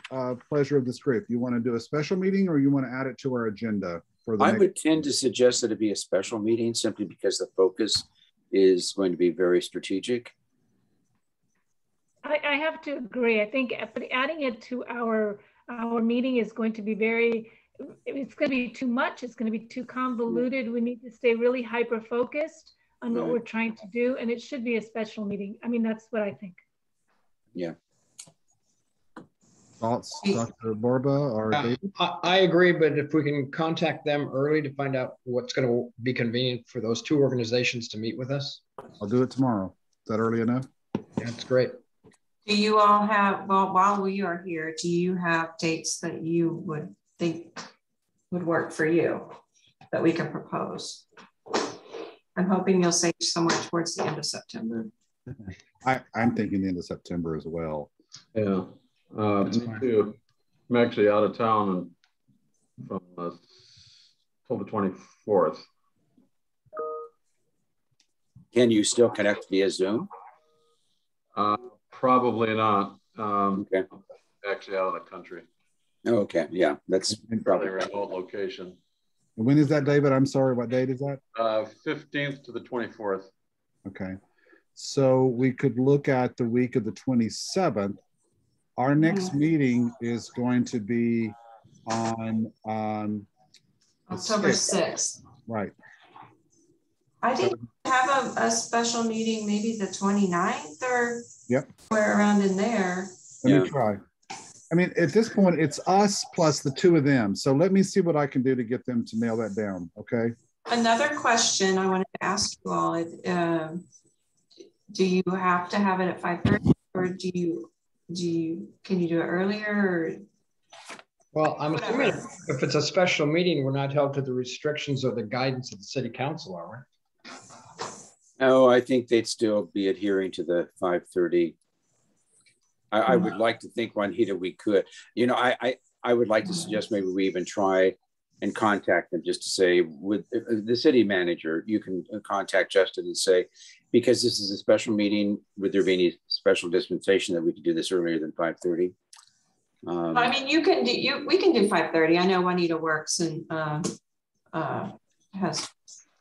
[SPEAKER 2] pleasure of this group? You want to do a special meeting or you want to add it to our agenda?
[SPEAKER 3] I would tend to suggest that it be a special meeting simply because the focus is going to be very strategic.
[SPEAKER 7] I have to agree. I think adding it to our meeting is going to be it's going to be too much. It's going to be too convoluted. We need to stay really hyper-focused on what we're trying to do. And it should be a special meeting. I mean, that's what I think.
[SPEAKER 3] Yeah.
[SPEAKER 2] Thoughts, Dr. Borba or David?
[SPEAKER 4] I agree, but if we can contact them early to find out what's going to be convenient for those two organizations to meet with us.
[SPEAKER 2] I'll do it tomorrow. Is that early enough?
[SPEAKER 4] Yeah, that's great.
[SPEAKER 1] Do you all have, well, while we are here, do you have dates that you would think would work for you that we can propose? I'm hoping you'll say somewhere towards the end of September.
[SPEAKER 2] I'm thinking the end of September as well.
[SPEAKER 8] Yeah. Me too. I'm actually out of town from till the 24th.
[SPEAKER 3] Can you still connect via Zoom?
[SPEAKER 8] Probably not.
[SPEAKER 3] Okay.
[SPEAKER 8] I'm actually out of the country.
[SPEAKER 3] Oh, okay. Yeah, that's
[SPEAKER 8] probably a remote location.
[SPEAKER 2] And when is that, David? I'm sorry, what date is that?
[SPEAKER 8] 15th to the 24th.
[SPEAKER 2] Okay. So we could look at the week of the 27th. Our next meeting is going to be on
[SPEAKER 1] October 6th.
[SPEAKER 2] Right.
[SPEAKER 1] I didn't have a special meeting, maybe the 29th or somewhere around in there.
[SPEAKER 2] Let me try. I mean, at this point, it's us plus the two of them. So let me see what I can do to get them to nail that down. Okay.
[SPEAKER 1] Another question I wanted to ask you all, do you have to have it at 5:30 or can you do it earlier?
[SPEAKER 4] Well, I'm assuming if it's a special meeting, we're not held to the restrictions or the guidance of the city council, are we?
[SPEAKER 3] No, I think they'd still be adhering to the 5:30. I would like to think, Juanita, we could. You know, I would like to suggest maybe we even try and contact them just to say, with the city manager, you can contact Justin and say, because this is a special meeting, would there be any special dispensation that we could do this earlier than 5:30?
[SPEAKER 1] I mean, we can do 5:30. I know Juanita works and has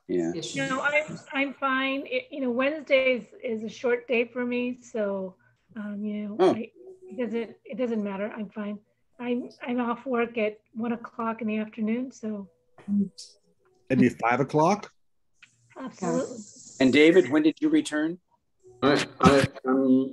[SPEAKER 1] issues.
[SPEAKER 7] No, I'm fine. Wednesdays is a short day for me, so it doesn't matter. I'm fine. I'm off work at 1 o'clock in the afternoon, so
[SPEAKER 2] maybe 5 o'clock.
[SPEAKER 7] Absolutely.
[SPEAKER 3] And David, when did you return?
[SPEAKER 8] I'm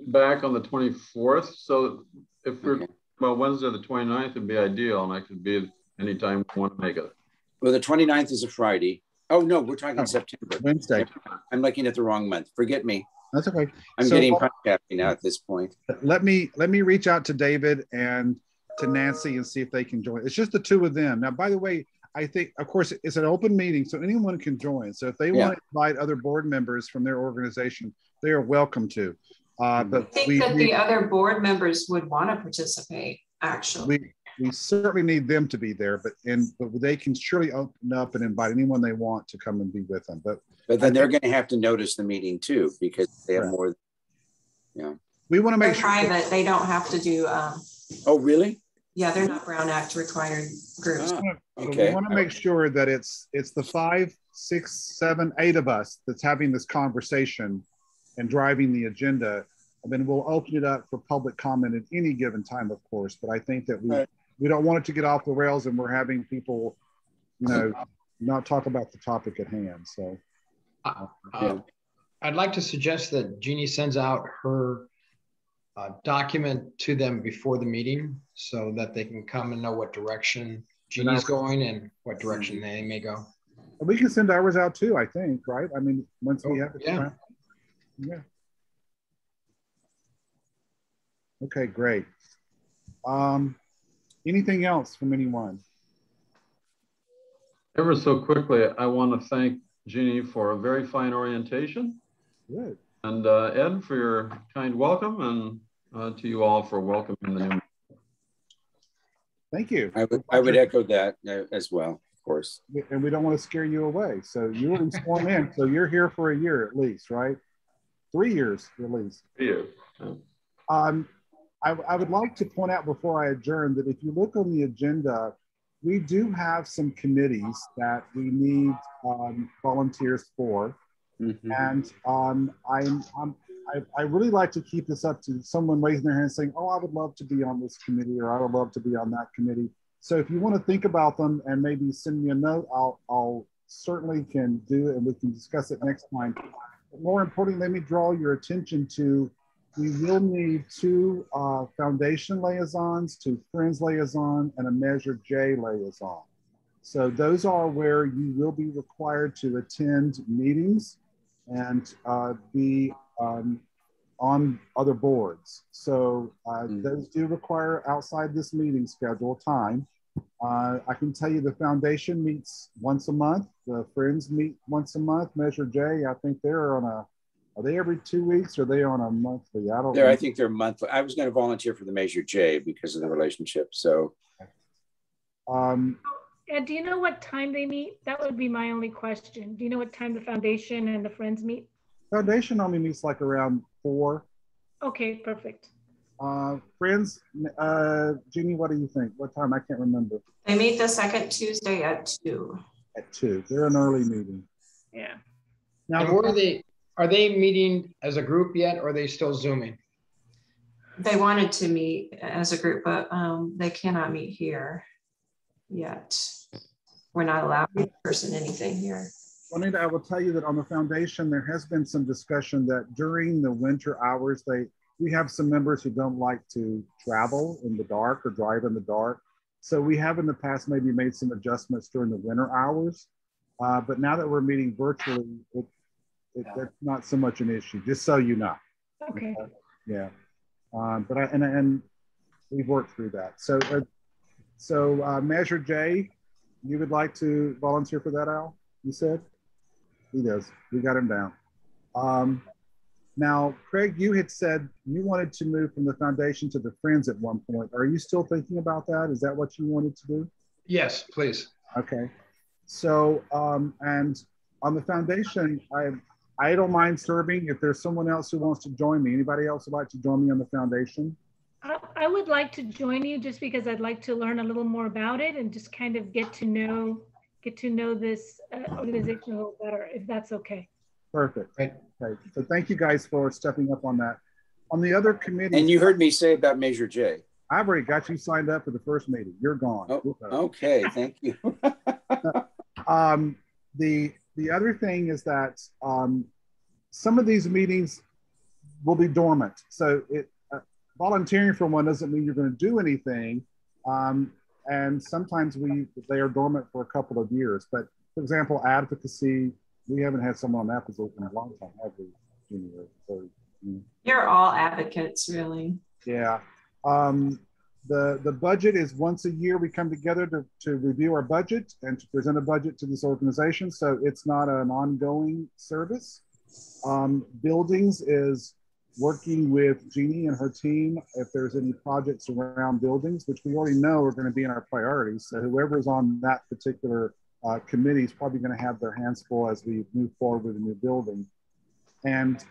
[SPEAKER 8] back on the 24th. So if we're about Wednesday the 29th, it'd be ideal, and I could be anytime we want to make it.
[SPEAKER 3] Well, the 29th is a Friday. Oh no, we're talking September.
[SPEAKER 2] Wednesday.
[SPEAKER 3] I'm looking at the wrong month. Forget me.
[SPEAKER 2] That's okay.
[SPEAKER 3] I'm getting punch happy now at this point.
[SPEAKER 2] Let me reach out to David and to Nancy and see if they can join. It's just the two of them. Now, by the way, I think, of course, it's an open meeting, so anyone can join. So if they want to invite other board members from their organization, they are welcome to. But
[SPEAKER 1] I think that the other board members would want to participate, actually.
[SPEAKER 2] We certainly need them to be there, but they can surely open up and invite anyone they want to come and be with them. But
[SPEAKER 3] then they're going to have to notice the meeting too, because they have more. Yeah.
[SPEAKER 2] We want to make sure
[SPEAKER 1] private. They don't have to do.
[SPEAKER 3] Oh, really?
[SPEAKER 1] Yeah, they're not Brown Act required groups.
[SPEAKER 3] Okay.
[SPEAKER 2] We want to make sure that it's the 5, 6, 7, 8 of us that's having this conversation and driving the agenda. And then we'll open it up for public comment at any given time, of course. But I think that we don't want it to get off the rails and we're having people, not talk about the topic at hand. So
[SPEAKER 4] I'd like to suggest that Jeannie sends out her document to them before the meeting so that they can come and know what direction Jeannie's going and what direction they may go.
[SPEAKER 2] We can send ours out too, I think, right? I mean, once we have it. Yeah. Okay, great. Anything else from anyone?
[SPEAKER 8] Ever so quickly, I want to thank Jeannie for a very fine orientation.
[SPEAKER 2] Good.
[SPEAKER 8] And Ed, for your kind welcome, and to you all for welcoming the new.
[SPEAKER 2] Thank you.
[SPEAKER 3] I would echo that as well, of course.
[SPEAKER 2] And we don't want to scare you away. So you were sworn in, so you're here for a year at least, right? 3 years at least.
[SPEAKER 8] 3 years. Yeah.
[SPEAKER 2] I would like to point out before I adjourn that if you look on the agenda, we do have some committees that we need volunteers for. Mm-hmm. And I really like to keep this up to someone raising their hand saying, oh, I would love to be on this committee, or I would love to be on that committee. So if you want to think about them and maybe send me a note, I'll certainly can do it and we can discuss it next time. But more importantly, let me draw your attention to, we will need 2 foundation liaisons, 2 friends liaison, and a Measure J liaison. So those are where you will be required to attend meetings and be on other boards. So those do require outside this meeting schedule time. I can tell you the foundation meets once a month. The friends meet once a month. Measure J, I think they're on are they every 2 weeks or are they on a monthly? I don't know.
[SPEAKER 3] I think they're monthly. I was going to volunteer for the Measure J because of the relationship. So.
[SPEAKER 7] Ed, do you know what time they meet? That would be my only question. Do you know what time the foundation and the friends meet?
[SPEAKER 2] Foundation only meets like around 4.
[SPEAKER 7] Okay, perfect.
[SPEAKER 2] Friends, Jeannie, what do you think? What time? I can't remember.
[SPEAKER 1] They meet the second Tuesday at 2.
[SPEAKER 2] At 2. They're an early meeting.
[SPEAKER 7] Yeah.
[SPEAKER 4] Now, are they meeting as a group yet, or are they still Zooming?
[SPEAKER 1] They wanted to meet as a group, but they cannot meet here yet. We're not allowed in person anything here.
[SPEAKER 2] Juanita, I will tell you that on the foundation, there has been some discussion that during the winter hours, we have some members who don't like to travel in the dark or drive in the dark. So we have in the past maybe made some adjustments during the winter hours. But now that we're meeting virtually, that's not so much an issue, just so you know.
[SPEAKER 7] Okay.
[SPEAKER 2] Yeah. But and we've worked through that. So Measure J, you would like to volunteer for that, Al? You said? He does. We got him down. Now, Craig, you had said you wanted to move from the foundation to the Friends at one point. Are you still thinking about that? Is that what you wanted to do?
[SPEAKER 4] Yes, please.
[SPEAKER 2] Okay. So, and on the foundation, I don't mind serving. If there's someone else who wants to join me, anybody else would like to join me on the foundation?
[SPEAKER 7] I would like to join you just because I'd like to learn a little more about it and just kind of get to know this organization a little better, if that's okay.
[SPEAKER 2] Perfect. Right. Okay. So thank you guys for stepping up on that. On the other committee.
[SPEAKER 3] And you heard me say about Measure J.
[SPEAKER 2] I've already got you signed up for the first meeting. You're gone.
[SPEAKER 3] Oh, okay. Thank you.
[SPEAKER 2] The other thing is that some of these meetings will be dormant. So volunteering for one doesn't mean you're going to do anything. And sometimes they are dormant for a couple of years. But for example, advocacy, we haven't had someone on that position in a long time, have we, Junior?
[SPEAKER 1] You're all advocates, really.
[SPEAKER 2] Yeah. The budget is once a year we come together to review our budget and to present a budget to this organization. So it's not an ongoing service. Buildings is working with Jeannie and her team if there's any projects around buildings, which we already know are going to be in our priorities. So whoever's on that particular committee is probably going to have their hands full as we move forward with a new building. And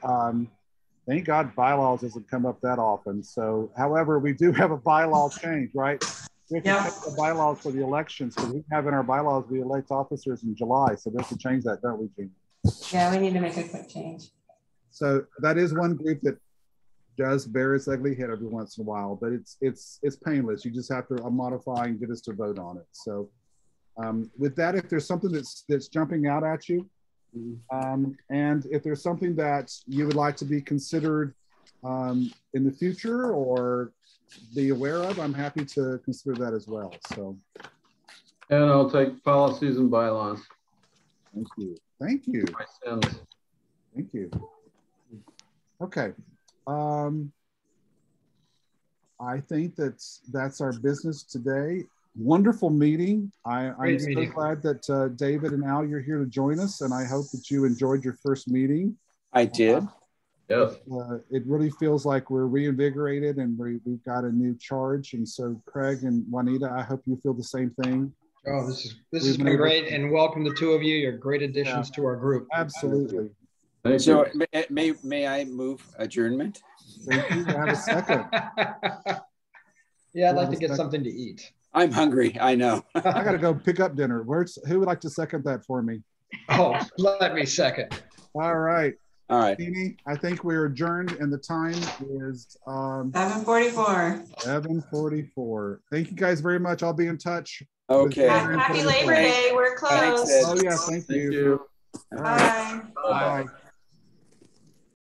[SPEAKER 2] thank God bylaws doesn't come up that often. So, however, we do have a bylaw change, right? We have to take the bylaws for the elections because we have in our bylaws we elect officers in July. So we have to change that, don't we, Jeannie?
[SPEAKER 1] Yeah, we need to make a quick change.
[SPEAKER 2] So that is one group that does bear its ugly head every once in a while, but it's painless. You just have to modify and get us to vote on it. So with that, if there's something that's jumping out at you, and if there's something that you would like to be considered in the future or be aware of, I'm happy to consider that as well. So,
[SPEAKER 8] and I'll take policies and bylaws.
[SPEAKER 2] Thank you. Thank you.
[SPEAKER 8] My sins.
[SPEAKER 2] Thank you. Okay. I think that's our business today. Wonderful meeting. I'm so glad that David and Al, you're here to join us, and I hope that you enjoyed your first meeting.
[SPEAKER 3] I did.
[SPEAKER 8] Yes.
[SPEAKER 2] It really feels like we're reinvigorated and we've got a new charge. And so, Craig and Juanita, I hope you feel the same thing.
[SPEAKER 4] Oh, this has been great, and welcome the two of you. You're great additions to our group.
[SPEAKER 2] Absolutely.
[SPEAKER 8] Thank
[SPEAKER 3] you. May I move adjournment?
[SPEAKER 2] Thank you. Have a second.
[SPEAKER 4] Yeah, I'd like to get something to eat.
[SPEAKER 3] I'm hungry. I know.
[SPEAKER 2] I got to go pick up dinner. Who would like to second that for me?
[SPEAKER 4] Oh, let me second.
[SPEAKER 2] All right.
[SPEAKER 3] All right.
[SPEAKER 2] Amy, I think we're adjourned, and the time is
[SPEAKER 1] 7:44.
[SPEAKER 2] 7:44. Thank you guys very much. I'll be in touch.
[SPEAKER 3] Okay.
[SPEAKER 1] Happy Labor Day. We're closed.
[SPEAKER 2] Oh yeah, thank you.
[SPEAKER 1] Bye.
[SPEAKER 2] Bye.